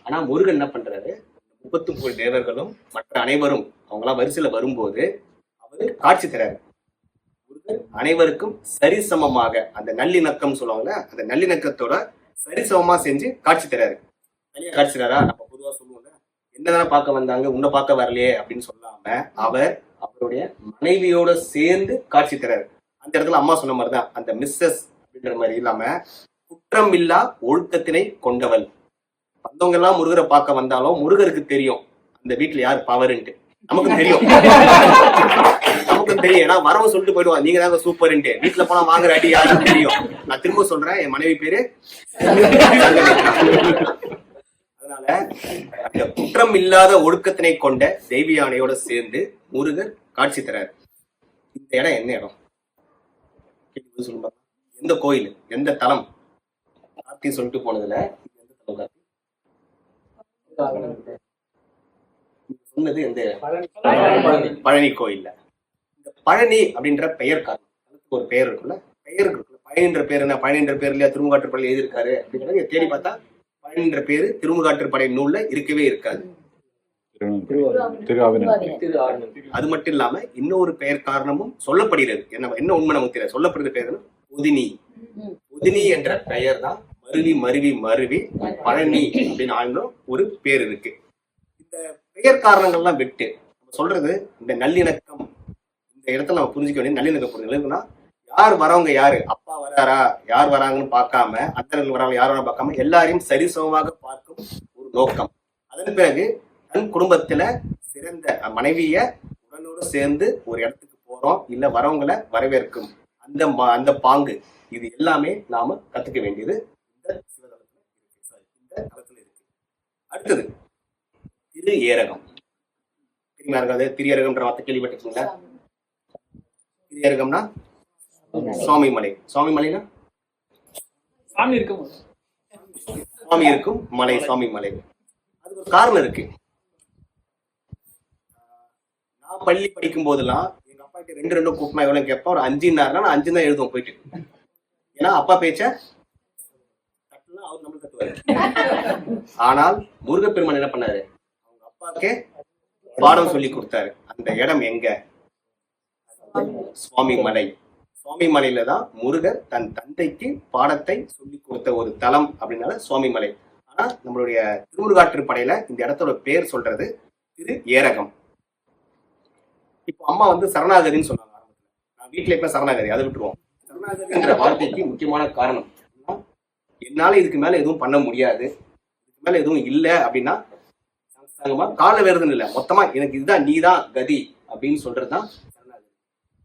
ஆனா முருகன் என்ன பண்றாரு, 33 கோடி தேவர்களும் மற்ற அனைவரும் அவங்களாம் வரிசையில வரும்போது அவரு காட்சி தராரு. முருகன் அனைவருக்கும் சரிசமமாக, அந்த நல்லிணக்கம் சொல்லுவாங்கல்ல, அந்த நல்லிணக்கத்தோட சரிசமமா செஞ்சு காட்சி தராரு. தனியா காட்சி தராரா? நம்ம பொதுவா சொல்லுவோம்ல, என்னதானே பார்க்க வந்தாங்க, உன்னை பார்க்க வரலையே அப்படின்னு சொல்லாம அவர் அவருடைய மனைவியோட சேர்ந்து காட்சி தராரு. அந்த இடத்துல அம்மா சொன்ன மாதிரிதான், அந்த மிஸ்ஸஸ் அப்படின்ற மாதிரி இல்லாம குற்றம் இல்லா ஒழுக்கத்தினை கொண்டவள். வந்தவங்க எல்லாம் முருகரை பார்க்க வந்தாலும் முருகருக்கு தெரியும் அந்த வீட்டுல யார் பவர்ன்ட்டு. நமக்கும் தெரியும், ஏன்னா வரவங்க சொல்லிட்டு போயிடுவாங்க, நீங்க தாங்க சூப்பர்ன்ட்டு. வீட்டுல போனா வாங்குற அடி யாருக்கும் தெரியும். நான் திரும்ப சொல்றேன், என் மனைவி பேரு. அதனால அந்த குற்றம் இல்லாத ஒழுக்கத்தினை கொண்ட தெய்வியானையோட சேர்ந்து முருகர் காட்சி தராரு. இந்த இடம் என்ன இடம் சொல்லுங்க, எந்த கோயில், எந்த தலம்? கார்த்தி சொல்லிட்டு போனதுல எந்த தலம்? சொன்னது எந்த பழனி கோயில்ல. இந்த பழனி அப்படின்ற பெயர் காரணம் ஒரு பெயர் இருக்குல்ல, பழனின்ற பேர் என்ன? பழனின்ற பேர்ல திருமுகாற்றுப்படை எழுதியிருக்காரு அப்படின்றத தேடி பார்த்தா பழனின்ற பேரு திருமுகாற்றுப்படை நூல்ல இருக்கவே இருக்காது. அது மட்டும் இல்லாம இன்னொரு பெயர் காரணமும் சொல்லப்படுகிறது. என்ன உண்மை நமக்கு தெரியல. சொல்லப்படுற பேர் பொதினி. பொதினி என்ற பெயர் தான் மருவி மருவி மருவி பழனி அப்படின்னு ஆளும் ஒரு பேர் இருக்கு. இந்த பெயர் காரணங்கள்லாம் விட்டு நம்ம சொல்றது இந்த நல்லிணக்கம். இந்த இடத்துல நம்ம புரிஞ்சுக்க வேண்டிய நல்லிணக்கம் புரிஞ்சுக்கணும்னா, யார் வரவங்க யாரு, அப்பா வராரா, யார் வராங்கன்னு பார்க்காம, அத்தனை வரவங்க யார் வராங்க பார்க்காம எல்லாரையும் சரிசமமாக பார்க்கும் ஒரு நோக்கம். அதன் பிறகு தன் குடும்பத்துல சிறந்த மனைவிய உடனோடு சேர்ந்து ஒரு இடத்துக்கு போறோம், இல்ல வரவங்களை வரவேற்கும் அந்த பாங்கு, இது எல்லாமே நாம கத்துக்க வேண்டியது இந்த தலத்துல இருக்கு. அடுத்தது திரு ஏரகம். தெரியுமா இருக்காது? திரு ஏரகம்ன்ற வார்த்தை கேள்விப்பட்டிருக்கீங்களா? திரு ஏரகம்னா சுவாமி மலை. சுவாமி மலைனா சாமி இருக்கும் மலை, சுவாமி மலை. அதுக்கு ஒரு காரணம் இருக்கு. நான் பள்ளி படிக்கும் போதெல்லாம் எங்க அப்பா கிட்ட 2 கூட்டமா எவ்வளவு கேட்பா, ஒரு 5 நான் 5 தான் எழுதுவோம் போயிட்டு. ஏன்னா அப்பா பேச்ச அவர் நம்ம தட்டுவாரு. ஆனால் முருகப்பெருமான் என்ன பண்ணாரு, அவங்க அப்பாக்கே பாடம் சொல்லி கொடுத்தாரு. அந்த இடம் எங்க? சுவாமி மலை. சுவாமி மலையில தான் முருகர் தன் தந்தைக்கு பாடத்தை சொல்லி கொடுத்த ஒரு தலம் அப்படின்னால சுவாமி மலை. ஆனா நம்மளுடைய திருமுருகாற்றுப்படையில இந்த இடத்தோட பேர் சொல்றது திரு ஏரகம். இப்போ அம்மா வந்து சரணாகதின்னு சொன்னாங்க ஆரம்பத்துல. நான் வீட்டுல இப்ப சரணாகதி, அதை விட்டுருவோம். சரணாகதின்ற வார்த்தைக்கு முக்கியமான காரணம் என்னால இதுக்கு மேல எதுவும் பண்ண முடியாது, இதுக்கு மேல எதுவும் இல்லை அப்படின்னா கால வேறுதுன்னு இல்லை, மொத்தமா எனக்கு இதுதான், நீதான் கதி அப்படின்னு சொல்றதுதான் சரணாகதி.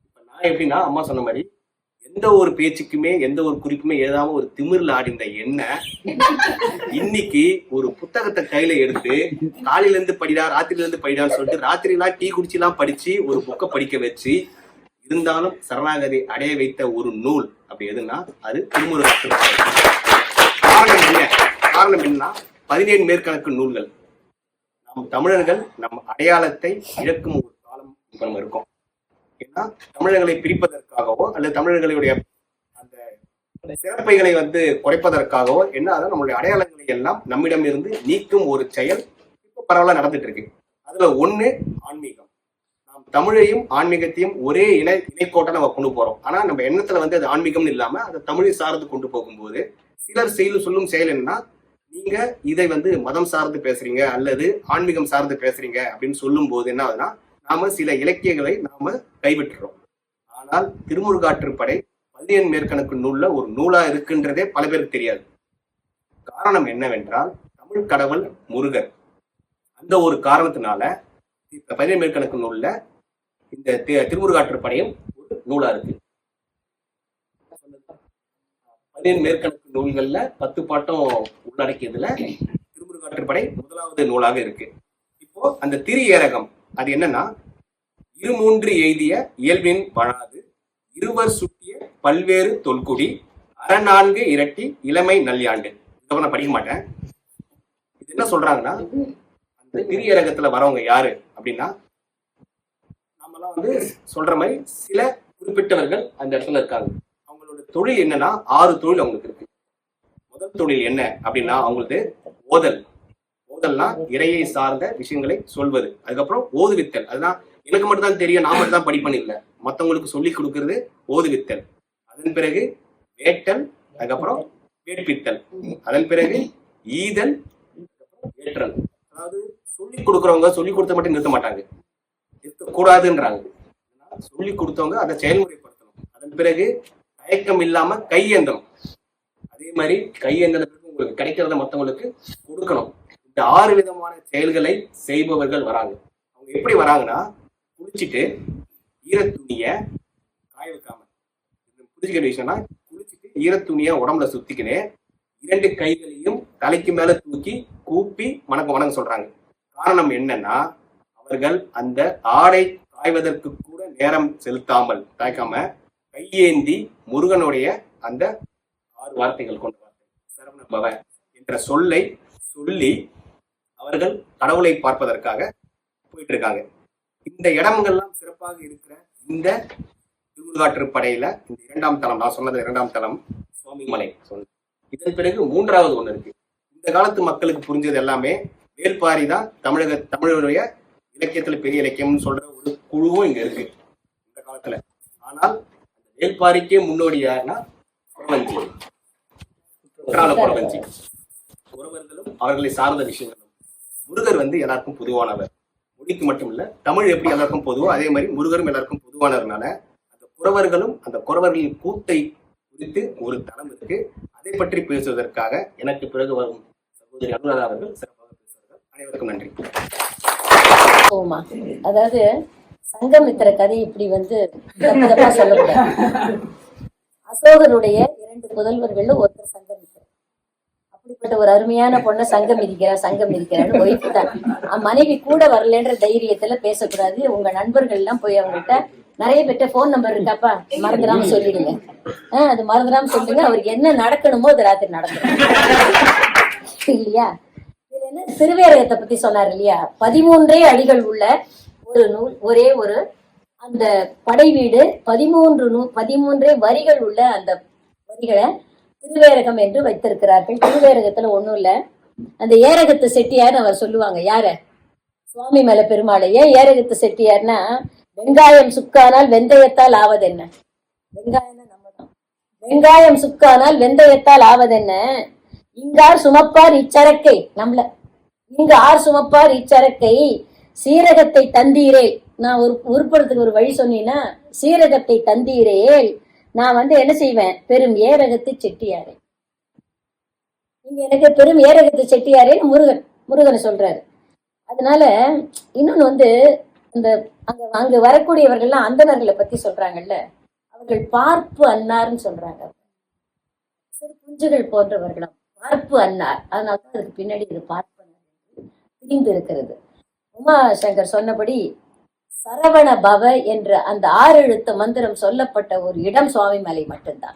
இப்ப நான் எப்படின்னா அம்மா சொன்ன மாதிரி எந்த ஒரு பேச்சுக்குமே எந்த ஒரு குறிப்புமே எழுதாம ஒரு திமிர்ல ஆடிந்த என்ன இன்னைக்கு ஒரு புத்தகத்தை கையில எடுத்து காலையில இருந்து படிடா, ராத்திரில இருந்து படிடான்னு சொல்லிட்டு ராத்திரிலாம் டீ குடிச்சுலாம் படிச்சு ஒரு புக்கை படிக்க வச்சு இருந்தாலும் சரணாகதி அடைய வைத்த ஒரு நூல் அப்படி எதுன்னா அது திருமுருகாற்றுப்படை. காரணம் என்ன? காரணம் என்ன? 17 மேற்கணக்கு நூல்கள். நம் தமிழர்கள் நம் அடையாளத்தை இழக்கும் ஒரு காலம் இப்ப நம்ம இருக்கோம். ஏன்னா தமிழர்களை பிரிப்பதற்காகவோ அல்லது தமிழர்களுடைய அந்த சிறப்பைகளை வந்து குறைப்பதற்காகவோ என்ன, அதான் நம்மளுடைய அடையாளங்களை எல்லாம் நம்மிடம் இருந்து நீக்கும் ஒரு செயல் இப்ப பரவலா நடந்துட்டு இருக்கு. அதுல ஒண்ணு ஆன்மீகம். நாம் தமிழையும் ஆன்மீகத்தையும் ஒரே இணைக்கோட்டை நம்ம கொண்டு போறோம். ஆனா நம்ம எண்ணத்துல வந்து அது ஆன்மீகம்னு இல்லாம அதை தமிழை சார்ந்து கொண்டு போகும்போது சிலர் சொல்லும் செயல் என்னன்னா, நீங்க இதை மதம் சார்ந்து பேசுறீங்க அல்லது ஆன்மீகம் சார்ந்து பேசுறீங்க அப்படின்னு சொல்லும் போது என்ன ஆகுதுன்னா, நாம சில இலக்கியங்களை நாம கைவிட்டுறோம். ஆனால் திருமுருகாற்றுப்படை 17 மேற்கணக்கு நூல்ல ஒரு நூலா இருக்குன்றதே பல பேருக்கு தெரியாது. காரணம் என்னவென்றால், தமிழ் கடவுள் முருகர். அந்த ஒரு காரணத்தினால 17 மேற்கணக்கு நூல்ல இந்த திருமுருகாற்றுப்படையும் ஒரு நூலா இருக்கு. 17 மேற்கணக்கு நூல்கள்ல 10 பாட்டம் உள்ளடக்கியதுல திருமுருகாற்றுப்படை முதலாவது நூலாக இருக்கு. இப்போ அந்த திரு ஏரகம் அது என்னன்னா, இருமூன்று எய்திய இயல்பின் பழாது இருவர் சுட்டிய பல்வேறு தொல்குடி அறநான்கு இரட்டி இளமை நல்யாண்டு. இதை நான் படிக்க மாட்டேன். இது என்ன சொல்றாங்கன்னா, அந்த திரு ஏரகத்துல வரவங்க யாரு அப்படின்னா, நம்மளாம் சொல்ற மாதிரி சில குறிப்பிட்டவர்கள் அந்த இடத்துல இருக்காங்க. அவங்களோட தொழில் என்னன்னா, 6 தொழில் அவங்களுக்கு இருக்கு. முதல் தொழில் என்ன அப்படின்னா, அவங்களுக்கு ஓதல். ஓதல்னா இறையை சார்ந்த விஷயங்களை சொல்வது. அதுக்கப்புறம் ஓதுவித்தல். அதுதான் எனக்கு மட்டும் தான் தெரியும், நான் மட்டும் தான் படிப்பேன் இல்ல, மற்றவங்களுக்கு சொல்லி கொடுக்கறது ஓதுவித்தல். அதன் பிறகு வேட்டல், அதுக்கப்புறம் வேட்பித்தல், அதன் பிறகு ஈதல், ஏற்றல். அதாவது சொல்லி கொடுக்குறவங்க சொல்லி கொடுத்த மட்டும் நிறுத்த மாட்டாங்க, நிறுத்தக்கூடாதுன்றாங்க. சொல்லி கொடுத்தவங்க அதை செயல்முறைப்படுத்தணும். அதன் பிறகு தயக்கம் இல்லாம கையேந்தணும். அதே மாதிரி கையேந்தனத்துக்கு உங்களுக்கு கிடைக்கிறத மற்றவங்களுக்கு கொடுக்கணும். இந்த 6 விதமான செயல்களை செய்பவர்கள் வராங்க. அவங்க எப்படி வராங்கன்னா, குளிச்சுட்டு ஈரத்துணிய காய வைக்காம, புரிஞ்சுக்கிற விஷயம்னா, குளிச்சுட்டு ஈரத்துணிய உடம்புல சுத்திக்கினே 2 கைகளையும் தலைக்கு மேல தூக்கி கூப்பி வணங்க சொல்றாங்க. காரணம் என்னன்னா, அவர்கள் அந்த ஆடை காய்வதற்கு கூட நேரம் செலுத்தாமல் தாய்க்காம கையேந்தி முருகனுடைய அந்த 6 வார்த்தைகள் கொண்ட வார்த்தை சரவண பவ என்ற சொல்லை சொல்லி அவர்கள் கடவுளை பார்ப்பதற்காக போயிட்டு இருக்காங்க. இந்த இடங்கள்லாம் சிறப்பாக இருக்கிற இந்த திருமுருகாற்றுப்படையில இந்த 2ஆம் தலம், நான் சொன்னது 2ஆம் தலம் சுவாமிமலை சொன்ன. இதன் பிறகு 3வது ஒண்ணு இருக்கு. இந்த காலத்து மக்களுக்கு புரிஞ்சது எல்லாமே வேள்பாரி தான் தமிழருடைய இலக்கியத்துல பெரிய இலக்கியம்னு சொல்ற ஒரு குழுவும் இங்க இருக்கு இந்த காலத்துல. ஆனால் வேள்பாரிக்கே முன்னோடி யாருன்னா குறவஞ்சி, குற்றால குறவஞ்சி. குறவர்களும் அவர்களை சார்ந்த விஷயங்களும். முருகர் எல்லாருக்கும் பொதுவானவர். மொழிக்கு மட்டும் இல்ல, தமிழ் எப்படி எல்லாருக்கும் பொதுவோ அதே மாதிரி முருகரும் எல்லாருக்கும் பொதுவானதுனால அந்த குறவர்களும் அந்த குறவர்களின் கூத்தை குறித்து ஒரு தளம் இருக்கு. அதை பற்றி பேசுவதற்காக எனக்கு பிறகு வரும் சகோதரி அனுராதா அவர்கள் சிறப்பாக பேசுவார்கள். அனைவருக்கும் நன்றி. ஓமா, அதாவது சங்கமித்திர கதை இப்படி தப்பா சொல்லக்கூடாது. அசோகருடைய 2 புதல்வர்கள் ஒருத்தர் சங்கமித்திரர். அப்படிப்பட்ட ஒரு அருமையான பொண்ணை சங்கம் இருக்கிறான்னு ஒய்ஃபு தான். மனைவி கூட வரலன்ற தைரியத்துல பேசக்கூடாது. உங்க நண்பர்கள் எல்லாம் போய் அவங்ககிட்ட நிறைய பேர்ட்ட போன் நம்பர் இருக்காப்பா, மறந்துடாம சொல்லிடுங்க. அது மறந்துடாம சொல்லிடுங்க. அவருக்கு என்ன நடக்கணுமோ அது ராத்திரி நடக்கணும் இல்லையா? இதுல என்ன திருவேரகத்தை பத்தி சொன்னார் இல்லையா? 13 அடிகள் உள்ள ஒரு நூல், ஒரே ஒரு அந்த படை வீடு, 13 வரிகள் உள்ள அந்த வரிகளை திருவேரகம் என்று வைத்திருக்கிறார்கள். திருவேரகத்துல ஒண்ணும் இல்ல, அந்த ஏரகத்து செட்டியார் அவர் சொல்லுவாங்க. யார? சுவாமி மலை பெருமாளை. ஏன் ஏரகத்து செட்டியார்னா, வெங்காயம் சுக்கானால் வெந்தயத்தால் ஆவதென்ன? வெங்காயம்னா நம்ம தான். வெங்காயம் சுக்கானால் வெந்தயத்தால் ஆவதென்ன? இங்கார் சுமப்பார் இச்சரக்கை, நம்மள இங்க ஆர் சுமப்பார் இச்சரக்கை சீரகத்தை தந்தீரேல். நான் ஒரு உருப்படுறதுக்கு ஒரு வழி சொன்னீங்கன்னா, சீரகத்தை தந்தீரேல் நான் என்ன செய்வேன்? பெரும் ஏரகத்து செட்டியாரே. நீங்க எனக்கு பெரும் ஏரகத்து செட்டியாரேன்னு முருகனை சொல்றாரு. அதனால இன்னொன்னு இந்த அங்க வரக்கூடியவர்கள்லாம் அந்தணர்களை பத்தி சொல்றாங்கல்ல, அவர்கள் பார்ப்பு அன்னார்னு சொல்றாங்க. சிறு குஞ்சுகள் போன்றவர்களாம் பார்ப்பு அன்னார். அதனால்தான் அதுக்கு பின்னாடி இது பார்ப்பு பிரிந்து இருக்கிறது. உமாசங்கர் சொன்னபடி சரவண பவ என்ற அந்த 6 எழுத்து மந்திரம் சொல்லப்பட்ட ஒரு இடம் சுவாமிமலை மட்டும்தான்.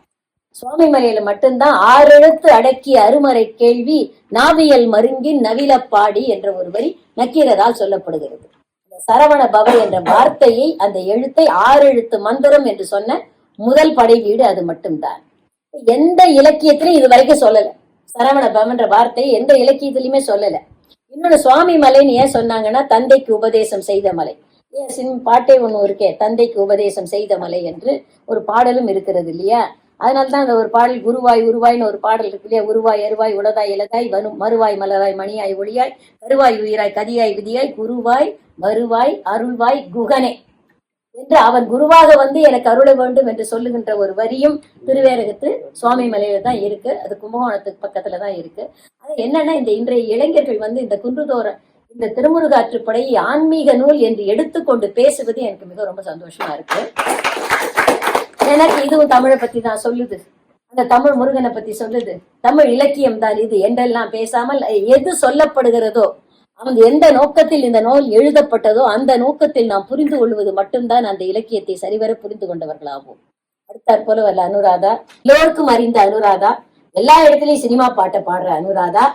சுவாமிமலையில மட்டும்தான் 6 எழுத்து அடக்கிய அருமறை கேள்வி நாவியல் மருங்கின் நவிலப்பாடி என்ற ஒரு வரி நக்கீரரால் சொல்லப்படுகிறது. இந்த சரவண பவ என்ற வார்த்தையை, அந்த எழுத்தை 6 எழுத்து மந்திரம் என்று சொன்ன முதல் படை வீடு அது மட்டும்தான். எந்த இலக்கியத்திலும் இது வரைக்கும் சொல்லல. சரவண பவன்ற வார்த்தையை எந்த இலக்கியத்திலுமே சொல்லல. இன்னொன்னு, சுவாமி மலைன்னு ஏன் சொன்னாங்கன்னா, தந்தைக்கு உபதேசம் செய்த மலை. பாட்டே ஒண்ணு இருக்கே, தந்தைக்கு உபதேசம் செய்த மலை என்று ஒரு பாடலும் இருக்கிறது இல்லையா? அதனால்தான் அந்த ஒரு பாடல் குருவாய் உருவாய்னு ஒரு பாடல் இருக்கு இல்லையா, உருவாய் அருவாய் உளதாய் இலதாய் மறுவாய் மலராய் மணியாய் ஒளியாய் கருவாய் உயிராய் கதியாய் விதியாய் குருவாய் வருவாய் அருள்வாய் குகனே என்று அவன் குருவாக வந்து எனக்கு அருள வேண்டும் என்று சொல்லுகின்ற ஒரு வரியும் திருவேரகத்து சுவாமி மலையில தான் இருக்கு. அது கும்பகோணத்துக்கு பக்கத்துல தான் இருக்கு. அது என்னன்னா, இந்த இன்றைய இளைஞர்கள் வந்து இந்த குன்றுதோற இந்த திருமுருகாற்றுப்படை ஆன்மீக நூல் என்று எடுத்துக்கொண்டு பேசுவது எனக்கு மிக ரொம்ப சந்தோஷமா இருக்கு. எனக்கு இதுவும் தமிழை பத்தி தான் சொல்லுது, அந்த தமிழ் முருகனை பத்தி சொல்லுது, தமிழ் இலக்கியம் தான் இது என்றெல்லாம் பேசாமல் எது சொல்லப்படுகிறதோ, அவன் எந்த நோக்கத்தில் இந்த நூல் எழுதப்பட்டதோ அந்த நோக்கத்தில் நாம் புரிந்து கொள்வது மட்டும்தான் அந்த இலக்கியத்தை சரிவர புரிந்து கொண்டவர்களாகும். அடுத்தாற் போல வரல அனுராதா, எல்லோருக்கும் அறிந்த அனுராதா, எல்லா இடத்துலயும் சினிமா பாட்டை பாடுற அனுராதா.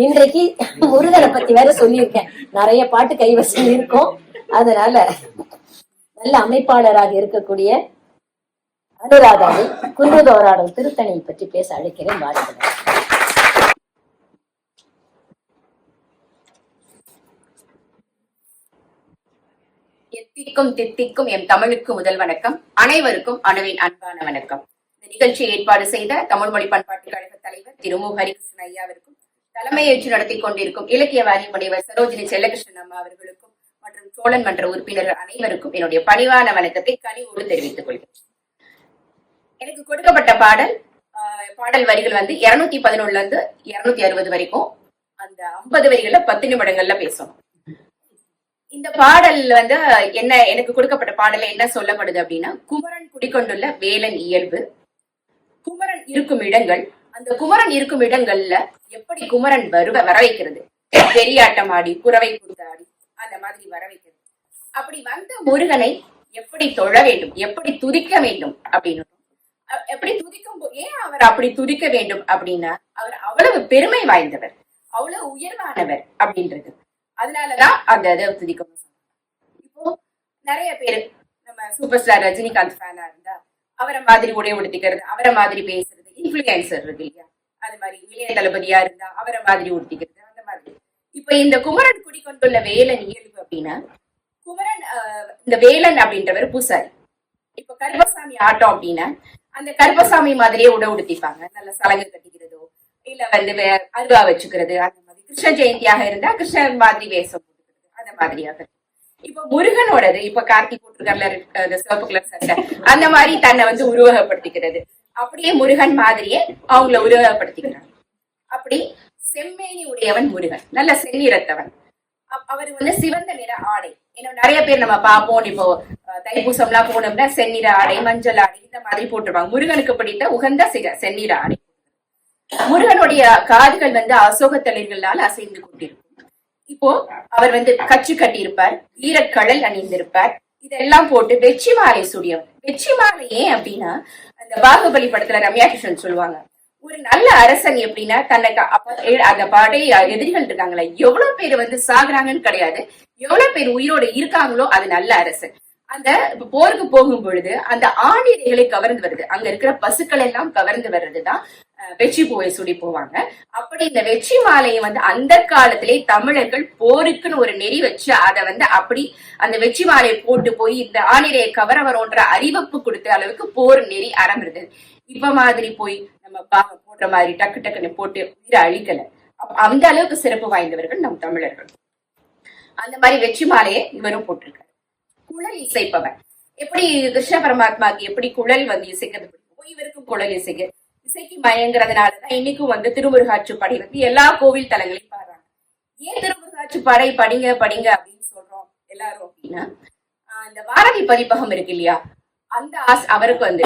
இன்றைக்கு முருகனை பத்தி வேற சொல்லியிருக்கேன், நிறைய பாட்டு கைவசம் இருக்கும். அதனால நல்ல அமைப்பாளராக இருக்கக்கூடிய அனுராதாவை குன்றுதோராடல் திருத்தணியை பற்றி பேச அழைக்கிறேன். வாழ்த்துக்கள். எத்திக்கும் தித்திக்கும் எம் தமிழுக்கு முதல் வணக்கம். அனைவருக்கும் அணுவின் அன்பான வணக்கம். இந்த நிகழ்ச்சியை ஏற்பாடு செய்த தமிழ் மொழி பண்பாட்டு கழக தலைவர் திரு மு. ஹரிகிருஷ்ணன் ஐயாவிற்கும், தலைமையேற்று நடத்தி கொண்டிருக்கும் இலக்கியவாதி முனைவர் சரோஜினி செல்லகிருஷ்ணன் அம்மா அவர்களுக்கும் மற்றும் சோழன் மன்ற உறுப்பினர்கள் அனைவருக்கும் என்னுடைய பணிவான வணக்கத்தை கனிவோடு தெரிவித்துக் கொள்கிறேன். எனக்கு கொடுக்கப்பட்ட பாடல் வரிகள் வந்து 211 இருந்து 260 வரைக்கும், அந்த 50 வரிகள்ல 10 நிமிடங்கள்ல பேசணும். இந்த பாடல் வந்து என்ன, எனக்கு கொடுக்கப்பட்ட பாடல என்ன சொல்லப்படுது அப்படின்னா, குமரன் குடிக்கொண்டுள்ள வேலன் இயல்பு, குமரன் இருக்கும் இடங்கள், அந்த குமரன் இருக்கும் இடங்கள்ல எப்படி குமரன் வர வைக்கிறது, பெரியாட்டம் ஆடி குறவை கூத்தாடி அந்த மாதிரி வர வைக்கிறது. அப்படி வந்த முருகனை எப்படி தொழ வேண்டும், எப்படி துதிக்க வேண்டும் அப்படின்னு, எப்படி துதிக்கும், ஏன் அவர் அப்படி துதிக்க வேண்டும் அப்படின்னா, அவர் அவ்வளவு பெருமை வாய்ந்தவர், அவ்வளவு உயர்வானவர் அப்படின்றது. அதனாலதான் அந்த இதை துதிக்கணும். இப்போ நிறைய பேரு நம்ம சூப்பர் ஸ்டார் ரஜினிகாந்த் ஃபேனா இருந்தா அவரை மாதிரி உடை உடுத்திக்கிறது, அவரை மாதிரி பேசுறது, இன்ஃபுளுசர் இருக்கு இல்லையா, அது மாதிரி இளைய தளபதியா இருந்தா அவரை மாதிரி உடுத்திக்கிறது, அந்த மாதிரி. இப்ப இந்த குமரன் குடிக்கொண்டுள்ள வேலன் இயல்பு அப்படின்னா, குமரன் இந்த வேலன் அப்படின்றவர் பூசாரி. இப்ப கருப்பசாமி ஆட்டம் அப்படின்னா அந்த கருப்பசாமி மாதிரியே உடை உடுத்திப்பாங்க, நல்ல சலங்கு கட்டிக்கிறதோ இல்ல வந்து அருவா வச்சுக்கிறது, அந்த மாதிரி. கிருஷ்ண ஜெயந்தியாக இருந்தா கிருஷ்ணன் மாதிரி வேஷம் போட்டுக்கிறது, அந்த மாதிரியாக. இப்ப முருகனோடது, இப்ப கார்த்தி போட்டிருக்காருல சிவப்பு கலர் சட்டை, அந்த மாதிரி தன்னை வந்து உருவகப்படுத்திக்கிறது, அப்படியே முருகன் மாதிரியே அவங்கள உருவகப்படுத்திக்கிறாங்க. அப்படி செம்மேனி உடையவன் முருகன், நல்ல செந்நிறத்தவன். அவர் வந்து சிவந்த நிற ஆடை. ஏன்னா நிறைய பேர் நம்ம பார்ப்போம், இப்போ தைப்பூசம் எல்லாம் போனோம்னா செந்நிற ஆடை, மஞ்சள் ஆடை இந்த மாதிரி போட்டிருப்பாங்க. முருகனுக்கு பிடித்த உகந்த செந்நிற ஆடை. முருகனுடைய காதுகள் வந்து அசோக தளிர்களால் அசைந்து கொண்டிருக்கும். இப்போ அவர் வந்து கச்சு கட்டி இருப்பார், வீரக்கழல் அணிந்திருப்பார், இதெல்லாம் போட்டு வெற்றி மாலை சுடியவர். வெற்றி மாலை ஏன் அப்படின்னா, அந்த பாகுபலி படத்துல ரம்யா கிருஷ்ணன் சொல்லுவாங்க, ஒரு நல்ல அரசன் எப்படின்னா தன்னை அந்த படை எதிரிகள் இருக்காங்களா, எவ்வளவு பேர் வந்து சாகுறாங்கன்னு கிடையாது, எவ்வளவு பேர் உயிரோடு இருக்காங்களோ அது நல்ல அரசன். அந்த போருக்கு போகும் பொழுது அந்த ஆணிரைகளை கவர்ந்து வருது, அங்க இருக்கிற பசுக்கள் எல்லாம் கவர்ந்து வர்றதுதான் வெற்றி பூவை சுடி போவாங்க. அப்படி இந்த வெற்றி மாலையை வந்து அந்த காலத்திலே தமிழர்கள் போருக்குன்னு ஒரு நெறி வச்சு அதை வந்து அப்படி அந்த வெற்றி மாலையை போட்டு போய் இந்த ஆணிரையை கவர வரோன்ற அறிவிப்பு கொடுத்த அளவுக்கு போர் நெறி ஆரம்பிருது. இப்ப மாதிரி போய் நம்ம போடுற மாதிரி டக்கு டக்குன்னு போட்டு உயிரை அழிக்கல. அந்த அளவுக்கு சிறப்பு வாய்ந்தவர்கள் நம் தமிழர்கள். அந்த மாதிரி வெற்றி மாலையை இவரும் போட்டிருக்காரு. குழல் இசைப்பவர், எப்படி கிருஷ்ண பரமாத்மாக்கு எப்படி குழல் வந்து இசைக்கிறது பிடிக்கும், இவருக்கும் குழல் இசைக்கு மயங்கிறதுனாலதான் இன்னைக்கும் வந்து திருமுருகாற்றுப்படை வந்து எல்லா கோவில் தலங்களையும் பாடுறாங்க. ஏன் திருமுருகாற்றுப்படை படிங்க அப்படின்னு சொல்றோம் எல்லாரும் அப்படின்னா, இந்த பாரதி பதிப்பகம் இருக்கு இல்லையா, அந்த அவருக்கு வந்து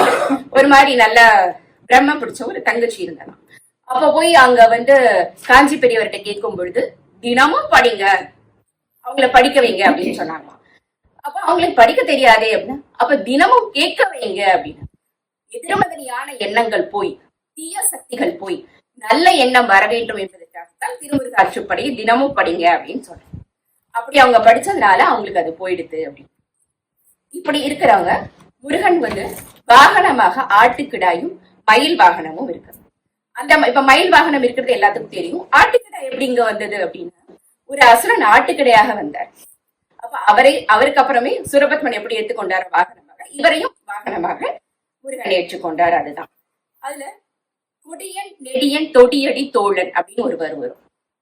ஒரு மாதிரி நல்ல பிரம்ம பிடிச்ச ஒரு தங்கச்சி இருந்தாங்க. அப்ப போய் அங்க வந்து காஞ்சி பெரியவர்கிட்ட கேட்கும் பொழுது தினமும் படிங்க, அவங்கள படிக்க வைங்க அப்படின்னு சொன்னாங்க. அப்ப அவங்களுக்கு படிக்க தெரியாதே அப்படின்னா, அப்ப தினமும் கேட்க வைங்க அப்படின்னு. எதிர்மதனியான எண்ணங்கள் போய், தீய சக்திகள் போய் நல்ல எண்ணம் வர வேண்டும் என்பதற்காகத்தான் திருமுருகாற்றுப்படையை தினமும் படிங்க அப்படின்னு சொல்றாங்க. அப்படி அவங்க படிச்சதுனால அவங்களுக்கு அது போயிடுது அப்படின்னு. இப்படி இருக்கிறவங்க முருகன் வந்து வாகனமாக ஆட்டுக்கிடாயும் மயில் வாகனமும் இருக்கு. அந்த இப்ப மயில் வாகனம் இருக்கிறது எல்லாத்துக்கும் தெரியும். ஆட்டுக்கிடாய் எப்படி இங்க வந்தது அப்படின்னா, ஒரு அசுரன் ஆட்டுக்கிடையாக வந்தார். அப்ப அவருக்கு அப்புறமே சூரபத்மன் எப்படி எடுத்துக்கொண்டார் வாகனமாக, இவரையும் வாகனமாக முருகன் ஏற்றுக்கொண்டார். அதுதான் அதுல கொடியன் நெடியன் தொடியடி தோழன் அப்படின்னு ஒரு வரும்.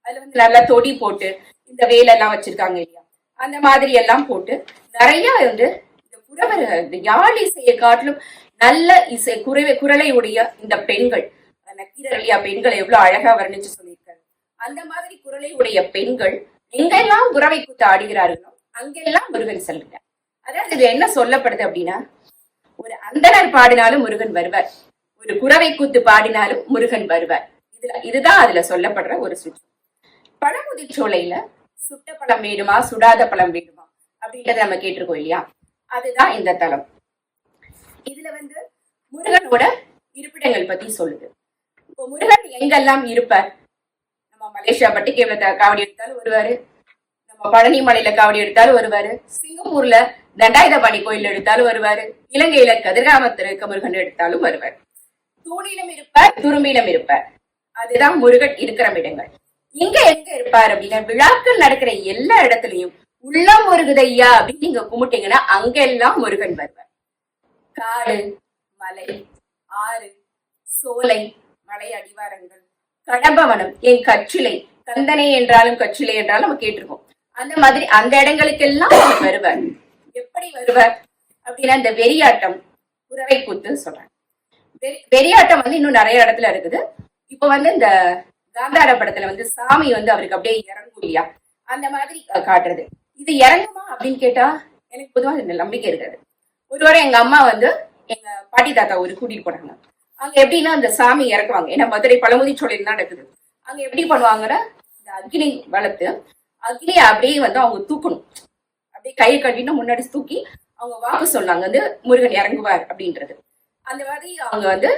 அதுல வந்து நல்லா தொடி போட்டு இந்த வேலெல்லாம் வச்சிருக்காங்க இல்லையா, அந்த மாதிரி எல்லாம் போட்டு நிறைய வந்து இந்த புறவர் இந்த யாழ் இசையை காட்டிலும் நல்ல இசை குரலை உடைய இந்த பெண்கள் நக்கீரலியா பெண்களை எவ்வளவு அழகா வர்ணிச்சு சொல்லியிருக்காரு. அந்த மாதிரி குரலை உடைய பெண்கள் எங்கெல்லாம் குரவை கூத்து ஆடுகிறார்களோ அங்கெல்லாம் முருகன் செல்லுங்க. அதாவது இது என்ன சொல்லப்படுது அப்படின்னா, ஒரு அந்தனர் பாடினாலும் முருகன் வருவார், ஒரு குரவை கூத்து பாடினாலும் முருகன் வருவார். இதுதான் அதுல சொல்லப்படுற ஒரு சுற்று. பழமுதிர்ச்சோலையில சுட்ட பழம் வேணுமா சுடாத பழம் வேணுமா அப்படின்றத நம்ம கேட்டிருக்கோம் இல்லையா, அதுதான் இந்த தலம். இதுல வந்து முருகனோட இருப்பிடங்கள் பத்தி சொல்லுது. இப்போ முருகன் எங்கெல்லாம் இருப்பார், நம்ம மலேசியா பட்டிக்கேவ்ல காவடி எடுத்தாலும் வருவாரு, நம்ம பழனி மலையில காவடி எடுத்தாலும் வருவாரு, சிங்கப்பூர்ல தண்டாயுதபாணி கோயில் எடுத்தாலும் வருவாரு, இலங்கையில கதிர்காமத்தில் இருக்க முருகன் எடுத்தாலும் வருவார். தூணிலும் இருப்பார், துரும்பிலும் இருப்பார். அதுதான் முருகன் இருக்கிற இடங்கள். இங்க எங்க இருப்பார் அப்படின்னா, விழாக்கள் நடக்கிற எல்லா இடத்துலயும் உள்ளம் முருகுதையா அப்படின்னு நீங்க கும்பிட்டீங்கன்னா அங்கெல்லாம் முருகன் வருவார். காடு, மலை, ஆறு, சோலை, மலை அடிவாரங்கள், கடம்பவனம், என் கற்றிலை, கந்தனை என்றாலும் கற்றிலை என்றாலும் நம்ம கேட்டிருக்கோம். அந்த மாதிரி அந்த இடங்களுக்கெல்லாம் வருவார். எப்படி வருவார் அப்படின்னா, இந்த வெறியாட்டம், குரவை கூத்து சொல்றாங்க. வெறியாட்டம் வந்து இன்னும் நிறைய இடத்துல இருக்குது. இப்ப வந்து இந்த காந்தார படத்துல வந்து சாமி வந்து அவருக்கு அப்படியே இறங்கும் இல்லையா, அந்த மாதிரி காட்டுறது. இது இறங்குமா அப்படின்னு கேட்டா எனக்கு பொதுவா இந்த நம்பிக்கை இருக்காது. ஒரு வாரம் எங்க அம்மா வந்து எங்க பாட்டி தாத்தா ஒரு கூட்டிட்டு போனாங்க. அங்க எப்படின்னா அந்த சாமி இறக்குவாங்க. ஏன்னா மதுரை பழமுதிர்ச்சோலையில் தான் நடக்குது. அங்க எப்படி பண்ணுவாங்கன்னா, இந்த அக்னி வளர்த்து அக்னியை அப்படியே வந்து அவங்க தூக்கணும். அப்படியே கையை கட்டிட்டு முன்னாடி தூக்கி அவங்க வாக்கு சொன்னாங்க வந்து முருகன் இறங்குவார் அப்படின்றது. அந்த மாதிரி அவங்க வந்து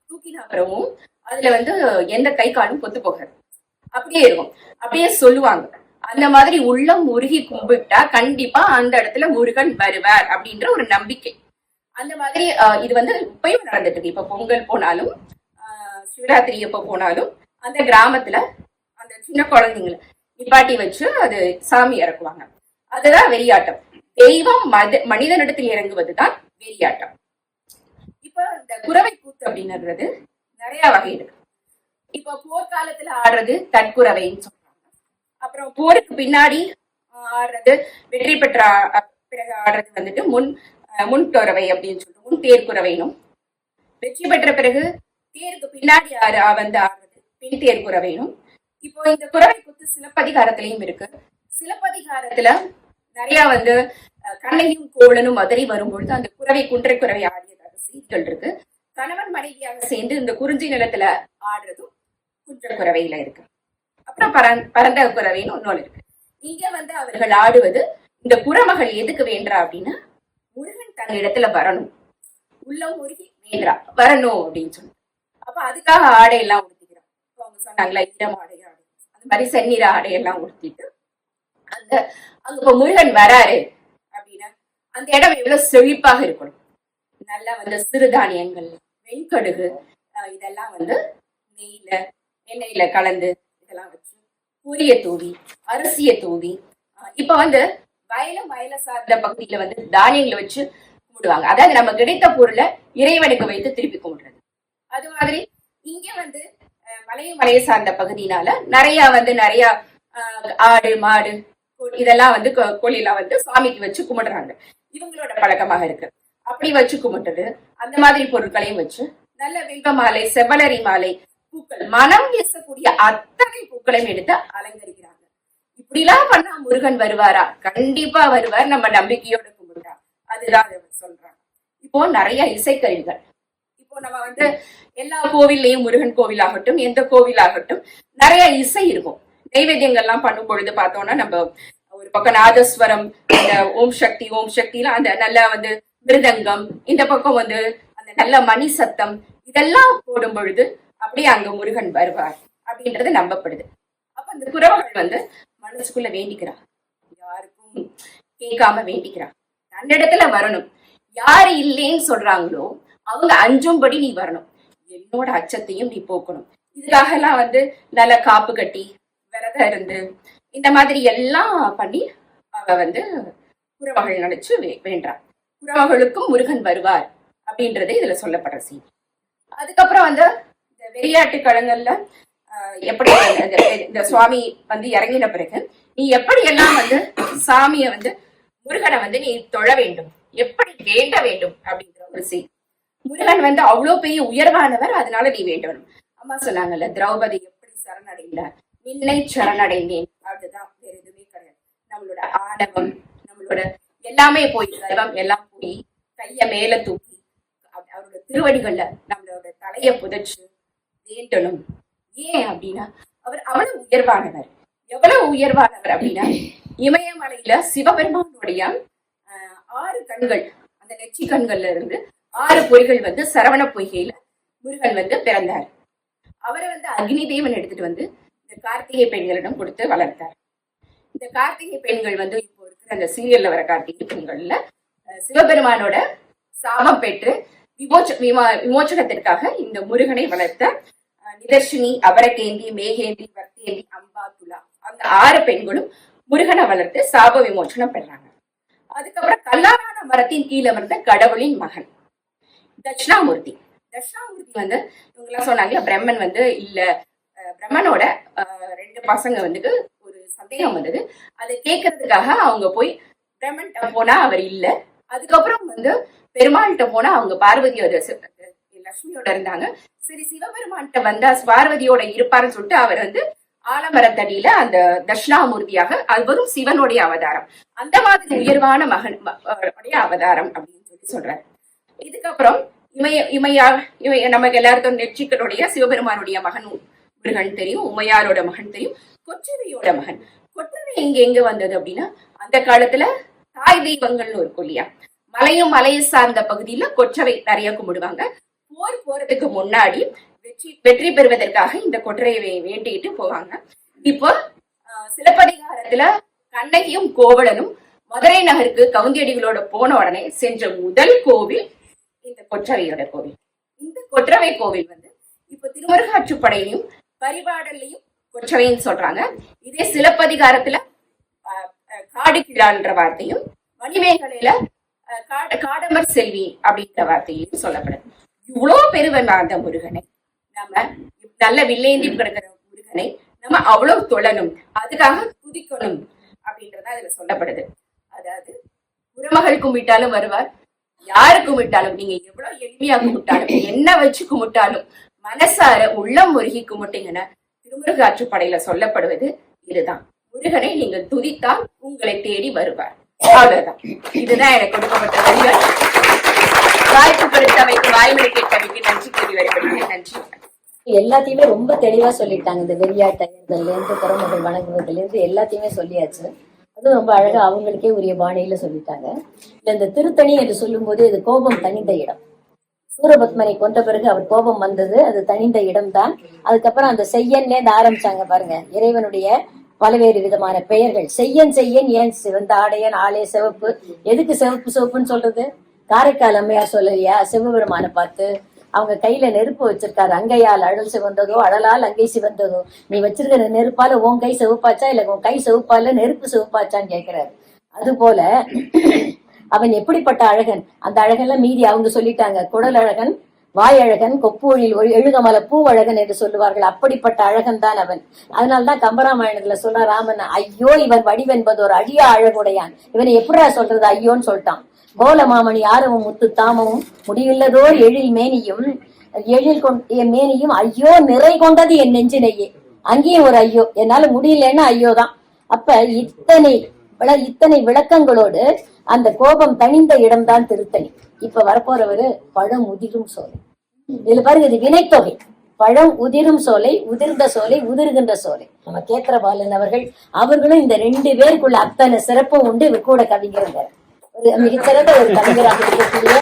தூக்கின அப்புறமும் அதுல வந்து எந்த கை காலும் கொத்து போகாது, அப்படியே இருக்கும். அப்படியே சொல்லுவாங்க, அந்த மாதிரி உள்ளம் உருகி கும்பிட்டா கண்டிப்பா அந்த இடத்துல முருகன் வருவார் அப்படின்ற ஒரு நம்பிக்கை. அந்த மாதிரி இது வந்து இப்பயும் நடந்துட்டு இருக்கு. இப்ப பொங்கல் போனாலும் சிவராத்திரி எப்ப போனாலும் அந்த கிராமத்துல அந்த சின்ன குழந்தைங்களை நிப்பாட்டி வச்சு அது சாமி இறக்குவாங்க. அதுதான் வெறியாட்டம். தெய்வம் மனிதனிடத்தில் இறங்குவதுதான் வெறியாட்டம். இப்ப இந்த குரவை கூத்து அப்படின்றது நிறைய வகை இருக்கு. இப்ப போர்க்காலத்துல ஆடுறது தற்குரவைன்னு சொல்றாங்க. அப்புறம் போருக்கு பின்னாடி ஆடுறது, வெற்றி பெற்ற பிறகு ஆடுறது வந்துட்டு முன்குரவை அப்படின்னு சொல்லிட்டு முன் தேர்குரவைனும், வெற்றி பெற்ற பிறகு தேருக்கு பின்னாடி வந்து ஆடுறது பின் தேர்குரவைனும். இப்போ இந்த குரவை கூத்து சிலப்பதிகாரத்திலையும் இருக்கு. சிலப்பதிகாரத்துல நிறைய வந்து கண்ணையும் கோவலனும் மதுரை வரும்பொழுது அந்த குரவை குன்றை குரவை ஆடியதாக செய்திகள் இருக்கு. கணவன் மனைவியாக சேர்ந்து இந்த குறிஞ்சி நிலத்துல ஆடுறதும் குன்ற குரவையில இருக்கு. அப்புறம் பரந்த குரவைன்னு ஒன்னொன்னு இருக்கு. இங்க வந்து அவர்கள் ஆடுவது இந்த குரமகள் எதுக்கு வேண்டா அப்படின்னா, முருகன் தன் இடத்துல வரணும், உள்ளம் உருகி வேண்டா வரணும் அப்படின்னு சொல்லி. அப்ப அதுக்காக ஆடையெல்லாம் உடுத்திக்கிறான். அவங்க சொன்னாங்களா ஈரம் ஆடை ஆடை, அந்த மாதிரி செந்நிற ஆடையெல்லாம் உடுத்திட்டு அங்க இப்ப முருகன் வராரு அப்படின்னா அந்த இடம் எவ்வளவு செழிப்பாக இருக்கணும். நல்லா வந்து சிறுதானியங்கள், வெண்கடுகு இதெல்லாம் வந்து நெய்ல எண்ணெயில கலந்து இதெல்லாம் வச்சு பொரிய தூவி அரிசியை தூவி, இப்ப வந்து வயல சார்ந்த பகுதியில வந்து தானியங்களை வச்சு கும்பிடுவாங்க. அதாவது நம்ம கிடைத்த பொருளை இறைவனுக்கு வைத்து திருப்பி கும்பிடுறது. அது மாதிரி இங்க வந்து மலையை சார்ந்த பகுதியினால நிறைய ஆடு மாடு இதெல்லாம் வந்து கோழிலாம் வந்து சுவாமிக்கு வச்சு கும்பிடுறாங்க. இவங்களோட பழக்கமாக இருக்கு. அப்படி வச்சு கும்பிட்டுது. அந்த மாதிரி பொருட்களையும் வச்சு நல்ல வில்வ மாலை, செவ்வலரி மாலை, பூக்கள், மனம் வீசக்கூடிய அத்தனை பூக்களையும் எடுத்து அலங்கரிக்கிறாங்க. இப்படிலாம் பண்ணா முருகன் வருவாரா? கண்டிப்பா வருவார், நம்ம நம்பிக்கையோட கும்பிட்டா. அதுதான் சொல்றாங்க. இப்போ நிறைய இசைக்கருவிகள், இப்போ நம்ம வந்து எல்லா கோவில்லையும் முருகன் கோவில் ஆகட்டும் எந்த கோவில் ஆகட்டும் நிறைய இசை இருக்கும். நைவேத்தியங்கள்லாம் பண்ணும் பொழுது பார்த்தோம்னா நம்ம ஒரு பக்கம் நாதஸ்வரம், இந்த ஓம் சக்திலாம் அந்த நல்லா வந்து மிருதங்கம், இந்த பக்கம் வந்து அந்த நல்ல மணி சத்தம், இதெல்லாம் போடும் பொழுது அப்படியே அங்க முருகன் வருவார் அப்படின்றது நம்பப்படுது. அப்ப அந்த குரவர்கள் வந்து மனசுக்குள்ள வேண்டிக்கிறார், யாருக்கும் கேட்காம வேண்டிக்கிறார், தன்னிடத்துல வரணும். யாரு இல்லைன்னு சொல்றாங்களோ அவங்க அஞ்சும்படி நீ வரணும், என்னோட அச்சத்தையும் நீ போக்கணும். இதுக்காக எல்லாம் வந்து நல்ல காப்பு கட்டி விரதம் இருந்து இந்த மாதிரி எல்லாம் பண்ணி அவ வந்து குரவகள் நினைச்சு வேண்டான். குரவகளுக்கும் முருகன் வருவார் அப்படின்றது இதுல சொல்லப்படுற செய்தி. அதுக்கப்புறம் வந்து இந்த வெறியாட்டு களங்கள்ல எப்படி இந்த சுவாமி வந்து இறங்கின பிறகு நீ எப்படி எல்லாம் வந்து சாமிய வந்து முருகனை வந்து நீ தொழ வேண்டும், எப்படி வேண்ட வேண்டும் அப்படிங்கிற ஒரு செய்தி. முருகன் வந்து அவ்வளவு பெரிய உயர்வானவர், அதனால நீ வேண்டணும். அம்மா சொன்னாங்கல்ல, திரௌபதி எப்படி சரணடைந்தார், நின்னை சரணடைந்தேன், அதுதான், வேற எதுவுமே கிடையாது. நம்மளோட ஆணவம், நம்மளோட எல்லாமே போய், கர்வம் எல்லாம் போய் கைய மேல தூக்கி அவரோட திருவடிகள்ல நம்மளோட தலைய புதைச்சு வேண்டணும். ஏன் அப்படின்னா அவர் அவ்வளவு உயர்வானவர். எவ்வளவு உயர்வானவர் அப்படின்னா, இமயமலையில சிவபெருமானுடைய 6 கண்கள், அந்த நெற்றி கண்கள்ல இருந்து 6 பொய்கள் வந்து சரவண பொய்கையில முருகன் வந்து பிறந்தார். அவரை வந்து அக்னி தேவன் எடுத்துட்டு வந்து இந்த கார்த்திகை பெண்களிடம் கொடுத்து வளர்த்தார். இந்த கார்த்திகை பெண்கள் வந்து இப்போ இருக்கிற அந்த சீரியல்ல வர கார்த்திகை பெண்கள்ல சிவபெருமானோட சாபம் பெற்று விமோச்சனத்திற்காக இந்த முருகனை வளர்த்த நிதர்ஷினி, அபரகேந்தி, மேகேந்தி, வர்த்தேந்தி, அம்பா, துலா, அந்த 6 பெண்களும் முருகனை வளர்த்து சாப விமோச்சனம் பெறாங்க. அதுக்கப்புறம் கல்லாரான மரத்தின் கீழே வந்த கடவுளின் மகன் தட்சிணாமூர்த்தி. தட்சிணாமூர்த்தி வந்து இவங்க எல்லாம் சொன்னாங்க, பிரம்மன் வந்து இல்ல, பிரம்மனோட 2 பசங்க வந்து ஒரு சந்தேகம் வந்தது. அதை கேட்கறதுக்காக அவங்க போய் பிரம்மன்கிட்ட போனா அவர் இல்ல. அதுக்கப்புறம் வந்து பெருமாள்கிட்ட போனா அவங்க பார்வதியோட லட்சுமியோட இருந்தாங்க. சரி, சிவபெருமான்கிட்ட வந்தா பார்வதியோட இருப்பாருன்னு சொல்லிட்டு அவர் வந்து ஆலமரத்தடியில அந்த தட்சிணாமூர்த்தியாக, அவரும் சிவனுடைய அவதாரம், அந்த மாதிரி உயர்வான மகன் அவதாரம் அப்படின்னு சொல்றாரு. இதுக்கப்புறம் நமக்கு எல்லாருக்கும் நெற்றிக்கனுடைய சிவபெருமானுடைய மகன் முருகன் தெரியும், உமையாரோட மகன் தெரியும், கொற்றவையோட மகன். கொற்றவை எங்க வந்தது அப்படின்னா, அந்த காலத்துல தாய் தெய்வங்கள்னு இருக்கும் இல்லையா, மலையும் மலையை சார்ந்த பகுதியில கொற்றவை நிறைய கும்பிடுவாங்க. போர் போறதுக்கு முன்னாடி வெற்றி பெறுவதற்காக இந்த கொற்றவையை வேண்டிட்டு போவாங்க. இப்போ சிலப்பதிகாரத்துல கண்ணகியும் கோவலனும் மதுரை நகருக்கு கவுந்தியடிகளோட போன உடனே சென்ற முதல் கோவில் இந்த கொற்றவையோட கோவில். இந்த கொற்றவை கோவில் வந்து இப்போ திருமுருகாற்றுப்படையிலையும் பரிபாடல்லையும் கொற்றவைன்னு சொல்றாங்க. இதே சிலப்பதிகாரத்துல காடு கிழான்ற வார்த்தையும், மணிமேகலையில காடமர் செல்வி அப்படின்ற வார்த்தையிலும் சொல்லப்படுது. இவ்வளவு பெருவன் அந்த முருகனை, நம்ம நல்ல வில்லேந்தி கிடக்கிற முருகனை நம்ம அவ்வளவு தொழணும், அதுக்காக துதிக்கணும் அப்படின்றதா இதுல சொல்லப்படுது. அதாவது குருமகள் கும்பிட்டாலும் வருவார், யாரு கும்பிட்டாலும், நீங்க எவ்வளவு எளிமையா கும்பிட்டாலும், என்ன வச்சு கும்பிட்டாலும், மனசார உள்ளம் முருகி கும்பிட்டீங்கன்னா திருமுருகாற்றுப்படையில சொல்லப்படுவது இதுதான், முருகனை நீங்க துதித்தால் உங்களை தேடி வருவார். அவ்வளவுதான். இதுதான் எனக்கு கொடுக்கப்பட்ட வரிகள். வாய்ப்பு கொடுத்தவைக்கு, வாய்மொழி கேட்டவைக்கு நன்றி கூறி வருகிறேன். நன்றி. எல்லாத்தையுமே ரொம்ப தெளிவா சொல்லிட்டாங்க. இந்த வெறியாட்டங்கள்ல இருந்து, திறமைகள் வணங்குவதுல இருந்து எல்லாத்தையுமே சொல்லியாச்சு. அதுவும் ரொம்ப அழகா அவங்களுக்கே உரிய பாணியில சொல்லிட்டாங்க. இந்த திருத்தணி என்று சொல்லும் போது இது கோபம் தனிந்த இடம். சூரபத்மனை கொண்ட பிறகு அவர் கோபம் வந்தது, அது தனிந்த இடம் தான். அதுக்கப்புறம் அந்த செய்யன்ல ஆரம்பிச்சாங்க பாருங்க, இறைவனுடைய பல்வேறு விதமான பெயர்கள். செய்யன் செய்யன், ஏன் சிவந்த ஆடையன், ஆளே சிவப்பு. எதுக்கு சிவப்பு சிவப்புன்னு சொல்றது? காரைக்கால் அம்மையார் சொல்லலையா, சிவபெருமான பார்த்து அவங்க கையில நெருப்பு வச்சிருக்காரு, அங்கையால் அழல் சிவந்ததோ அழலால் அங்கை சிவந்ததோ, நீ வச்சிருக்கிற நெருப்பால உன் கை சிவப்பாச்சா இல்ல உன் கை சிவப்பால நெருப்பு சிவப்பாச்சான்னு கேட்கிறாரு. அது போல அவன் எப்படிப்பட்ட அழகன், அந்த அழகெல்லாம் மீதி அவங்க சொல்லிட்டாங்க. குடல் அழகன், வாயழகன், கொப்பூழில் ஒரு எழுகமல பூவழகன் என்று சொல்லுவார்கள். அப்படிப்பட்ட அழகன் தான் அவன். அதனால்தான் கம்பராமாயணத்துல சொல்ற ராமன், ஐயோ இவன் வடிவென்பது ஒரு அழியா அழகுடையான், இவனை எப்படிடா சொல்றது ஐயோன்னு சொல்லிட்டான். கோல மாமணி ஆரவும் முத்து தாமமும் முடிவில்லதோர் எழில் மேனியும் மேனியும் ஐயோ நிறை கொண்டது என் நெஞ்சினையே. அங்கேயும் ஒரு ஐயோ, என்னால முடியலன்னா ஐயோதான். அப்ப இத்தனை விளக்கங்களோடு அந்த கோபம் தணிந்த இடம்தான் திருத்தணி. இப்ப வரப்போறவரு பழம் உதிரும் சோலை. இதுல பாருங்க, இது வினைத்தொகை. பழம் உதிரும் சோலை, உதிர்ந்த சோலை, உதிர்கின்ற சோலை. நம்ம கேத்திரபாலன் அவர்களும் இந்த 2 பேருக்குள்ள அத்தனை சிறப்பும் உண்டு. இவர் கூட கவிஞருங்க, ஒரு மிகச்சிறந்த ஒரு கவிஞராக இருக்கக்கூடிய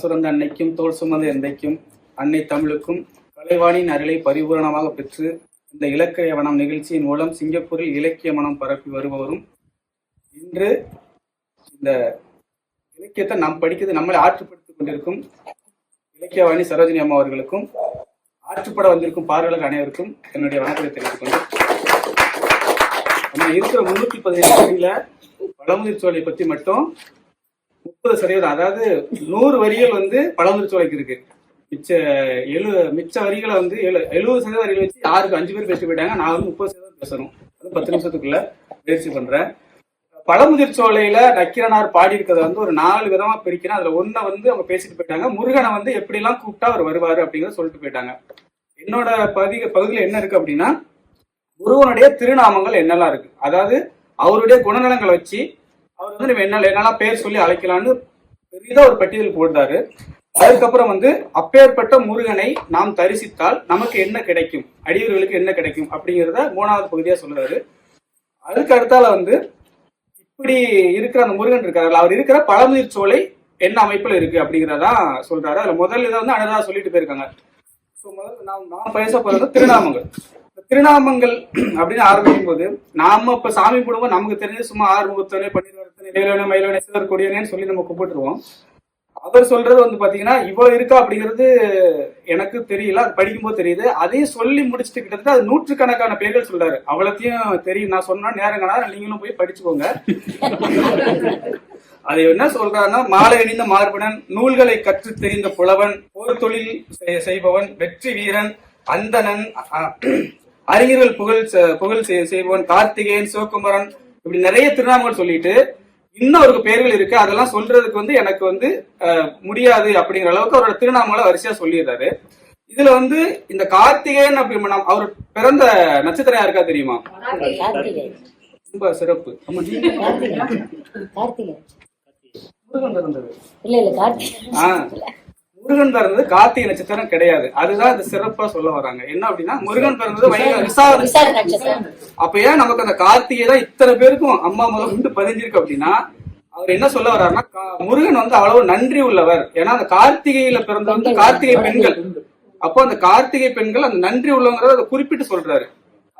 சுரந்த அன்னைக்கும் தோல் சுமந்த எந்தைக்கும் அன்னை தமிழுக்கும் கலைவாணியின் அருளை பரிபூரணமாக பெற்று இந்த இலக்கிய வனம் நிகழ்ச்சியின் மூலம் சிங்கப்பூரில் இலக்கிய மனம் பரப்பி வருபவரும், இன்று இந்த இலக்கியத்தை நாம் படிக்கிறது நம்மளை ஆற்றுப்படுத்திக் கொண்டிருக்கும் இலக்கியவாணி சரோஜினி அம்மா அவர்களுக்கும், ஆற்றுப்பட வந்திருக்கும் பார்வையாளர் அனைவருக்கும் என்னுடைய வணக்கத்தை தெரிவித்துக் கொண்டு, நம்ம இருக்கிற 317 பழமுதிர் சோலை பற்றி மட்டும் 30%, அதாவது 100 வரிகள் வந்து பழமுதிர்ச்சோலைக்கு இருக்கு. மிச்ச வரிகளை வந்து 70% வரிகளை வச்சு 5 பேர் பேசிட்டு போயிட்டாங்க. நான் வந்து 30% பேசணும். அது 10 நிமிஷத்துக்குள்ள முயற்சி பண்றேன். பழமுதிர்ச்சோலையில நக்கீரனார் பாடி இருக்கிறத வந்து ஒரு 4 விதமா பிரிக்கிறேன். அதுல ஒன்ன வந்து அவங்க பேசிட்டு போயிட்டாங்க. முருகனை வந்து எப்படி எல்லாம் கூப்பிட்டா அவர் வருவாரு அப்படிங்கறத சொல்லிட்டு போயிட்டாங்க. என்னோட பகுதியில என்ன இருக்கு அப்படின்னா, முருகனுடைய திருநாமங்கள் என்னெல்லாம் இருக்கு, அதாவது அவருடைய குணநலங்களை வச்சு அவர் வந்து நம்ம என்னெல்லாம் பேர் சொல்லி அழைக்கலாம்னு பெரிதா ஒரு பட்டியல் போட்டாரு. அதுக்கப்புறம் வந்து அப்பேற்பட்ட முருகனை நாம் தரிசித்தால் நமக்கு என்ன கிடைக்கும், அடியவர்களுக்கு என்ன கிடைக்கும் அப்படிங்கிறத 3வது பகுதியா சொல்றாரு. அதுக்கு அடுத்தால வந்து இப்படி இருக்கிற அந்த முருகன் இருக்காரு, அவர் இருக்கிற பழமுதிர்ச்சோலை என்ன அமைப்புல இருக்கு அப்படிங்கிறதான் சொல்றாரு. அதுல முதல் இதை வந்து அனதா சொல்லிட்டு போயிருக்காங்க. முதல்ல நாம் பேச போறது திருநாமங்கள். திருநாமங்கள் அப்படின்னு ஆரம்பிக்கும் போது நாம இப்ப சாமி குடும்பம் நமக்கு தெரிஞ்சு சும்மா ஆறுமுகத்தோனே, பன்னீர்வரத்தனே, வேலவனே, மயிலவனே, சிவர்கொடியனேன்னு சொல்லி நம்ம கூப்பிட்டுருவோம். அவர் சொல்றது வந்து பாத்தீங்கன்னா இவ்வளவு இருக்கா அப்படிங்கிறது எனக்கு தெரியல, அது படிக்கும்போது தெரியுது. அதையும் சொல்லி முடிச்சுட்டு கிட்டத்தட்ட அது 100கணக்கான பேர்கள் சொல்றாரு. அவ்வளத்தையும் தெரியும், நான் சொன்னா நேரம் காணாத, நீங்களும் போய் படிச்சுக்கோங்க. அது என்ன சொல்றாருன்னா, மாலை அணிந்த மார்புடன், நூல்களை கற்று தெரிந்த புலவன், போர் தொழில் செய்பவன், வெற்றி வீரன், அந்தணன், அறிஞர்கள் புகழ் செய்பவன், கார்த்திகேயன், சிவகுமரன், இப்படி நிறைய திருநாமங்கள் சொல்லிட்டு இன்னொரு பேர்கள் இருக்கு. அதெல்லாம் சொல்றதுக்கு வந்து எனக்கு வந்து முடியாது அப்படிங்கிற அளவுக்கு அவரோட திருநாமங்களை வரிசையா சொல்லிடுறாரு. இதுல வந்து இந்த கார்த்திகேயன் அப்படி அவர் பிறந்த நட்சத்திரம் யாருக்கா தெரியுமா? ரொம்ப சிறப்பு. முருகன் பிறந்தது முருகன் பிறந்தது கார்த்திகை நட்சத்திரம் கிடையாது. அதுதான் இந்த சிறப்பா சொல்ல வராங்க. என்ன அப்படின்னா, முருகன் பிறந்தது அப்ப ஏன் நமக்கு அந்த கார்த்திகை தான் இத்தனை பேருக்கும் அம்மா முதல் வந்து பதிஞ்சிருக்கு அப்படின்னா, அவர் என்ன சொல்ல வர்றாருன்னா, முருகன் வந்து அவ்வளவு நன்றி உள்ளவர். ஏன்னா அந்த கார்த்திகையில பிறந்த வந்து கார்த்திகை பெண்கள். அப்போ அந்த கார்த்திகை பெண்கள் அந்த நன்றி உள்ளவங்கிறத அதை குறிப்பிட்டு சொல்றாரு.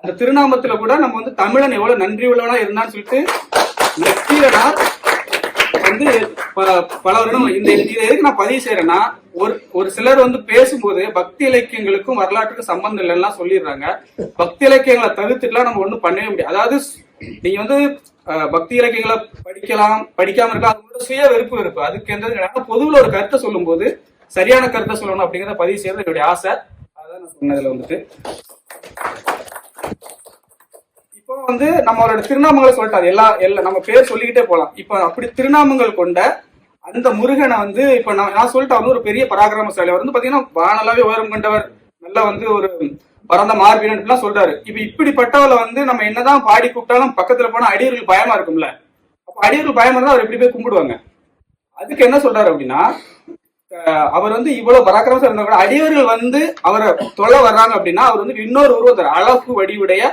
அந்த திருநாமத்துல கூட நம்ம வந்து தமிழன் எவ்வளவு நன்றி உள்ளவனா இருந்தான்னு சொல்லிட்டு நக்கீரனார் வந்து பல வருடம் இதை எதுக்கு நான் பதிவு செய்யறேன்னா, ஒரு சிலர் வந்து பேசும்போது பக்தி இலக்கியங்களுக்கும் வரலாற்றுக்கும் சம்பந்தம் இல்லைன்னா சொல்லிடுறாங்க. பக்தி இலக்கியங்களை தவிர்த்துக்கலாம் நம்ம ஒண்ணும் பண்ணவே முடியாது. அதாவது நீங்க வந்து பக்தி இலக்கியங்களை படிக்கலாம், படிக்காம இருக்கலாம், அது சுய வெறுப்பு. அதுக்கு எந்த பொதுவில் ஒரு கருத்தை சொல்லும் போது சரியான கருத்தை சொல்லணும் அப்படிங்கிறத பதிவு செய்யறது என்னுடைய ஆசை. அதான் நான் சொன்னதுல வந்துட்டு இப்போ வந்து நம்மளோட திருநாமங்களை சொல்லிட்டாரு. எல்லாம் நம்ம பேர் சொல்லிக்கிட்டே போலாம். இப்ப அப்படி திருநாமங்கள் கொண்ட அந்த முருகனை வந்து இப்ப நான் சொல்லிட்டு அவர் ஒரு பெரிய பராக்கிரமசாலி. அவர் வந்து பாத்தீங்கன்னா வானலாவே உயரம் கொண்டவர், நல்லா வந்து ஒரு பரந்த மார்பினன் சொல்றாரு. இப்ப இப்படிப்பட்டவளை வந்து நம்ம என்னதான் பாடி கூப்பிட்டாலும் பக்கத்துல போனா அடியர்கள் பயமா இருக்கும்ல. அப்ப அடியர்கள் பயமா இருந்தா அவர் எப்படி போய் கும்பிடுவாங்க? அதுக்கு என்ன சொல்றாரு அப்படின்னா, அவர் வந்து இவ்வளவு பராக்கிரமசா இருந்தா கூட அடியவர்கள் வந்து அவரை தொலை வர்றாங்க அப்படின்னா அவர் வந்து இன்னொரு உருவத்தை அழகு வடிவுடைய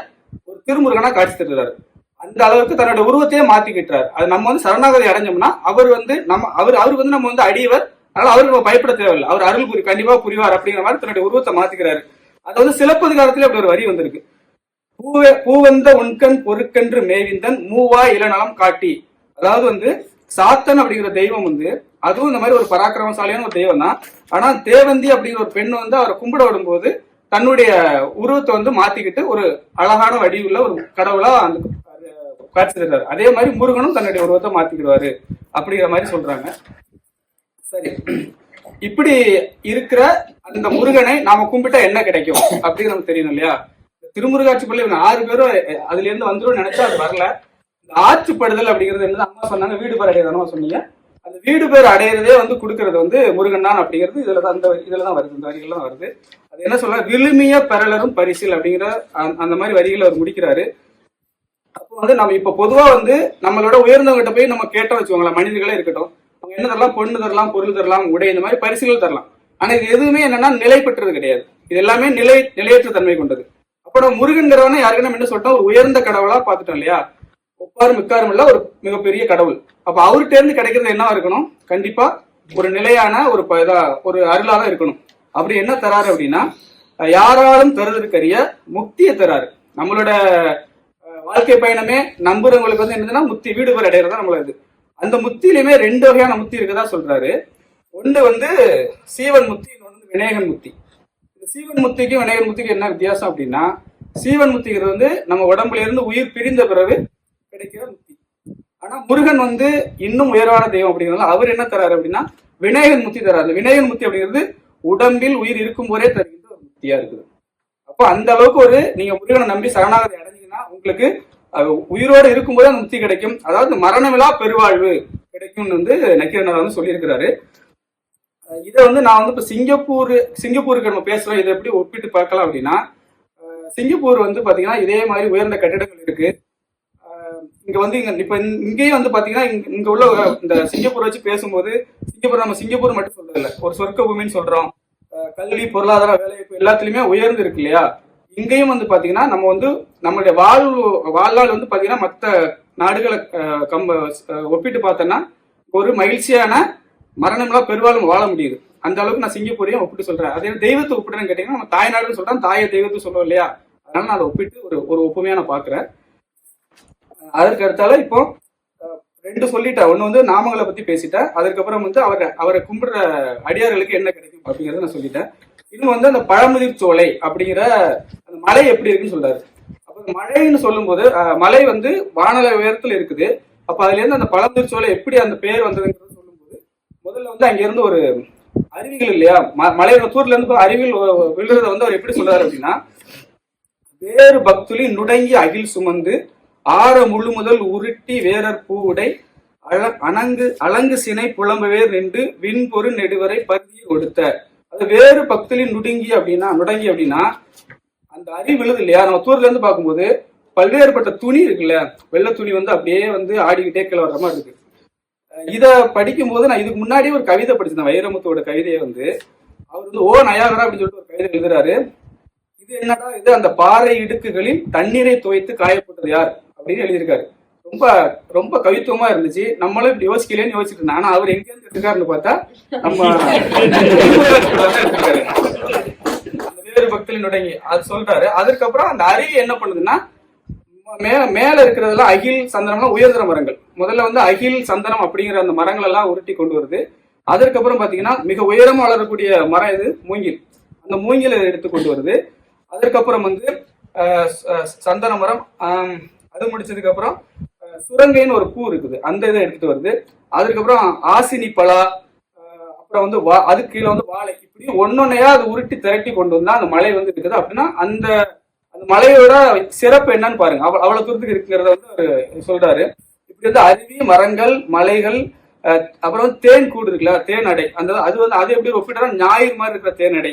ஒரு திருமுருகனா காட்சி தருகிறாரு. அந்த அளவுக்கு தன்னோட உருவத்தையே மாத்திக்கிட்டாரு. அது நம்ம வந்து சரணாகதி அடைஞ்சோம்னா அவர் வந்து அவருக்கு வந்து நம்ம வந்து அடியவர், அதனால அவருக்கு நம்ம பயப்பட தேவையில்லை. அவர் அருள் கண்டிப்பா புரிவார் அப்படிங்கிற மாதிரி தன்னுடைய உருவத்தை மாத்திக்கிறாரு. அது வந்து சிலப்பதிகாரத்துல அப்படி ஒரு வரி வந்திருக்கு. பூவந்த உண்கண் பொறுக்கென்று மேவிந்தன் மூவா இளநலம் காட்டி. அதாவது வந்து சாத்தன் அப்படிங்கிற தெய்வம் வந்து அதுவும் இந்த மாதிரி ஒரு பராக்கிரமசாலியான ஒரு தெய்வம் தான். ஆனா தேவந்தி அப்படிங்கிற ஒரு பெண் வந்து அவரை கும்பிட விடும்போது தன்னுடைய உருவத்தை வந்து மாத்திக்கிட்டு ஒரு அழகான வடிவுள்ள ஒரு கடவுளா அந்த காட்சி தர்றாரு. அதே மாதிரி முருகனும் தன்னுடைய உருவத்தை மாத்திக்கிடுவாரு அப்படிங்கிற மாதிரி சொல்றாங்க. சரி, இப்படி இருக்கிற அந்த முருகனை நாம கும்பிட்டா என்ன கிடைக்கும் அப்படின்னு நமக்கு தெரியணும் இல்லையா? திருமுருகாட்சி பள்ளி 6 பேரும் அதுல இருந்து வந்துடும் நினைச்சா அது வரல. இந்த ஆற்றுப்படுதல் அப்படிங்கிறது என்ன அம்மா சொன்னாங்க, வீடு பேர் அடையதானமா சொன்னீங்க. அந்த வீடு பேர் அடையிறதே வந்து கொடுக்கறது வந்து முருகன் தான் அப்படிங்கிறது இதுலதான் வருது, இந்த வரிகள் தான் வருது. அது என்ன சொல்ற, விழுமிய பெறலரும் பரிசில் அப்படிங்கிற அந்த மாதிரி வரிகளை அவர் முடிக்கிறாரு. அப்போ வந்து நம்ம இப்ப பொதுவா வந்து நம்மளோட உயர்ந்தவங்கிட்ட போய் நம்ம கேட்டோம் வச்சுக்கோங்களேன், மனிதர்களே இருக்கட்டும், அவங்க என்ன தரலாம், பொண்ணு தரலாம், பொருள் தரலாம், உடை, இந்த மாதிரி பரிசுகள் தரலாம். ஆனா இது எதுவுமே என்னன்னா நிலை பெற்றது கிடையாது. இது எல்லாமே நிலையற்ற தன்மை கொண்டது. அப்ப நம்ம முருகன்கிறவன யாருக்கு நம்ம என்ன சொல்லிட்டோம், ஒரு உயர்ந்த கடவுளா பார்த்துட்டோம் இல்லையா? ஒப்பாரும் மிக்காரும் இல்ல, ஒரு மிகப்பெரிய கடவுள். அப்ப அவர்கிட்ட இருந்து கிடைக்கிறது என்னவா இருக்கணும், கண்டிப்பா ஒரு நிலையான ஒரு அருளாக இருக்கணும். அப்படி என்ன தராரு அப்படின்னா, யாராலும் தருவதற்கரிய முக்தியை தராரு. நம்மளோட வாழ்க்கை பயணமே நம்புறவங்களுக்கு வந்து என்னதுன்னா முக்தி, வீடு பேர் அடையிறதா நம்மளது. அந்த முக்தியிலுமே 2 வகையான முக்தி இருக்குதா சொல்றாரு. ஒன்று வந்து சீவன் முக்தி, இன்னொன்று வந்து விநாயகன் முக்தி. இந்த சீவன் முக்திக்கும் விநாயகன் முக்திக்கும் என்ன வித்தியாசம் அப்படின்னா, சீவன் முக்திங்கிறது வந்து நம்ம உடம்புல இருந்து உயிர் பிரிந்த பிறகு கிடைக்கிற முக்தி. ஆனா ஆனா முருகன் வந்து இன்னும் உயர்வான தெய்வம் அப்படிங்கிறதுனால அவர் என்ன தராரு அப்படின்னா விநாயகன் முத்தி தராரு. அந்த விநாயகன் முத்தி அப்படிங்கிறது உடம்பில் உயிர் இருக்கும் போதே தருகின்ற ஒரு முத்தியா இருக்குது. அப்போ அந்த அளவுக்கு நீங்க முருகனை நம்பி சரணாகதி அடைஞ்சீங்கன்னா உங்களுக்கு உயிரோடு இருக்கும்போது அந்த முத்தி கிடைக்கும். அதாவது மரணமில்லா பெருவாழ்வு கிடைக்கும்னு வந்து நக்கீரனார் வந்து சொல்லியிருக்கிறாரு. இதை வந்து நான் வந்து இப்ப சிங்கப்பூருக்கு நம்ம பேசுறோம். இதை எப்படி ஒப்பிட்டு பார்க்கலாம் அப்படின்னா, சிங்கப்பூர் வந்து பாத்தீங்கன்னா இதே மாதிரி உயர்ந்த கட்டிடங்கள் இருக்கு. இங்க வந்து இப்ப இங்கேயும் வந்து பாத்தீங்கன்னா இங்க உள்ள இந்த சிங்கப்பூர் வச்சு பேசும்போது நம்ம சிங்கப்பூர் மட்டும் சொல்றது இல்ல, ஒரு சொர்க்க பூமின்னு சொல்றோம். கல்வி, பொருளாதார, வேலைவாய்ப்பு எல்லாத்துலயுமே உயர்ந்து இருக்கு இல்லையா? இங்கேயும் வந்து பாத்தீங்கன்னா நம்ம வந்து நம்மளுடைய வாழ்நாள் வந்து பாத்தீங்கன்னா மற்ற நாடுகளை ஒப்பிட்டு பார்த்தோன்னா ஒரு மகிழ்ச்சியான மரணம்லா பெருவாலும் வாழ முடியுது. அந்த அளவுக்கு நான் சிங்கப்பூரையும் ஒப்பிட்டு சொல்றேன். அதே தெய்வத்தை ஒப்பிட்டுன்னு கேட்டீங்கன்னா நம்ம தாய்நாடுன்னு சொல்றோம், தாயை தெய்வத்தை சொல்றோம் இல்லையா? அதனால நான் அதை ஒப்பிட்டு ஒரு ஒப்புமையா நான் பாக்குறேன். அதற்கு அடுத்தால இப்போ 2 சொல்லிட்டேன். ஒண்ணு வந்து நாமங்களை பத்தி பேசிட்டேன். அதுக்கப்புறம் வந்து அவரை கும்பிடுற அடியார்களுக்கு என்ன கிடைக்கும் அப்படிங்கறத நான் சொல்லிட்டேன். இன்னும் வந்து அந்த பழமுதிர் சோலை அப்படிங்கிற அந்த மலை எப்படி இருக்குன்னு சொல்றாரு. அப்ப மலைன்னு சொல்லும் போது மலை வந்து வானல உயரத்துல இருக்குது. அப்ப அதுல இருந்து அந்த பழமுதிர் சோலை எப்படி அந்த பேர் வந்ததுங்கிறது சொல்லும் போது முதல்ல வந்து அங்க இருந்து ஒரு அருவிகள் இல்லையா, மலையோட தூர்ல இருந்து அருவிகள் விழுறத வந்து அவர் எப்படி சொல்றாரு அப்படின்னா, வேறு பக்துலி நுடங்கி அகில் சுமந்து ஆற முழு முதல் உருட்டி வேரற் பூவுடை அலங்கு சினை புலம்பவேர் நின்று விண்பொரு நெடுவரை பருதியை கொடுத்த. அது வேறு பக்தலின் நுடங்கி அப்படின்னா அந்த அருவி விழுது இல்லையா, நம்ம தூர்ல இருந்து பார்க்கும்போது பல்வேறுபட்ட துணி இருக்குல்ல, வெள்ளை துணி வந்து அப்படியே வந்து ஆடிக்கிட்டே கீழே வர்ற மாதிரி இருக்கு. இத படிக்கும் போது நான் இதுக்கு முன்னாடியே ஒரு கவிதை படிச்சிருந்தேன். வைரமுத்துவோட கவிதையை வந்து அவர் வந்து ஓ நயாகரா அப்படின்னு சொல்லிட்டு ஒரு கவிதை எழுதுறாரு. இது என்னடா இது, அந்த பாறை இடுக்குகளில் தண்ணீரை துவைத்து காயப்பட்டது யார் அப்படின்னு எழுதியிருக்காரு. ரொம்ப ரொம்ப கவித்துவமா இருந்துச்சு. நம்மளும் இப்படி யோசிக்கலன்னு யோசிச்சுட்டு இருந்தேன். ஆனா அவர் எங்க இருந்து எடுத்துக்காருன்னு பார்த்தா நம்ம அந்த வேறு பக்தலின் உடங்கி அது சொல்றாரு. அதுக்கப்புறம் அந்த அருவி என்ன பண்ணுதுன்னா மேல இருக்கிறதெல்லாம் அகில் சந்தனம்லாம் உயர்ந்த மரங்கள். முதல்ல வந்து அகில் சந்தனம் அப்படிங்கிற அந்த மரங்கள் எல்லாம் உருட்டி கொண்டு வருது. அதற்கப்புறம் பாத்தீங்கன்னா மிக உயரமா வளரக்கூடிய மரம் இது மூங்கில். அந்த மூங்கில எடுத்து கொண்டு வருது. அதற்கப்புறம் வந்து சந்தன மரம், அது முடிச்சதுக்கு அப்புறம் சுரங்கைன்னு ஒரு பூ இருக்குது, அந்த இதை எடுத்துட்டு வருது. அதுக்கப்புறம் ஆசினி பலா, அப்புறம் வந்து அதுக்கு கீழே வந்து வாழை, இப்படி ஒன்னொன்னையா அது உருட்டி திரட்டி கொண்டு வந்தா அந்த மலை வந்து இருக்குது. அப்படின்னா அந்த மலையோட சிறப்பு என்னன்னு பாருங்க, அவ்வளவு தூரத்துக்கு இருக்குங்கிறத வந்து அவர் சொல்றாரு. இப்படி வந்து அருவி, மரங்கள், மலைகள், அப்புறம் தேன் கூடு இருக்குல்ல, தேன் அடை, அது எப்படி ஒப்பிட்டா ஞாயிறு மாதிரி இருக்கிற தேன் அடை,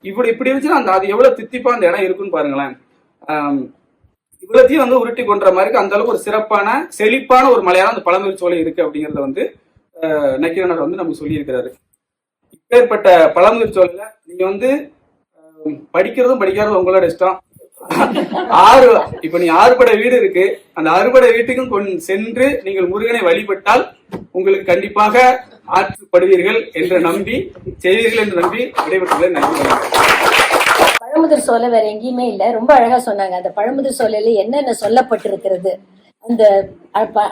இப்படி இருந்துச்சுன்னா அது எவ்வளவு தித்திப்பா அந்த இடம் இருக்குன்னு பாருங்களேன். இவ்வளத்தையும் வந்து உருட்டி கொன்ற மாதிரி அந்த அளவுக்கு ஒரு சிறப்பான செழிப்பான ஒரு மலையான அந்த பழமுதிர் சோலை இருக்கு அப்படிங்கறத வந்து நக்கீரனார் வந்து நமக்கு சொல்லி இருக்கிறாரு. இப்பேற்பட்ட பழமுதிர் சோலையில நீங்க வந்து படிக்கிறதும் படிக்காததும் உங்களோட இஷ்டம். இப்ப நீ 6 படை வீடு இருக்கு, அந்த 6 படை வீட்டுக்கும் சென்று நீங்கள் முருகனை வழிபட்டால் உங்களுக்கு கண்டிப்பாக ஆற்றுப்படுவீர்கள் என்று நம்பி செய்வீர்கள் என்று நம்பி விடைபெற்றுள்ளதை நன்றி. பழமுதிர் சோலை வேற எங்கேயுமே இல்ல. ரொம்ப அழகா சொன்னாங்க. அந்த பழமுதிர் சோலையில என்னென்ன சொல்லப்பட்டிருக்கிறது. அந்த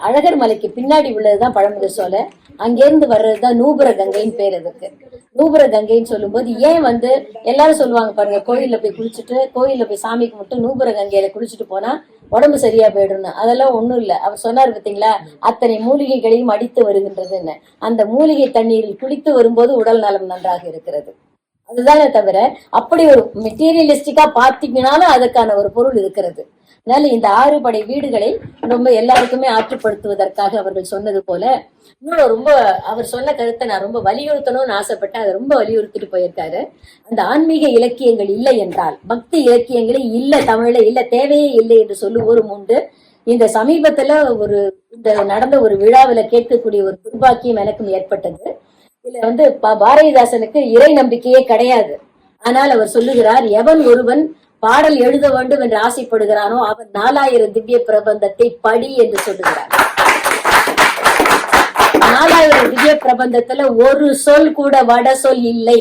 அழகர் மலைக்கு பின்னாடி உள்ளதுதான் பழமுதிர் சோலை. அங்கிருந்து வர்றதுதான் நூபுர கங்கைன்னு பேர் அதுக்கு. நூபுர கங்கைன்னு சொல்லும் போது ஏன் வந்து எல்லாரும் சொல்லுவாங்க பாருங்க, கோயில்ல போய் குளிச்சுட்டு, கோயில்ல போய் சாமி கும்பிட்டு நூபுர கங்கையில குளிச்சுட்டு போனா உடம்பு சரியா போயிடும்னு. அதெல்லாம் ஒண்ணும் இல்ல. அவர் சொன்னாரு பாத்தீங்களா, அத்தனை மூலிகைகளையும் அடித்து வருகின்றதுன்னு. அந்த மூலிகை தண்ணீரில் குளித்து வரும்போது உடல் நலம் நன்றாக இருக்கிறது. அதுதானே தவிர அப்படி ஒரு மெட்டீரியலிஸ்டிக்கா பாத்தீங்கன்னாலும் அதுக்கான ஒரு பொருள் இருக்கிறது. அதனால இந்த 6 படை வீடுகளை ரொம்ப எல்லாருக்குமே ஆற்றுப்படுத்துவதற்காக அவர்கள் சொன்னது போல இன்னும் ரொம்ப அவர் சொன்ன கருத்தை நான் ரொம்ப வலியுறுத்தணும்னு ஆசைப்பட்டேன். அதை ரொம்ப வலியுறுத்திட்டு போயிருக்காரு. அந்த ஆன்மீக இலக்கியங்கள் இல்லை என்றால், பக்தி இலக்கியங்களே இல்ல தமிழ்ல இல்ல, தேவையே இல்லை என்று சொல்லுவோரும் உண்டு. இந்த சமீபத்துல நடந்த ஒரு விழாவில கேட்கக்கூடிய ஒரு துர்பாக்கியம் எனக்கும் ஏற்பட்டது. இதுல வந்து பாரதிதாசனுக்கு இறை நம்பிக்கையே கிடையாது. ஆனால் அவர் சொல்லுகிறார், எவன் ஒருவன் பாடல் எழுத வேண்டும் என்று ஆசைப்படுகிறானோ அவன் 4000 திவ்ய பிரபந்தத்தை படி என்று சொல்லுகிறார். 4000 திவ்ய பிரபந்தத்துல ஒரு சொல் கூட வட சொல் இல்லை.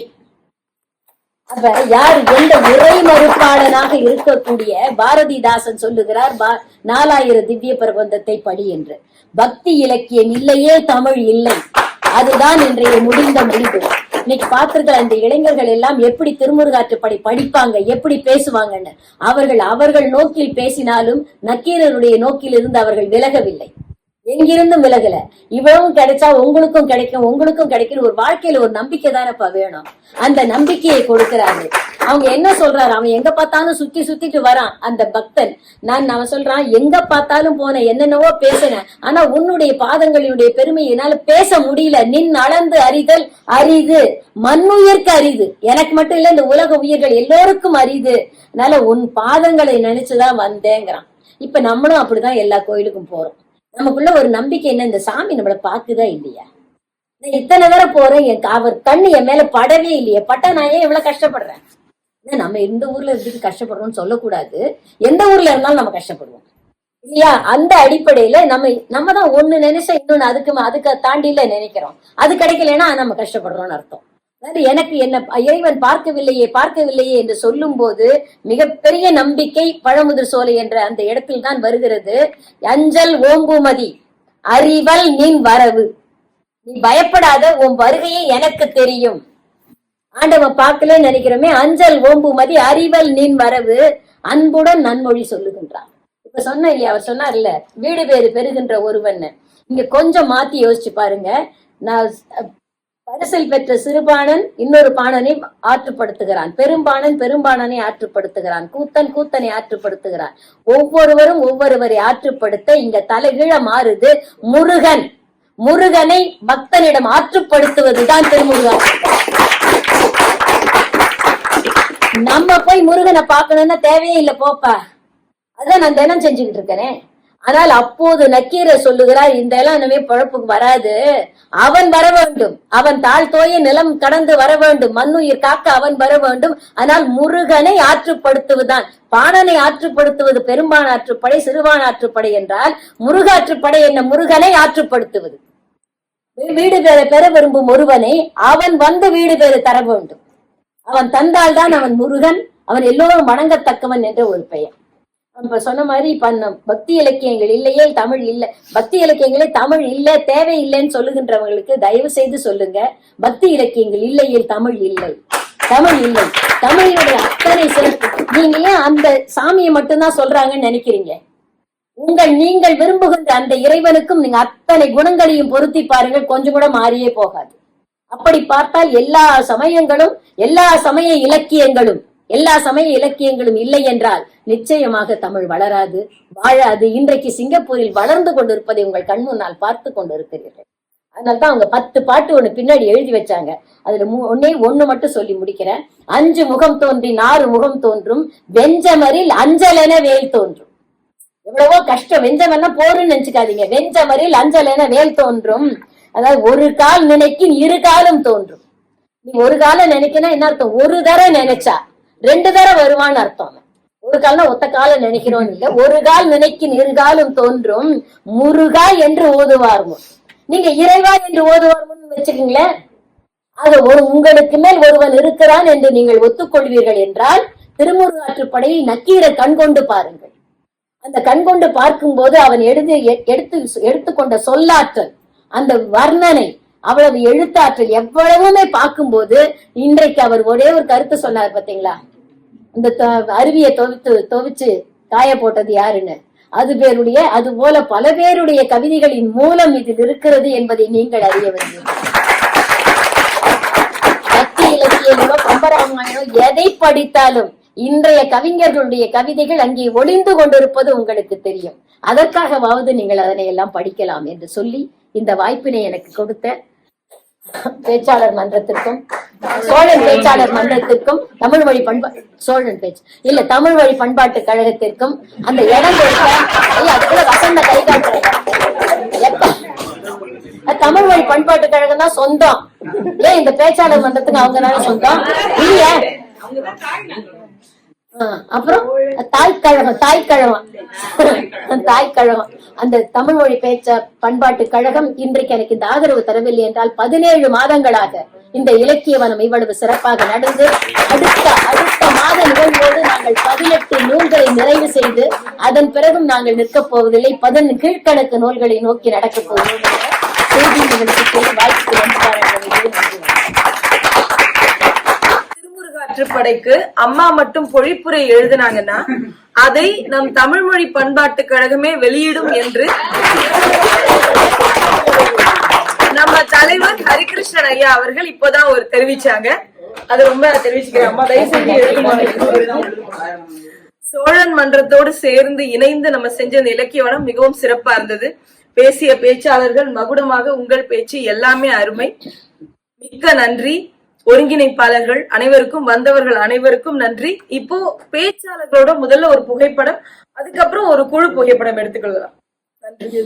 அப்ப யார் எந்த உரை மறுப்பாளனாக இருக்கக்கூடிய பாரதிதாசன் சொல்லுகிறார் 4000 திவ்ய பிரபந்தத்தை படி என்று. பக்தி இலக்கியம் இல்லையே, தமிழ் இல்லை. அதுதான் இன்றைய முடிந்த முடிவு. இன்னைக்கு பார்த்திருக்கிற அந்த இளைஞர்கள் எல்லாம் எப்படி திருமுருகாற்றுப்படை படிப்பாங்க, எப்படி பேசுவாங்கன்னு அவர்கள் நோக்கில் பேசினாலும் நக்கீரருடைய நோக்கில் இருந்து அவர்கள் விலகவில்லை. எங்கிருந்தும் விலகல. இவ்வளவும் கிடைச்சா உங்களுக்கும் கிடைக்கும், உங்களுக்கும் கிடைக்கும். ஒரு வாழ்க்கையில ஒரு நம்பிக்கை தானப்பா வேணும். அந்த நம்பிக்கையை கொடுக்கிறாரு. அவங்க என்ன சொல்றாரு, அவன் எங்க பார்த்தாலும் சுத்திட்டு வரான் அந்த பக்தன். அவன் சொல்றான், எங்க பார்த்தாலும் போன, என்னென்னவோ பேசினேன், ஆனா உன்னுடைய பாதங்களுடைய பெருமை என்னால பேச முடியல. நின் அளந்து அறிதல் அரிது, மண்ணுயிர்க்கு அரிது. எனக்கு மட்டும் இல்ல, இந்த உலக உயிர்கள் எல்லோருக்கும் அரிது. அதனால உன் பாதங்களை நினைச்சுதான் வந்தேங்கிறான். இப்ப நம்மளும் அப்படிதான் எல்லா கோயிலுக்கும் போறோம். நமக்குள்ள ஒரு நம்பிக்கை என்ன, இந்த சாமி நம்மள பாக்குதா இல்லையா? நான் இத்தனை தடவை போறேன், அவர் கண்ணு என் மேல படவே இல்லையே, பட்டா நான் ஏன் இவ்வளவு கஷ்டப்படுறேன்? நம்ம எந்த ஊர்ல இருந்துட்டு கஷ்டப்படுறோம்னு சொல்லக்கூடாது. எந்த ஊர்ல இருந்தாலும் நம்ம கஷ்டப்படுவோம் இல்லையா? அந்த அடிப்படையில நம்ம தான் ஒண்ணு நினைச்சா இன்னொன்னு அதுக்கு தாண்டில நினைக்கிறோம். அது கிடைக்கலன்னா நம்ம கஷ்டப்படுறோம்னு அர்த்தம். அதாவது எனக்கு என்ன இறைவன் பார்க்கவில்லையே என்று சொல்லும் போது மிகப்பெரிய நம்பிக்கை பழமுதிர் சோலை என்ற அந்த இடத்தில் தான் வருகிறது. அஞ்சல் ஓம்புமதி அறிவல் நின் வரவு, நீ பயப்படாத, உன் வருகையை எனக்கு தெரியும். ஆண்டவன் பார்க்கல நினைக்கிறோமே. அஞ்சல் ஓம்புமதி அறிவல் நின் வரவு, அன்புடன் நன்மொழி சொல்லுகின்றான். இப்ப சொன்ன இல்லையா, அவர் சொன்னார் இல்ல, வீடு பேறு பெறுகின்ற ஒருவன். இங்க கொஞ்சம் மாத்தி யோசிச்சு பாருங்க. நான் பரிசில் பெற்ற சிறுபாணன் இன்னொரு பாணனை ஆற்றுப்படுத்துகிறான், பெரும்பாணனை ஆற்றுப்படுத்துகிறான், கூத்தனை ஆற்றுப்படுத்துகிறான். ஒவ்வொருவரை ஆற்றுப்படுத்த இங்க தலைகீழ மாறுது. முருகனை பக்தனிடம் ஆற்றுப்படுத்துவதுதான் திருமுருகன். நம்ம போய் முருகனை பார்க்கணும்னா தேவையே இல்லை, போப்பா. அதான் நான் தினம் செஞ்சுக்கிட்டு இருக்கிறேன். ஆனால் அப்போது நக்கீரர் சொல்லுகிறார், இந்த எல்லாம் இனிமே பழப்புக்கு வராது, அவன் வர வேண்டும், அவன் தாழ் தோய நிலம் கடந்து வர வேண்டும், மண்ணுயிர் காக்க அவன் வர வேண்டும். ஆனால் முருகனை ஆற்றுப்படுத்துவதுதான். பாணனை ஆற்றுப்படுத்துவது பெரும்பான் ஆற்றுப்படை, சிறுபான் ஆற்றுப்படை என்றால் முருகாற்றுப்படை என்ன, முருகனை ஆற்றுப்படுத்துவது. வீடு பெற விரும்பும் ஒருவனை அவன் வந்து வீடு பேறு தர வேண்டும். அவன் தந்தால்தான் அவன் முருகன், அவன் எல்லோரும் வணங்கத்தக்கவன் என்ற ஒரு பெயர். இப்ப சொன்ன மாதிரி இப்ப பக்தி இலக்கியங்கள் இல்லையே, தமிழ் இல்ல, பக்தி இலக்கியங்களே தமிழ் இல்ல, தேவை இல்லைன்னு சொல்லுகின்றவங்களுக்கு தயவு செய்து சொல்லுங்க, பக்தி இலக்கியங்கள் இல்லையே, தமிழ் இல்லை. தமிழினுடைய அத்தனை சிறப்பு. நீங்க ஏன் அந்த சாமியை மட்டும்தான் சொல்றாங்கன்னு நினைக்கிறீங்க? நீங்கள் விரும்புகின்ற அந்த இறைவனுக்கும் நீங்க அத்தனை குணங்களையும் பொருத்தி பாருங்கள், கொஞ்சம் கூட மாறியே போகாது. அப்படி பார்த்தால் எல்லா சமய இலக்கியங்களும் இல்லை என்றால் நிச்சயமாக தமிழ் வளராது, வாழாது. இன்றைக்கு சிங்கப்பூரில் வளர்ந்து கொண்டிருப்பதை உங்கள் கண் முன்னால் பார்த்து கொண்டிருக்கிறீர்கள். அதனால்தான் அவங்க 10 பாட்டு ஒண்ணு பின்னாடி எழுதி வச்சாங்க. அதுல ஒண்ணு மட்டும் சொல்லி முடிக்கிறேன். 5 முகம் தோன்றி 6 முகம் தோன்றும், வெஞ்சமரில் அஞ்சலென வேல் தோன்றும். எவ்வளவோ கஷ்டம், வெஞ்சமர்னா போருன்னு நினைச்சுக்காதீங்க. வெஞ்சமரில் அஞ்சலென வேல் தோன்றும். அதாவது ஒரு கால் நினைக்கும் 2 காலம் தோன்றும். நீ ஒரு காலம் நினைக்கணும் என்ன அர்த்தம்? ஒரு தடவை நினைச்சா 2 தடவை வருவான்னு அர்த்தம். ஒரு கால்னா ஒத்த காலம் நினைக்கிறோம் இல்ல, ஒரு கால் நினைக்கும் 2 காலம் தோன்றும், முருகா என்று ஓதுவார்மோ. நீங்க இறைவா என்று ஓதுவார்மோன்னு வச்சுக்கீங்களேன். அது உங்களுக்கு மேல் ஒருவன் இருக்கிறான் என்று நீங்கள் ஒத்துக்கொள்வீர்கள் என்றால் திருமுருகாற்றுப்படையில் நக்கீரர் கண்கொண்டு பாருங்கள். அந்த கண்கொண்டு பார்க்கும் போது அவன் எடுத்துக்கொண்ட சொல்லாற்றல், அந்த வர்ணனை, அவ்வளவு எழுத்தாற்றல் எவ்வளவுமே பார்க்கும்போது, இன்றைக்கு அவர் ஒரே ஒரு கருத்து சொன்னார் பாத்தீங்களா, இந்த அருவியை துவைச்சு காய போட்டது யாருன்னு. அது போல பல பேருடைய கவிதைகளின் மூலம் இதில் இருக்கிறது என்பதை நீங்கள் அறிய வேண்டும். பக்தி இலக்கியங்களோ கம்பராமாயணம் எதை படித்தாலும் இன்றைய கவிஞர்களுடைய கவிதைகள் அங்கே ஒளிந்து கொண்டிருப்பது உங்களுக்கு தெரியும். அதற்காகவாவது நீங்கள் அதனை எல்லாம் படிக்கலாம் என்று சொல்லி இந்த வாய்ப்பினை எனக்கு கொடுத்த பேச்சாளர் மன்றத்திற்கும், சோழன் பேச்சாளர் மன்றத்திற்கும், தமிழ் வழி தமிழ் வழி பண்பாட்டு கழகத்திற்கும் அந்த இடம் கொடுத்த வசந்த கைகாட்டுறேன். தமிழ் வழி பண்பாட்டு கழகம் தான் சொந்தம். ஏன் இந்த பேச்சாளர் மன்றத்துக்கு அவங்க தானே சொந்தம் இல்லையா? அப்புறம் தாய்க்கழகம் அந்த தமிழ் மொழி பண்பாட்டு கழகம் இன்றைக்கு எனக்கு இந்த ஆதரவு தரவில்லை என்றால் 17 மாதங்களாக இந்த இலக்கிய வனம் இவ்வளவு சிறப்பாக நடந்து அடுத்த மாத நிகழ்வோடு நாங்கள் 18 நூல்களை நிறைவு செய்து அதன் பிறகும் நாங்கள் நிற்கப் போவதில்லை. 10 கீழ்கணக்கு நூல்களை நோக்கி நடக்கப் போவதில்லை. செய்தி வாய்ப்பு ஆற்றுப்படைக்கு அம்மா மட்டும் பொழிப்புரை எழுதினாங்கன்னா அதை நம் தமிழ் மொழி பண்பாட்டு கழகமே வெளியிடும் என்று நம்ம தலைவர் ஹரிகிருஷ்ணன் ஐயா அவர்கள் இப்போதான் ஒரு தெரிவிச்சாங்க. அது ரொம்ப தெரிவிச்சுக்கிறேன். அம்மா தயவு செஞ்சு சோழன் மன்றத்தோடு சேர்ந்து இணைந்து நம்ம செஞ்ச இந்த இலக்கிய வனம் மிகவும் சிறப்பா இருந்தது. பேசிய பேச்சாளர்கள் மகுடமாக, உங்கள் பேச்சு எல்லாமே அருமை. மிக்க நன்றி. ஒருங்கிணைப்பாளர்கள் அனைவருக்கும், வந்தவர்கள் அனைவருக்கும் நன்றி. இப்போ பேச்சாளர்களோட முதல்ல ஒரு புகைப்படம், அதுக்கப்புறம் ஒரு குழு புகைப்படம் எடுத்துக்கொள்ளலாம். நன்றி.